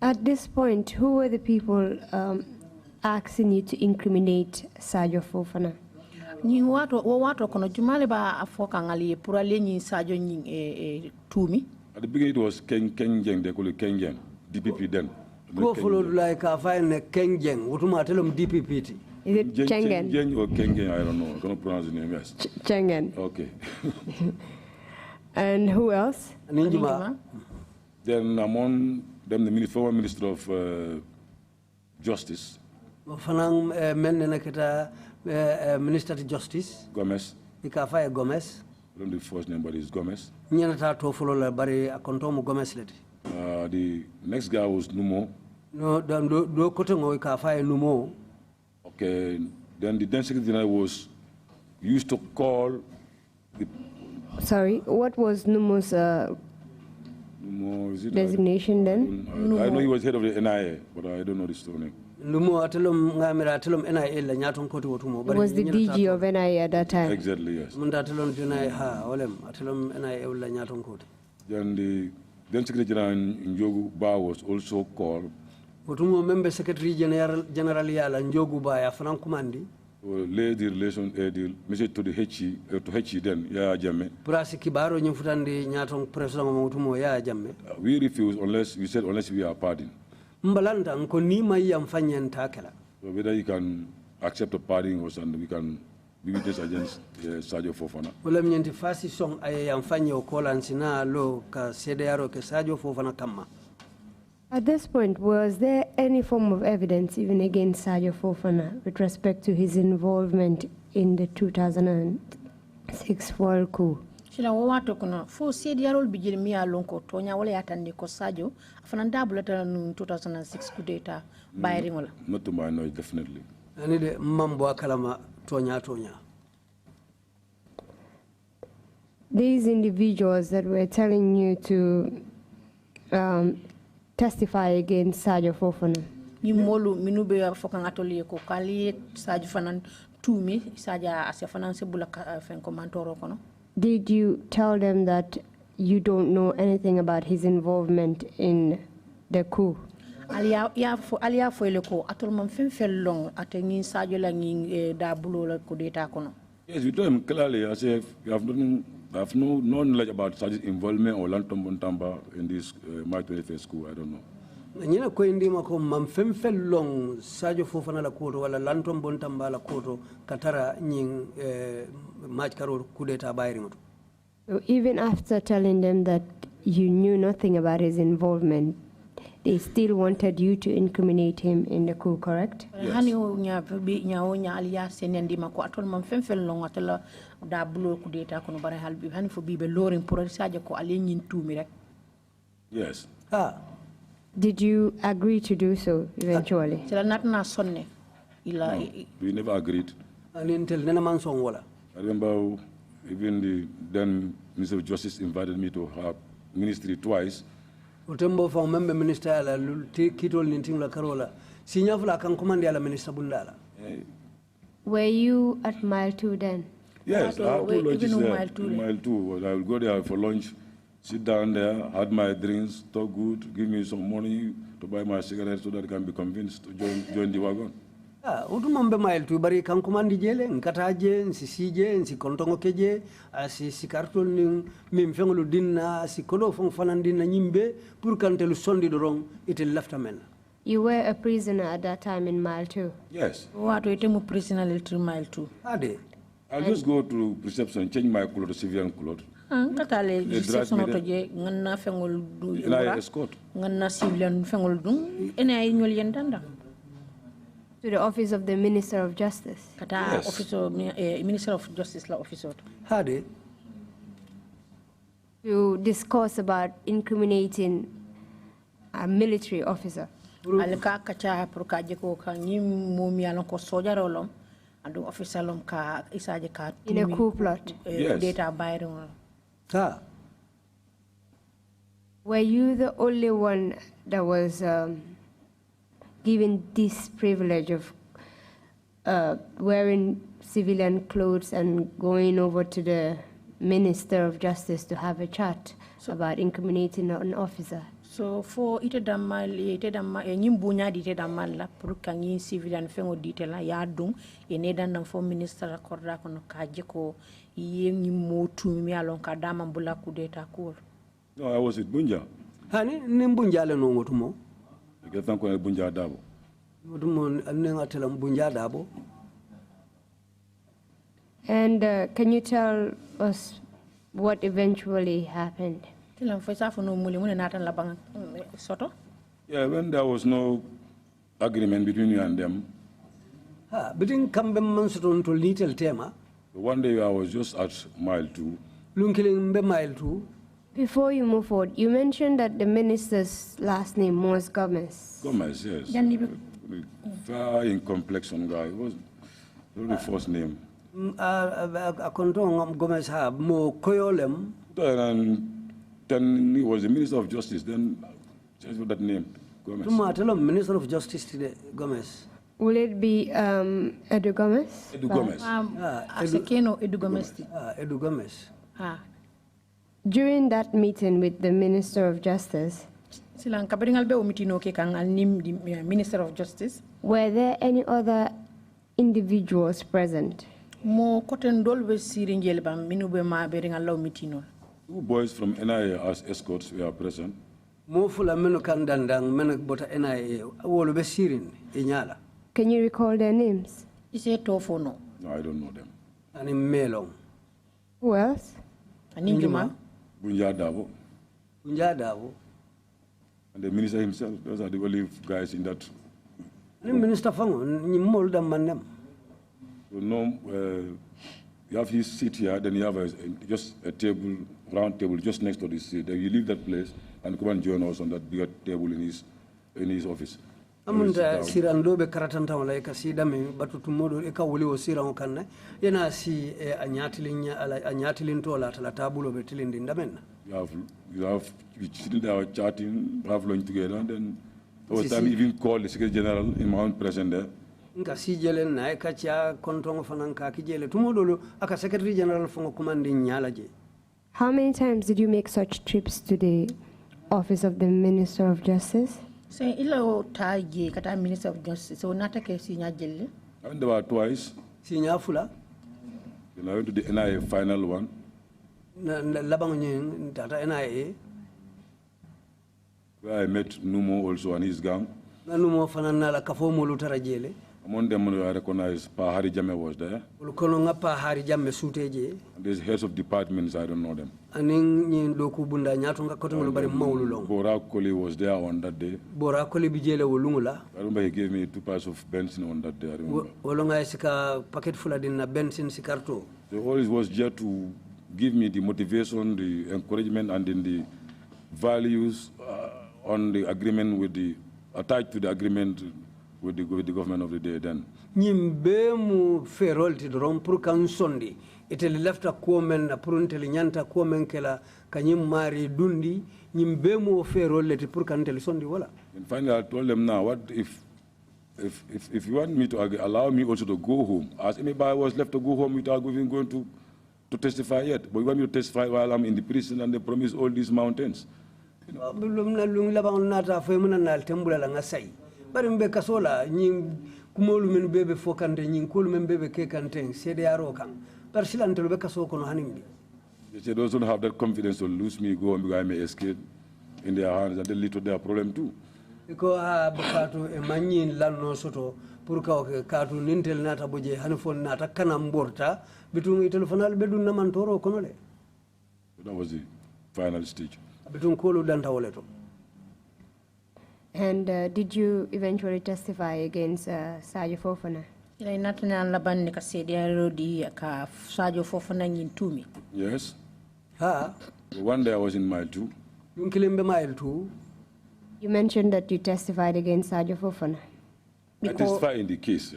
At this point, who were the people asking you to incriminate Sajo Fofana? Ni wato kono jumale ba afoka ngali pura lenyi Sajo nyi tumi. At the beginning it was Ken Jeng, they call it Ken Jeng, DPP then. Ko follow like a fine Ken Jeng, wutuma telum DPP. Is it Chengen? Jeng or Ken Jeng, I don't know. I cannot pronounce the name, yes. Chengen. Okay. And who else? Ninjuma. Then among them, the former Minister of Justice, Fanang men naketa Minister of Justice. Gomez. Ikafaya Gomez. I don't know the first name, but it's Gomez. Nyanata to follow la bari akontomu Gomez leti. The next guy was Numo. No, do kotengo ikafaya Numo. Okay, then the then Secretary General was used to call the... Sorry, what was Numo's Numo, is it designation then? I know he was head of the NIA, but I don't know the story. Numo atelum ngamira atelum NIA la nyaton koti wotumo. Was the DG of NIA at that time? Exactly, yes. Munda atelum NIA ha olem atelum NIA la nyaton koti. Then the then Secretary General Njogu Ba was also called. Wotumo member Secretary General yala Njogu Ba ya Frank Kumandi. Lay the relation the message to the HE then Yahya Jammeh. Prasi kibaro nyufutandi nyaton president wotumo Yahya Jammeh. We refused unless we are pardoned. Mbalanda nko nima ya mfanya ntakela. So whether you can accept a pardon or something, we can be witness against Sajo Fofana. Wala mnyenti fasi song ay ya mfanya okola nsina lo ka CDRO ke Sajo Fofana kama. At this point, was there any form of evidence even against Sajo Fofana with respect to his involvement in the 2006 fall coup? Shila wato kono fo CDRO bijiri mi alonko tonya wala yatande ko Sajo afana ndabula tan 2006 coup d'etat bayri ngola. Not to my knowledge, definitely. Ani de mambo akalama tonya. These individuals that were telling you to testify against Sajo Fofana. Ni molu minube afoka ngatoli ko kali Sajo fanan tumi Saja asefana sebula fen ko mantoro kono. Did you tell them that you don't know anything about his involvement in the coup? Alia fo ele ko atol man fen long atengin Sajo la ngi dabulo la coup d'etat kono. Yes, we told him clearly. I said, I have no knowledge about Sajo's involvement or Lantombon Tamba in this March 21st school. I don't know. Nyina ko indima ko mam fem long Sajo Fofana la koto wala Lantombon Tamba la koto katara nying match karo coup d'etat bayri ngoto. So even after telling them that you knew nothing about his involvement, they still wanted you to incriminate him in the coup, correct? Hani nya aliya senendi mako atol man femfel long atala da bulo ku deta kono bare halbi hani fo bibe lorin pour saje ko ali nyin tumi rek. Yes. Did you agree to do so eventually? Sila natna sonne ila We never agreed. Anintel nena man song wala. I remember even the then Minister of Justice invited me to her ministry twice. Utembo fa member minister ala kitol ninting la karola. Sinya fula kan commande ala minister bundala. Were you at mile 2 then? Yes, I had 2 lunches there. Mile 2. I will go there for lunch, sit down there, had my drinks, talk good, give me some money to buy my cigarettes so that I can be convinced to join the wagon. Utumambe mile 2 bari kan commande jele nkataje nsi sije nsi kontongo keje si kartol ning mim fengolu dinna si kodo fon fanandina nyimbe pour kantelu sondi dorong itel lafta men. You were a prisoner at that time in mile 2? Yes. What wait mu prisoner little mile 2. Ade. I'll just go to reception, change my clothes to civilian clothes. Katale reception otoje nganna fengol du escort. Nganna civilian fengol dum ene ay ñol yendanda. To the office of the Minister of Justice? Kata Yes. office of Minister of Justice la office ot. Ade. To discuss about incriminating a military officer? Alka kacha pour ka jeko ka ñi momi yalon ko sojarolom and officer lom ka isaje ka In a coup plot? Yes. Data bayron. Were you the only one that was given this privilege of wearing civilian clothes and going over to the Minister of Justice to have a chat about incriminating an officer? So for ite damal ñim buña di ite damal la pour ka ñi civilian fengo dite la ya dum ene dan fo minister accorda kono ka jeko ye ñi mo tumi alon ka dama bula coup d'état cour. No, I was with Bunja. Hani nimbunja le no ngotumo. I get thank you Bunja Darboe. Ngotumo anenga tela mbunja Darboe. And can you tell us what eventually happened? Yeah, when there was no agreement between you and them. Between kambe mansoton to little tema. One day I was just at mile 2. Lunkiling be mile 2. Before you move forward, you mentioned that the minister's last name was Gomez. Gomez, yes. Very in complexion guy. It was the first name. A kontong Gomez ha mo koyolem. Then he was the Minister of Justice. Then just with that name, Gomez. Minister of Justice today, Gomez. Will it be Edu Gomez? Edu Gomez. Edu Gomez. Edu Gomez. During that meeting with the Minister of Justice, Minister of Justice, were there any other individuals present? Mo koten dolbe siringel bam minube ma beringa law mitino. 2 boys from NIA as escorts were present. Mo fula menu kandandang menu bota NIA wolu be sirin inyala. Can you recall their names? Ise tofono. No, I don't know them. Ani melong. Who else? Aninjuma. Bunja Darboe. Bunja Darboe. And the minister himself. Those are the only guys in that. Ni minister fango ni molda manem. So no, you have his seat here, then you have just a table, round table, just next to this seat. Then you leave that place and come and join us on that bigger table in his office. Amunda sirando be karatanta wala ka si dame batutu modo e ka wuli o siran kanne yana si anyatilin to la tabulo be tilindi ndamen. You have sitting there chatting, have lunch together, and then over time even call the Secretary General in my own presence there. Nka si jelen na e ka cha kontongo fananka ki jele tumodolo aka Secretary General fongo commande nyala je. How many times did you make such trips to the office of the Minister of Justice? Say ilo taji kata Minister of Justice. So nata ke sinya jelle. I went there twice. Sinya fula. Then I went to the NIA final one. Labang nyen tata NIA. Where I met Numo also and his gang. Numo fanana la kafo molu tara jele. Among them, I recognize Pahari Jame was there. kono nga Pahari Jamme suteje And there's heads of departments, I don't know them. anin nyi doku bunda nyato nga koto ngolo bari mawlu long Bora Koli was there on that day. bora koli bijele wolungula I remember he gave me 2 packs of benzene on that day. I remember. wolonga sika paket fula din na benzin sikarto So always was there to give me the motivation, the encouragement, and then the values on the agreement with the attached to the agreement with the government of the day then. nyimbe mu ferolti doron pour kan sondi iteli lefta komen na pour inteli nyanta komen kela kanyim mari dundi nyimbe mu ferolti pour kan inteli sondi wala. And finally I told them now, what if you want me to allow me also to go home, as anybody was left to go home without even going to testify yet, but you want me to testify while I'm in the prison and they promise all these mountains. lung labang nata fo muna nal tembula la ngasai bari mbe kasola nyi kumolu men bebe fokande nyi kolu men bebe ke kanteng sede yaro kan par silantelo be kaso kono hanimbi. They say those don't have that confidence to lose me, go and because I may escape in their hands, and they lead to their problem too. Ko ha bukatu e manyin lanno soto pour ka katu nintel nata boje hanfon nata kanam borta bitum telefonal bedun naman toro kono le. So that was the final stage. Bitun kolu danta woleto. And did you eventually testify against Sadio Fofana? Ila natana laban ne ka sediaro di ka Sadio Fofana nyintumi. Yes. Ha. One day I was in mile 2. Yung kilimbe mile 2. You mentioned that you testified against Sadio Fofana. I testified in the case,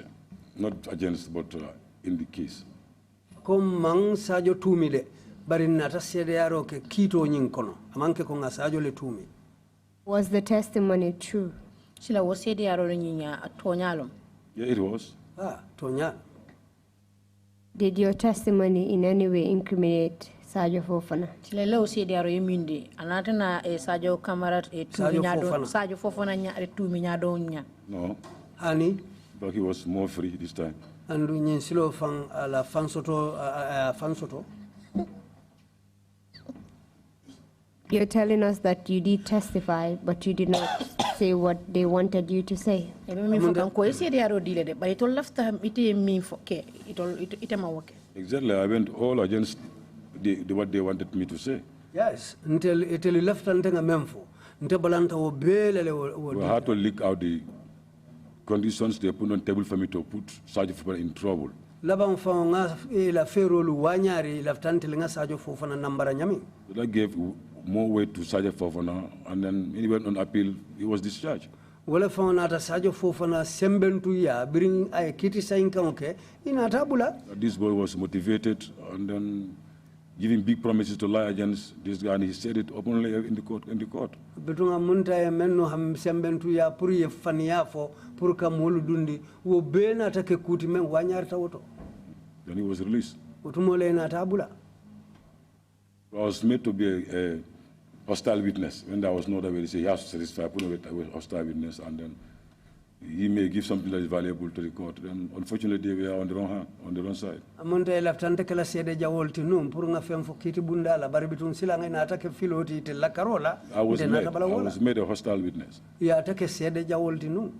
not against, but in the case. Kom mang Sadio tumi de bari nata sediaro ke kito nyin kono amanke ko nga Sadio le tumi. Was the testimony true? Sila wo sediaro nyinya atonyalom. Yeah, it was. Ah, tonya. Did your testimony in any way incriminate Sadio Fofana? Sila lo sediaro yeminde anatana e Sadio Kamarat e tumi nyado Sadio Fofana nya e tumi nyado nya. No. Hani. But he was more free this time. Andu nyin silo fang ala fansoto fansoto. You're telling us that you did testify, but you did not say what they wanted you to say. Exactly, I went all against what they wanted me to say. Yes, until Italy left Antenga Memfo. We had to leak out the conditions they put on the table for me to put Sadio Fofana in trouble. So that gave more weight to Sadio Fofana, and then he went on appeal, he was discharged. Wala fauna ta Sadio Fofana sembentu ya bring ay kiti sain kanke ina tabula. This boy was motivated and then giving big promises to lie against this guy, and he said it openly in the court. Betunga munta ya menno ham sembentu ya pour ye fania fo pour ka molu dundi wo bena ta ke kuti men wanyarta woto. Then he was released. Otumole ina tabula. I was made to be a hostile witness. When there was no other way, they say he has to satisfy, put him with hostile witness, and then he may give something that is valuable to the court. Then unfortunately, we are on the wrong hand, on the wrong side. Amonte laftante kala sede jawolti num pour nga fem fo kiti bundala bari bitun silanga ina atake filoti te la carola. I was made a hostile witness. Ya atake sede jawolti num.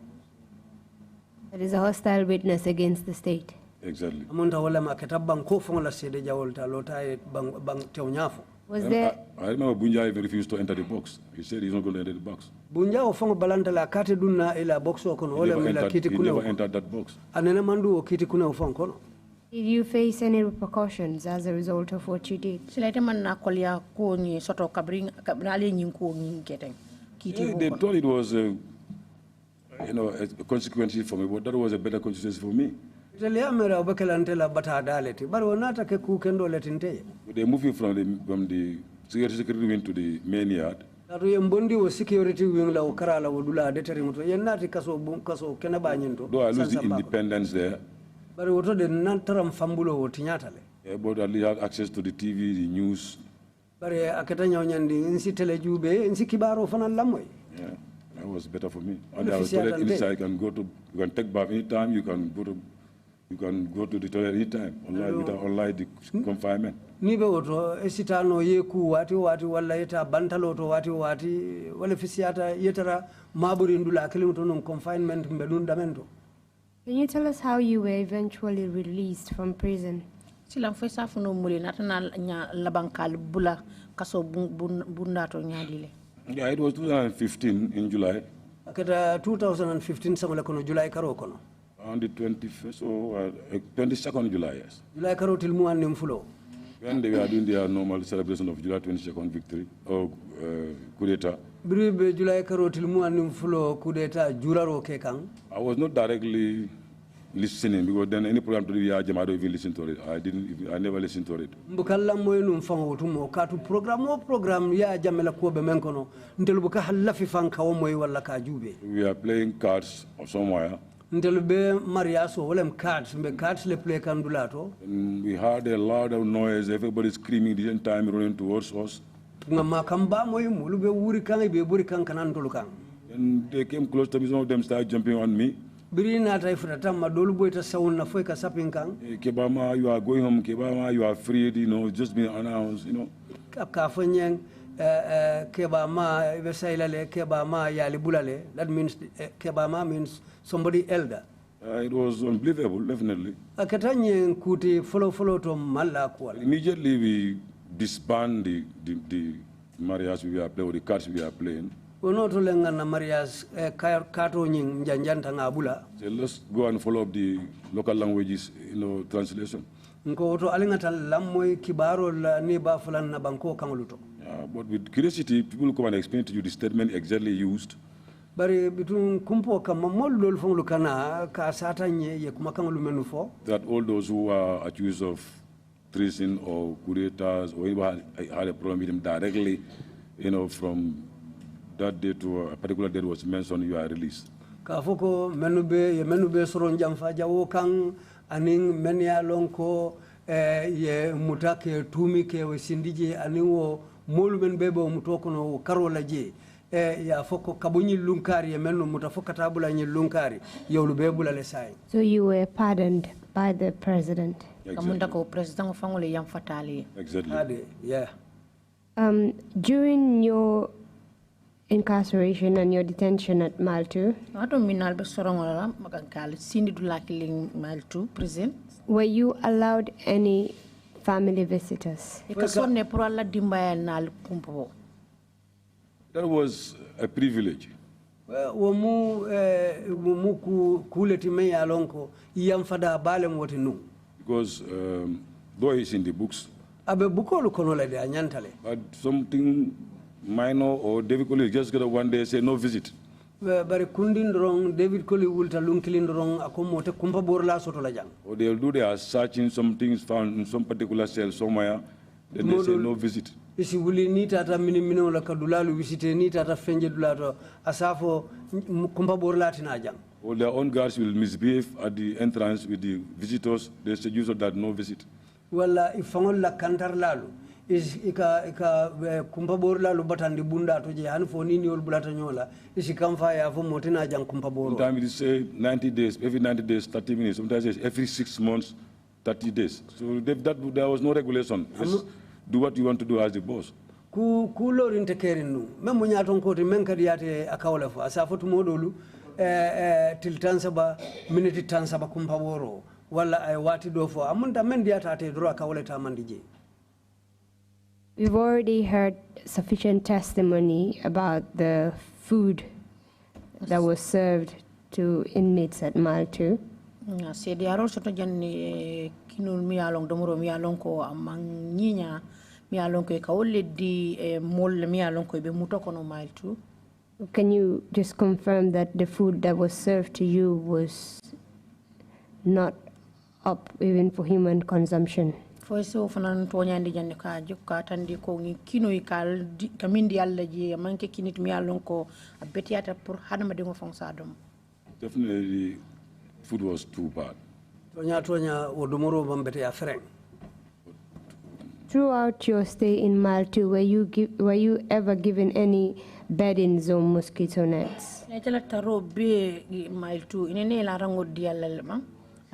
That is a hostile witness against the state. Exactly. Amonta wala maketa banko fon la sede jawolta lota bang tewnyafo. Was there? I remember Bunja even refused to enter the box. He said he's not going to enter the box. Bunja o fongo balanta la kate dunna ila box o kono wala mila kiti kuna. He never entered that box. Anena mandu o kiti kuna ufon kono. Did you face any repercussions as a result of what you did? Sila ite man na kolya ko ni soto kabring ali nyin ko nyin keteng. Yeah, they thought it was a consequence for me, but that was a better consequence for me. They moved me from the security wing to the main yard. Though I lose the independence there, but I had access to the TV, the news. Yeah, that was better for me. And I was told inside, you can take bath anytime, you can go to the toilet anytime, unlike the confinement. Nibe oto esitano yeku wati wala yeta bantaloto wati wale fisiata yetara maburi ndula akili utono confinement mbedunda mendo. Can you tell us how you were eventually released from prison? Silang fay safuno muli natana nya labankal bula kaso bundato nyadile. Yeah, it was 2015 in July. Kata 2015 samala kono July karo kono. On the 21st or 22nd July, yes. July karo tilmu anim fulo. When they were doing their normal celebration of July 22nd victory or coup d'etat. Bribe July karo tilmu anim fulo coup d'etat juraro ke kang. I was not directly listening because then any program to do I don't even listen to it. I never listened to it. Mbukalla moy num fango tumo katu program ya jamela ko be men kono ndelu buka halla fi fanka o moy wala ka jube. We are playing cards somewhere. Ndelu be mariaso wolem cards be cards le play kandulato. And we heard a loud noise, everybody screaming the same time running towards us. Ngama kamba moy mulu be wuri kan be buri kan kanan tolu kan. And they came close to me, some of them started jumping on me. Birina ta ifrata madolu boyta sawna foi ka sapin kan. Kebama, you are going home. Kebama, you are freed. You know, just been announced. You know. Ka fanyeng kebama vesailale kebama yali bulale. That means kebama means somebody elder. It was unbelievable, definitely. Akatanye kuti follow to malla kwala. Immediately we disbanded the mariage we are playing, or the cards we are playing. Ono to lenga na mariage kato nying njanjanta ngabula. So let's go and follow up the local languages, translation. Nko to alingata lamoy kibaro la niba fulan na banko kanguluto. But with curiosity, people come and explain to you the statement exactly used. Bari bitun kumpo kama molul fonglu kana ka satanye ye kuma kangulu menufo. That all those who are accused of treason or coup d'etats or even had a problem with them directly, from that day to a particular date was mentioned, you are released. Kafoko menube soron jamfa jawo kang aning menya lonko ye mutake tumi ke sindije aningo molumen bebo mutoko no karola je ya foko kabunyi lunkari menu mutafoka tabula nyi lunkari yolu bebula lesai. So you were pardoned by the president. Kamunda ko president fangole yam fatali. Exactly. Yeah. During your incarceration and your detention at Maltu, were you allowed any family visitors? That was a privilege. Because though it's in the books, but something minor or difficult, you just got to one day say no visit. David Koli wulta lunkilindrong akomote kumpa borla soto la jang. Or they'll do their searching, some things found in some particular cell somewhere, then they say no visit. Isi wuli ni tata minimino la kadulalu visite ni tata fenje dulato asafo kumpa borla tina jang. Or their own guards will misbehave at the entrance with the visitors. They say use of that no visit. Wala ifangol la kantar lalu. Is ika kumpa borla lu batandi bunda to je hanfo nini ol bulata nyola isi kamfa ya fo motina jang kumpa boro. Sometimes it say 90 days, every 90 days, 30 minutes. Sometimes it's every 6 months, 30 days. So there was no regulation. Just do what you want to do as the boss. Ku lori ntekerinu. Memu nyaton koti menkadi yate akawala fo. Asafo tumodolu til tansaba minute tansaba kumpa boro. Wala ay wati do fo. Amunta mendi yata ate dro akawale tamandije. We've already heard sufficient testimony about the food that was served to inmates at Maltu. Sedi arol soto janni kinul mi along domoro mi along ko amang nyinya mi along ko ka wolle di mol mi along ko be mutoko no Maltu. Can you just confirm that the food that was served to you was not up even for human consumption? Foi so fanan toñandi janne ka jokka tandi ko ngi kino ikal kamindi alla je manke kinit mi alon ko betiata pour hadama de ngo fonsa dom. Definitely food was too bad. Tonya odumoro bambete ya freng. Throughout your stay in Maltu, were you ever given any beddings or mosquito nets? Netela taro be Maltu inene la rango dialal ma.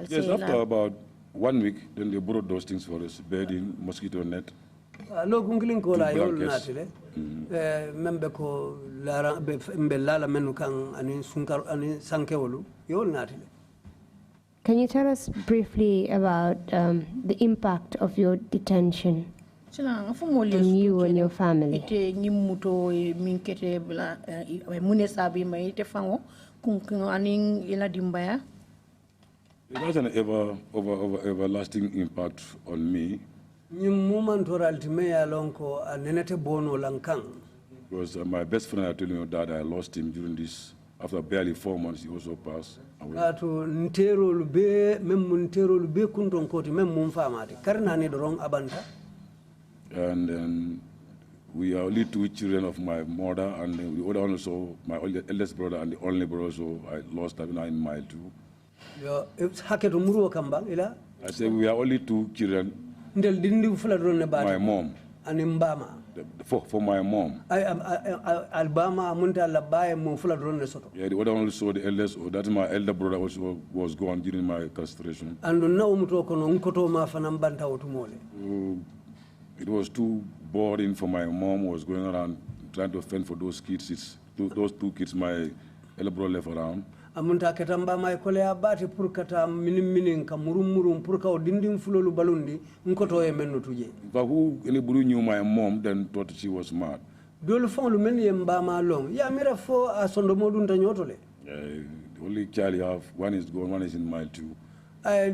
Yes, after about 1 week, then they brought those things for us, bedding, mosquito net. Lo kungilin ko la yol natile. Membe ko la mbe lala menu kan ani sunkar ani sankewolu yol natile. Can you tell us briefly about the impact of your detention on you and your family? It has an everlasting impact on me. Because my best friend, I told you that I lost him during this. After barely 4 months, he also passed away. And then we are only 2 children of my mother, and the other one also, my eldest brother and the only brother, so I lost him in mile too. I said we are only 2 children. My mom. For my mom. Yeah, the other one also, the eldest, that my elder brother also was gone during my castration. It was too boring for my mom, who was going around trying to fend for those kids. Those 2 kids my elder brother left around. Amunta ketamba mai kole abati pour kata minim ka murum pour ka dindim fulolu balundi nkoto e menno tuje. But who anybody knew my mom then thought she was mad. Dolu fon lu men yemba ma long ya mira fo asondo modun ta nyotole. The only child you have, one is gone, one is in mile 2.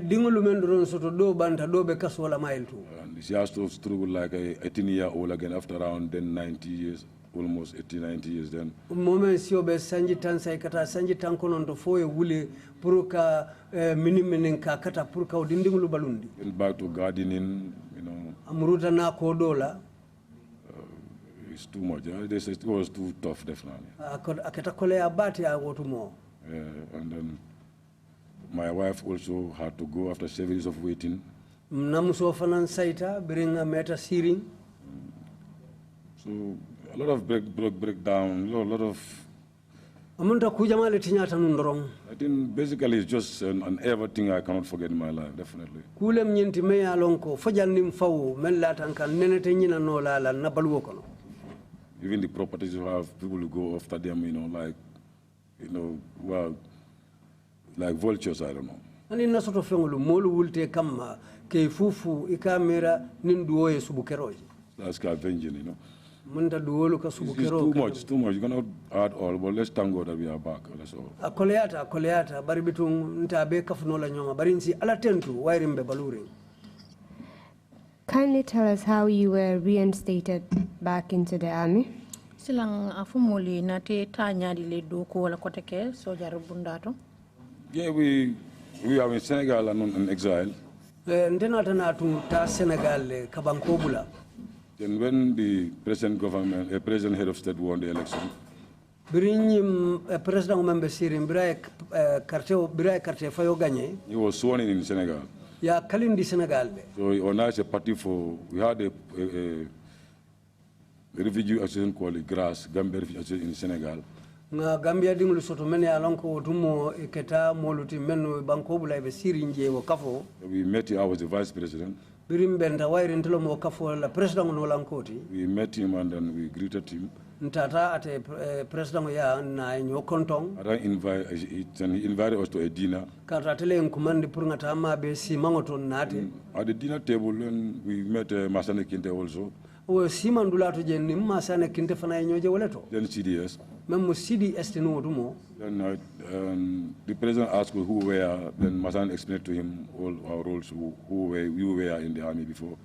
Dingolu men ron soto do banta do be kasola mile 2. And she has to struggle like a 18-year-old again after around then 90 years. Almost 80, 90 years then. Moment siobe sanji tansai kata sanji tankonondo foye wule puruka minimenen ka kata puruka udindingulu balundi. Went back to gardening, you know. Amuruta na kodola. It's too much. It was too tough, definitely. Akata kole abati awotumo. And then my wife also had to go after 7 years of waiting. Namuso fanan saita biringa meta siring. So a lot of breakdown, a lot of. I think basically it's just an everything I cannot forget in my life, definitely. Even the properties you have, people who go after them, you know, well, like vultures, I don't know. That's scavenging, you know. It's too much, too much. You cannot add all, but let's thank God that we are back. That's all. Kindly tell us how you were reinstated back into the army. Yeah, we are in Senegal and in exile. Then when the present government, present head of state won the election, he was sworn in Senegal. So he organized a party for, we had a refugee association called GRAS, Gambia Refugee Association in Senegal. Gambia dingulu soto mene alonko tumo iketa moluti menu banko bula be sirinje wo kafo. We met him. I was the vice president. Birimbenda wairi ntelo mo kafo la president no lankoti. We met him and then we greeted him. Ntata ate president ya na nyo kontong. He invited us to a dinner. Kata tele nkumandi pour ngata ma be si mangoto nate. At the dinner table then we met Masane Kinte also. O simandula to jenni Masane Kinte fana nyoje woleto. Then CDS. Memo CDS no dumo. Then the president asked who were, then Masane explained to him all our roles, who were in the army before.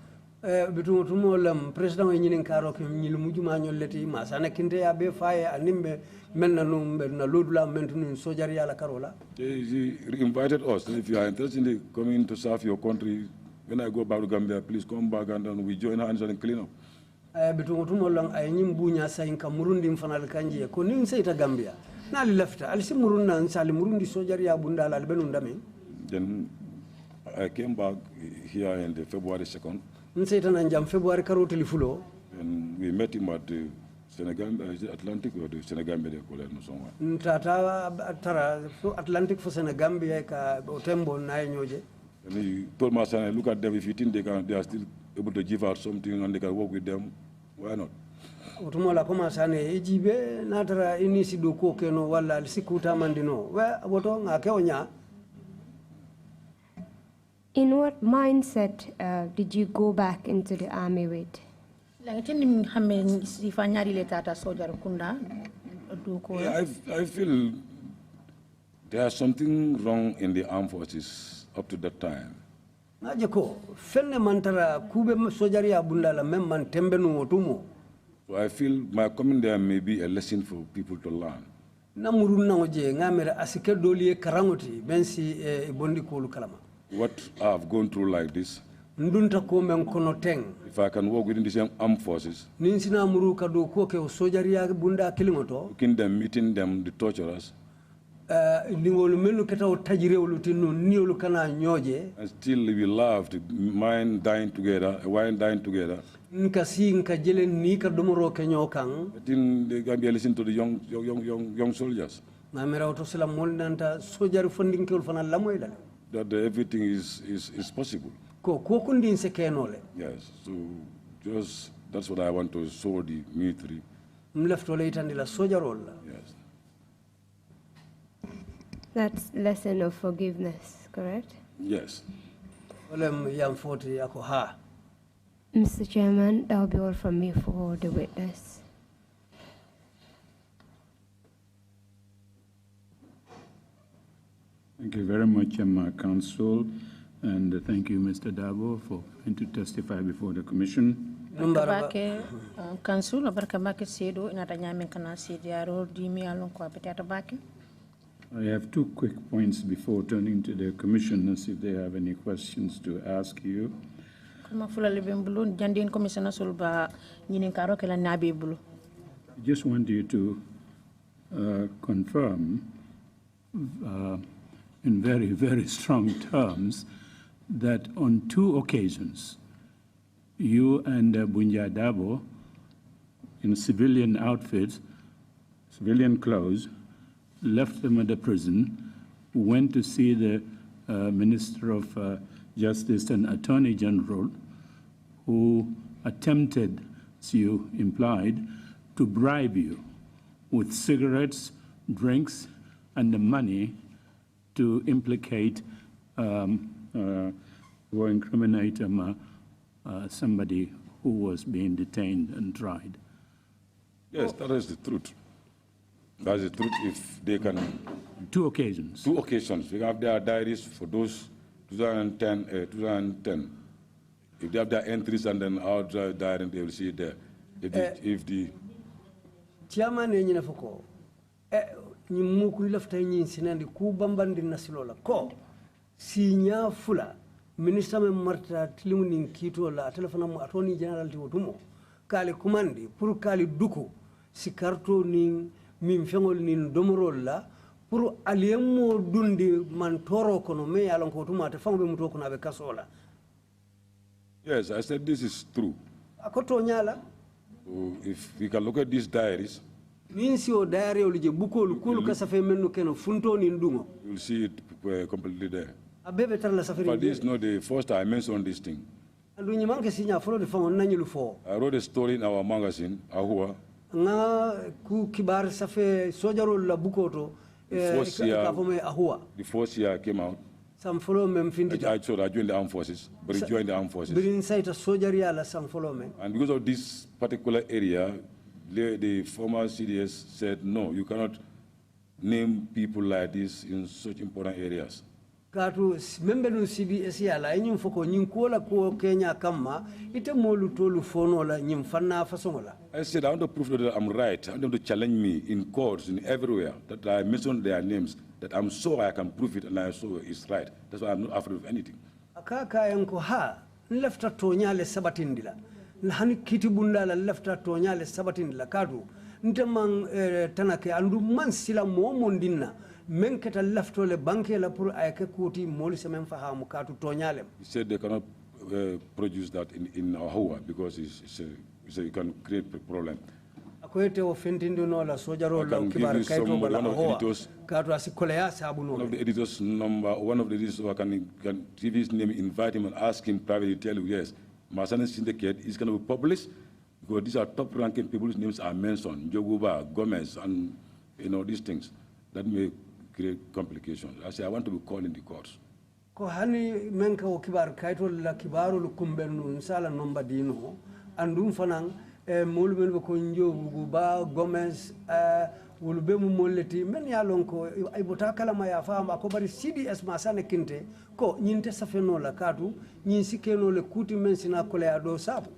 Bitumo lam president nyinin karo ke nyil mujuma nyoleti Masane Kinte ya be faye animbe menna num na lodula mentunu sojari ala karola. He invited us. If you are interested in coming to serve your country, when I go back to Gambia, please come back and then we join hands and clean up. Bitumo lang ay nyimbunya sa inka murundi mfanal kanji ko nin seita Gambia. Na li lafta alisi murunna nsali murundi sojari ya bundala albenundame. Then I came back here in the February 2nd. Nseita na njam February karo telefulo. And we met him at the Senegal, Atlantic or the Senegal Media College somewhere. Ntata tara Atlantic for Senegambia ka otembo na nyoje. And he told my son, look at them, if you think they are still able to give out something and they can work with them, why not? Utumola koma sane ejibe natara inisi do ko keno wala sikuta mandino wa woto ngake onya. In what mindset did you go back into the army with? I feel there's something wrong in the armed forces up to that time. So I feel my coming there may be a lesson for people to learn. What I've gone through like this, if I can work within the same armed forces, looking them, meeting them, the torturers, and still we laughed, wine dying together. I think they can be listening to the young soldiers. That everything is possible. Yes, so just that's what I want to show the military. Yes. That's lesson of forgiveness, correct? Yes. Mr. Chairman, that'll be all from me for the witness. Thank you very much, Counsel, and thank you, Mr. Darboe, for coming to testify before the Commission. I have two quick points before turning to the commissioners if they have any questions to ask you. I just want you to confirm in very, very strong terms that on 2 occasions, you and Bunja Darboe, in civilian outfits, civilian clothes, left them at the prison, went to see the Minister of Justice and Attorney General, who attempted, as you implied, to bribe you with cigarettes, drinks, and the money to implicate or incriminate somebody who was being detained and tried. Yes, that is the truth. That's the truth. If they can... 2 occasions. 2 occasions. We have their diaries for those 2010. If they have their entries and then our diary, they will see it there. If the Chairman, nyimukuri lafta nyin sinandi ku bambandi nasilola ko sinya fula minister me marta tilimu nin kito la telefona mu attorney general ti wotumo kale kumandi pour kale duko sikarto nin min fengol nin domorol la pour aliemo dundi man toro kono me yalon ko tuma te fambe muto kono abe kasola. Yes, I said this is true. Akoto nyala. If we can look at these diaries, you will see it completely there. But this is not the first time I mentioned this thing. I wrote a story in our magazine, Ahua. The first year came out. I joined the armed forces, but he joined the armed forces. And because of this particular area, the former CDS said, no, you cannot name people like this in such important areas. I said, I want to prove that I'm right. I want them to challenge me in courts, in everywhere, that I mentioned their names, that I'm sure I can prove it and I saw it's right. That's why I'm not afraid of anything. Hani kitibunda la lefta tonyale sabatin la kadu ntemang tanake andu man sila momondina menketa lefto le banke la pour ayake kuti moli semen fahamu katu tonyale. He said they cannot produce that in Ahua because it can create a problem. Akoete ofentindu no la sojaro la kibar kaito bala Ahua katu asikolea sabu no. One of the editors who can give his name, invite him and ask him privately, tell you yes. Masana syndicate is going to be published because these are top-ranking people whose names are mentioned, Joguba, Gomez, and these things that may create complications. I say I want to be called in the courts. ko hani men ka o kibar kaytol la kibarul kumbenu sala nomba dino andum fanan molu men ko njobu ba Gomez wulu be mu molleti men ya lon ko ay bota kala ma ya fama ko bari CDS ma sana kinte ko nyinte safeno la katu nyin sikeno le kuti men sina ko le ado sabu.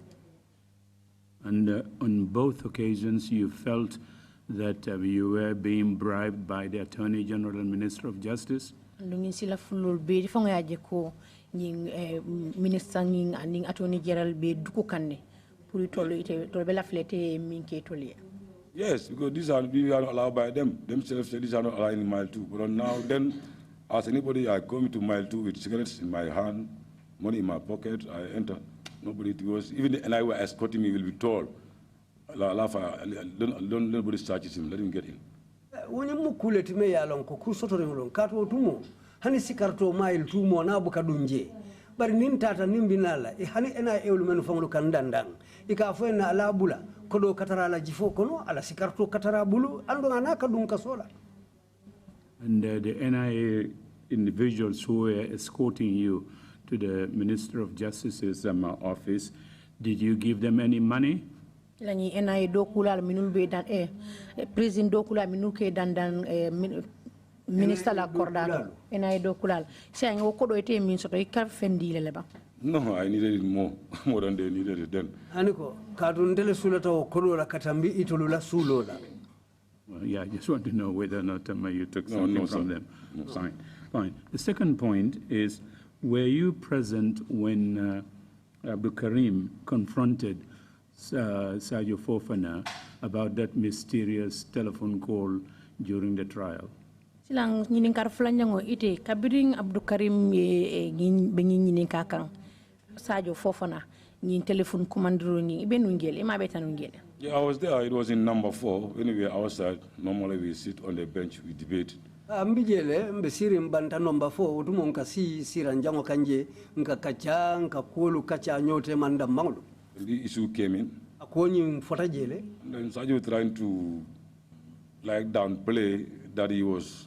And on both occasions you felt that you were being bribed by the Attorney General and Minister of Justice? Ndungin sila fulul be fonga yaje ko nying minister nying aning Attorney General be duko kanne pour tolo ite to be la flete minke tolie. Yes, because these are we are not allowed by them. Themselves say these are not allowed in mile 2. But now then, as anybody, I come to mile 2 with cigarettes in my hand, money in my pocket, I enter. Nobody goes. Even the NI were escorting me will be told, don't nobody searches him, let him get in. When you mukuleti me yalon ko kusoto ngolon kato tumo hani sikarto mile 2 mo na buka dunje. Bari nin tata nin binala hani ena ewlu men fanglu kandandang ika fo na ala bula kodo katara la jifo kono ala sikarto katara bulu ando ana kadun kasola. And the NIA individuals who were escorting you to the Minister of Justice's office, did you give them any money? Lani NIA dokula minul be dan prison dokula minul ke dan Minister la Cordado, and I do kulal. Saying, "O kodo ite means so I can't fendi leba." No, I needed it more than they needed it then. Aniko, kadundele sulata o kodo la katambi itolula sulola. Well, yeah, I just want to know whether or not you took something from them. No, fine, fine. The second point is, were you present when Abdul Karim confronted Sergio Fofana about that mysterious telephone call during the trial? Silang nyinin kar flanjango ite kabiring Abdou Karim bengi nyinin kakang Sadio Fofana nyin telephone commandero nyi benu ngel ma betanu ngel. Yeah, I was there. It was in number 4. Anyway, outside, normally we sit on the bench, we debate. Mbijele mbesiri mbanta number 4 utumo nkasi siranjango kanje nkakacha nkakulu kacha nyote manda mangulu. The issue came in. Akonyi mfotajele. And then Sergio trying to downplay that he was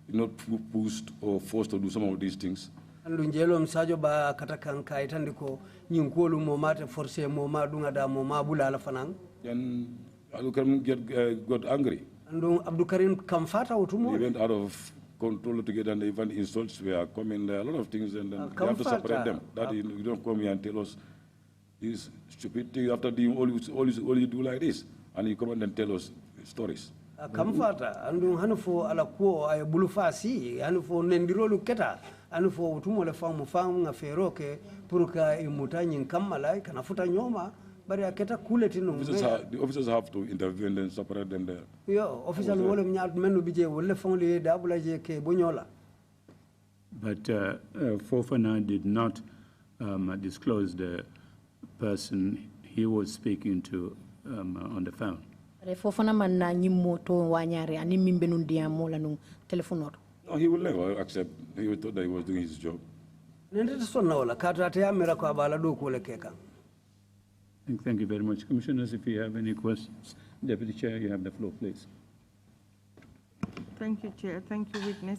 not pushed or forced to do some of these things. Andunjelo msajo ba katakan kaitandiko nyinkolu momate force moma dunga da moma bula ala fanang. And Abdul Karim got angry. Andung Abdul Karim kamfata utumo. They went out of control together and even insults were coming there, a lot of things, and then we have to separate them. That you don't come here and tell us this stupid thing after doing all you do like this, and you come and tell us stories. Kamfata andung hanufo ala kuo ay bulufasi hanufo nendirolu keta hanufo utumo le famu nga feroke puruka imutanyi kamala kana futa nyoma bari aketa kule tinu. The officers have to intervene and separate them there. Yo officer wole mnyaat menu bije wole fongli dabula je ke bonyola. But Fofana did not disclose the person he was speaking to on the phone. Fofana man na nyimmo to wanyare ani mimbe nun diamo la nun telephone. No, he will never accept. He thought that he was doing his job. Nende sonna wala kata te amera ko abala do ko le keka. Thank you very much. Commissioners, if you have any questions. Deputy Chair, you have the floor, please. Thank you, Chair. Thank you, witness.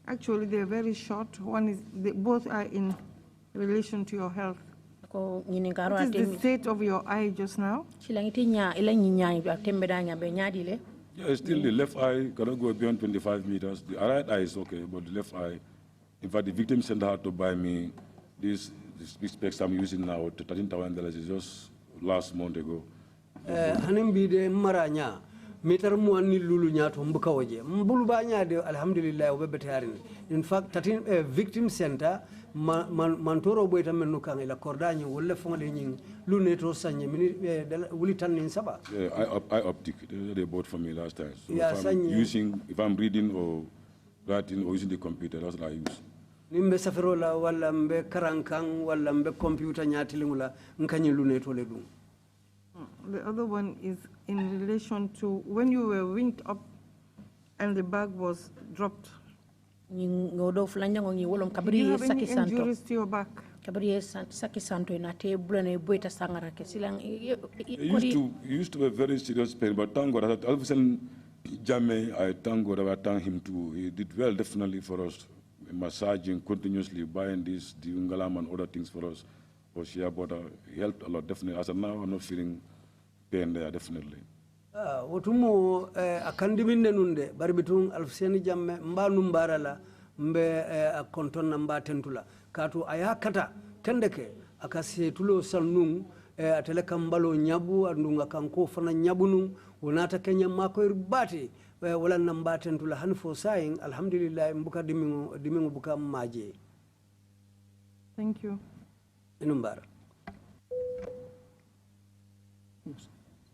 Actually, they're very short. One is, both are in relation to your health. What is the state of your eye just now? Yeah, still the left eye cannot go beyond 25 meters. The right eye is okay, but the left eye, in fact, the victim center had to buy me this specs I'm using now, $13,000 is just last month ago. Hanimbi maranya meter muani lulu nyato mbukawoje mbulu banya de alhamdulillah obebetarin. In fact, 13 victim center mantoro boyta mennu kan ila kordañi wolle fongle ñing lu neto sagne mini wuli tan nin saba. Eye optic they bought for me last time. So yeah, if I'm reading or writing or using the computer, that's what I use. Nimbe saferola wala mbe karankang wala mbe computer ñatilingula nkanyi lu neto le dum. The other one is in relation to when you were winged up and the bag was dropped. Do you have any injuries to your back? He used to have very serious pain, but thank God, all of a sudden, Jamie, I thank God, I thank him too. He did well, definitely, for us. massaging continuously, buying this, the ungalam and other things for us, for shea butter, helped a lot, definitely. As of now, I'm not feeling pain there, definitely. Wotumo akandiminde nunde bari bitun alfseni jamme mba numbara la mbe konton namba tentula katu ayakata tendeke akasetulo salnung atele kambalo nyabu andunga kanko fana nyabunu wonata kenya mako irbati wala namba tentula hanfo saying alhamdulillah mbuka dimingu buka maje. Thank you. Inumbara.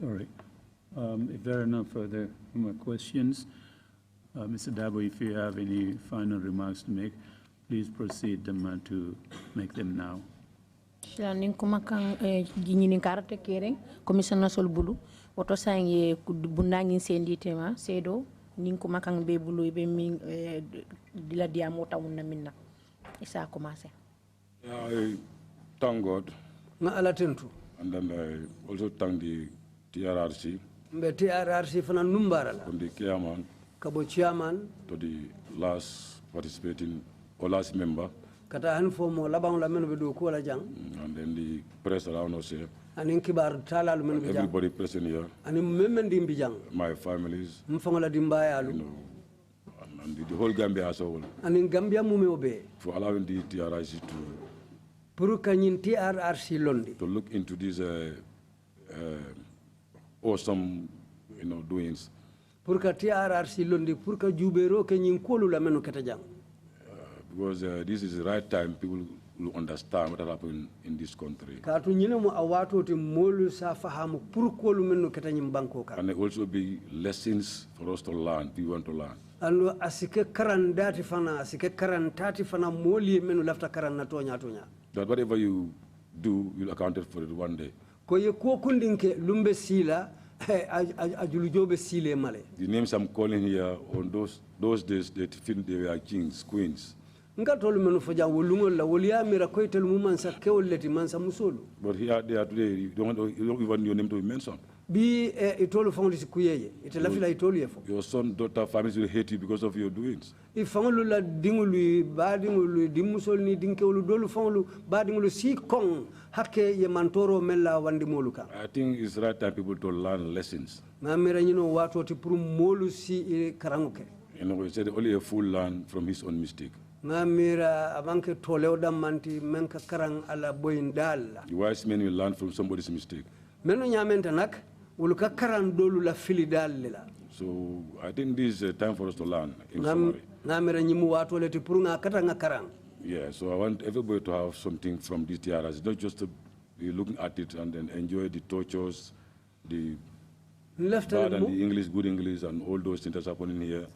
Sorry. If there are no further more questions, Mr. Darboe, if you have any final remarks to make, please proceed to make them now. Ning kumakang ginyini karate kereng Commissioner Sol Bulu oto sang ye bundangi sendi tema sedo ning kumakang be bulu be min dila diamota wonna minna isa commencer. I thank God. Na ala tentu. And then I also thank the TRRC. Mbe TRRC fana numbara la. From the chairman. Kabo chairman. To the last participating or last member. Kata hanfo mo labang la menu bedo ko la jang. And then the press around us here. Anin kibar tala lu menu bijang. Everybody present here. Anin memmen dim bijang. My families. Mfangola dimbaya lu. And the whole Gambia as a whole. Anin Gambia mume obe. For allowing the TRRC to. Puru kanyin TRRC londi. To look into these awesome, doings. Purka TRRC londi purka jubero kenyin kolu la menu ketajang. Because this is the right time people will understand what happened in this country. Katu nyina mo awato te molu sa fahamu purko lu menu ketanyim banko ka. And there also be lessons for us to learn, we want to learn. And asike karandati fana asike karantati fana moli menu lafta karan na tonya. That whatever you do, you'll account for it one day. Ko ye ko kundinke lumbe sila ajulujobe sile male. The names I'm calling here on those days they think they were kings, queens. Nga tolu menu faja wolungol la wolia mira ko tel mumansa kewleti mansa musolu. But here they are today, you don't even your name to be mentioned. Bi itolu fangoli sikuyeye itelafila itolu yefo. Your son, daughter, families will hate you because of your doings. If fangolu la dingulu ba dingulu dimusol ni dinkewlu dolu fangolu ba dingulu si kong hakke ye mantoro mella wandi moluka. I think it's right time people to learn lessons. Ngamira nyino watu ti pour molu si karanguke. We said only a fool learn from his own mistake. Ngamira abanke toleo damanti menka karang ala boindala. The wise men will learn from somebody's mistake. Menu nyamenta nak uluka karang dolu la fili dalila. So I think this is a time for us to learn. Ngamira nyimu watu le ti pour nga katanga karang. Yeah, so I want everybody to have something from these TRRs, not just to be looking at it and then enjoy the tortures, the bad and the English, good English, and all those things that's happening here.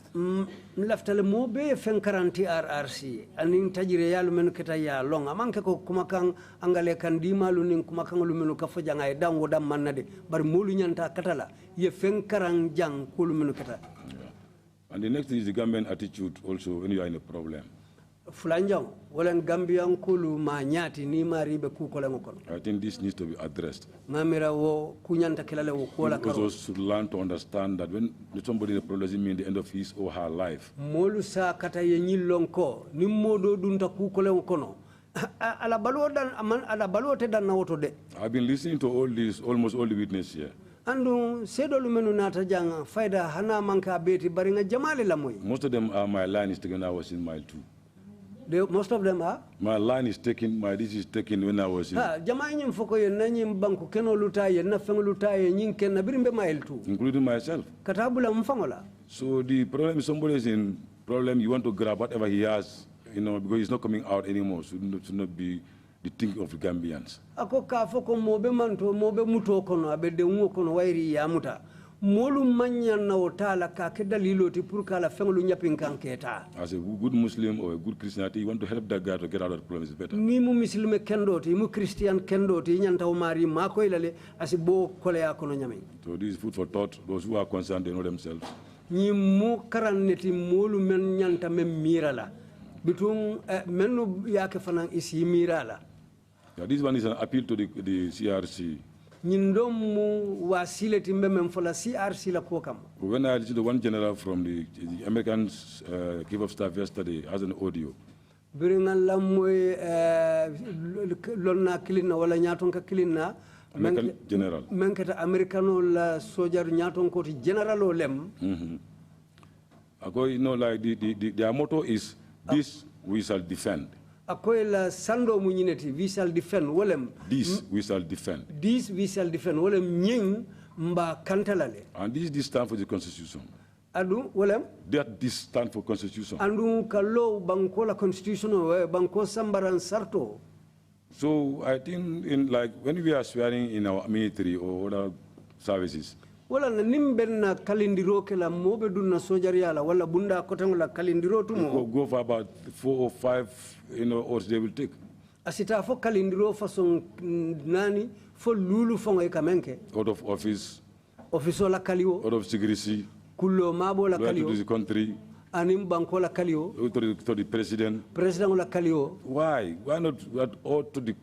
Laftale mo be fenkaran TRRC anin tajire yalu menu keta ya long amanke ko kumakang angale kan dimalu nin kumakang lu menu ka fajanga e dango dam manade bar molu nyanta katala ye fenkaran jang kulu menu keta. And the next thing is the government attitude also when you are in a problem. Fulanjang wolen Gambian kulu ma nyati ni maribe ku ko lengo kono. I think this needs to be addressed. Ngamira wo kunyanta kelale wo kola karo. Also should learn to understand that when somebody in a problem doesn't mean the end of his or her life. Molu sa kata ye nyillon ko ni modo dunta ku ko lengo kono. Ala balo dan aman ala balo te dan na woto de. I've been listening to all these, almost all the witnesses here. Andu sedolu menu nata janga faida hana manka beti baringa jamali la moy. Most of them are my line is taken. I was in mile 2. Most of them are? My line is taken, my this is taken when I was in. Jama nyim foko ye nanyim banku keno lutaye na fengo lutaye nyinken na birimbe mile 2. Including myself. Katabula mfangola. So the problem is somebody is in problem, you want to grab whatever he has, because he's not coming out anymore. So it should not be the thinking of the Gambians. Ako ka foko mobe manto mobe muto kono abede ungo kono wairi ya muta. Molu manya na otala ka kedalilo ti pour kala fenglu nyapin kanketa. As a good Muslim or a good Christianity, you want to help that guy to get out of the problem is better. Ni mu muslime kendoti, mu Christian kendoti, nyanta umari mako ilale asibo kole ya kono nyami. So this is food for thought. Those who are concerned, they know themselves. Ni mu karaneti molu men nyanta mem mirala. Bitung menu yake fanang isi mirala. Yeah, this one is an appeal to the CRC. Nyindomu wasile timbe memfola CRC la kuokam. When I listened to one general from the American Chief of Staff yesterday as an audio, Biringan lamwe lonna kilina wala nyaton ka kilina American general. Menketa Americano la sojar nyaton ko general lem. You know, like their motto is, this we shall defend. Akoy la sando munyineti, we shall defend wolem. This we shall defend. This we shall defend wolem nying mba kantalale. And this stands for the Constitution. Adu wolem? That this stands for Constitution. Andu kalo banko la Constitution banko sambaran sarto. So I think when we are swearing in our military or other services, wala na nimben na kalindiro ke la mobe dunna sojariala wala bunda kotango la kalindiro tumo go for about 4 or 5 hours they will take. Asita fo kalindiro façon nani fo lulu fongo e kamenke Out of office, la kaliwo out of secrecy, kullo mabo la kaliwo to the country, anim banko la kaliwo to the president la kaliwo. Why not all to the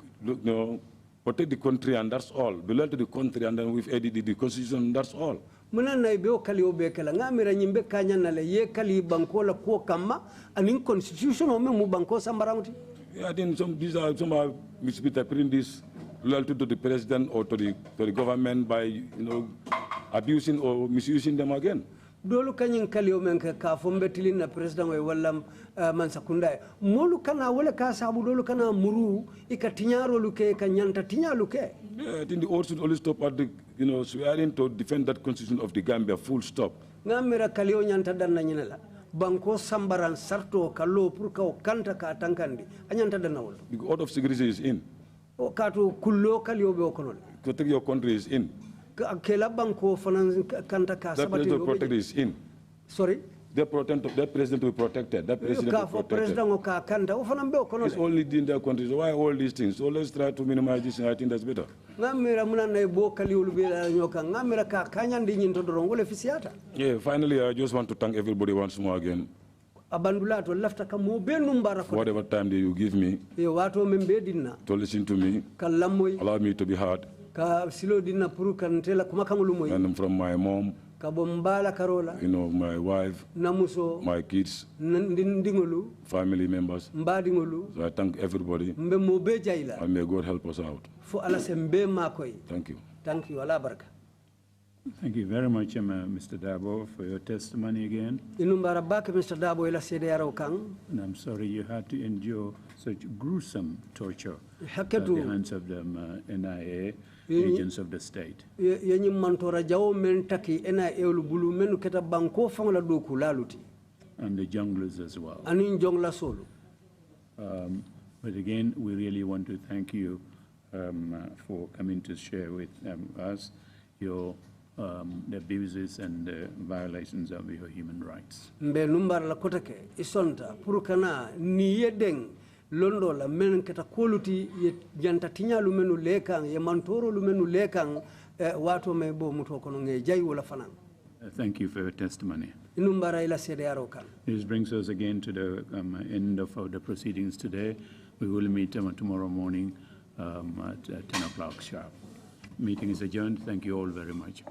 protect the country and that's all. Belong to the country and then we've edited the constitution, that's all. Muna na ibe kali obekela ngamira nyimbe kanya na le ye kali banko la ko kama anin constitution o memu banko sambaramti. Yeah, I think some are misinterpreting this loyalty to the president or to the government by abusing or misusing them again. Dolu kanyin kali o menke ka fombe tilin na president we wala mansakunda molu kana wala ka sabu dolu kana muru ikatinyaro luke kanyanta tinya luke. Yeah, I think the oath should always stop at the swearing to defend that constitution of the Gambia, full stop. Ngamira kali o nyanta dan na nyinala banko sambaran sarto kalo pour ka o kanta ka tankandi anyanta dan nawol. The oath of secrecy is in. O katu kullo kali o be okonol. Protect your country is in. Kela banko fanan kanta ka that president to protect is in. Sorry? That president to be protected. That president to be protected. It's only in their country. So why all these things? So let's try to minimize this, and I think that's better. Yeah, finally, I just want to thank everybody once more again. Whatever time that you give me to listen to me, allow me to be heard. And from my mom, my wife, my kids, family members. So I thank everybody. And may God help us out. Thank you. Thank you. Allah baraka. Thank you very much, Mr. Darboe, for your testimony again. And I'm sorry you had to endure such gruesome torture at the hands of the NIA, agents of the state. And the junglers as well. But again, we really want to thank you for coming to share with us your the abuses and the violations of your human rights. Londo la men keta koluti janta tinya lumenu lekang ye mantoro lumenu lekang wato me bo muto kono nge jay wala fanan. Thank you for your testimony. Inumbara ila sede yaro kan. This brings us again to the end of the proceedings today. We will meet tomorrow morning at 10 o'clock sharp. Meeting is adjourned. Thank you all very much.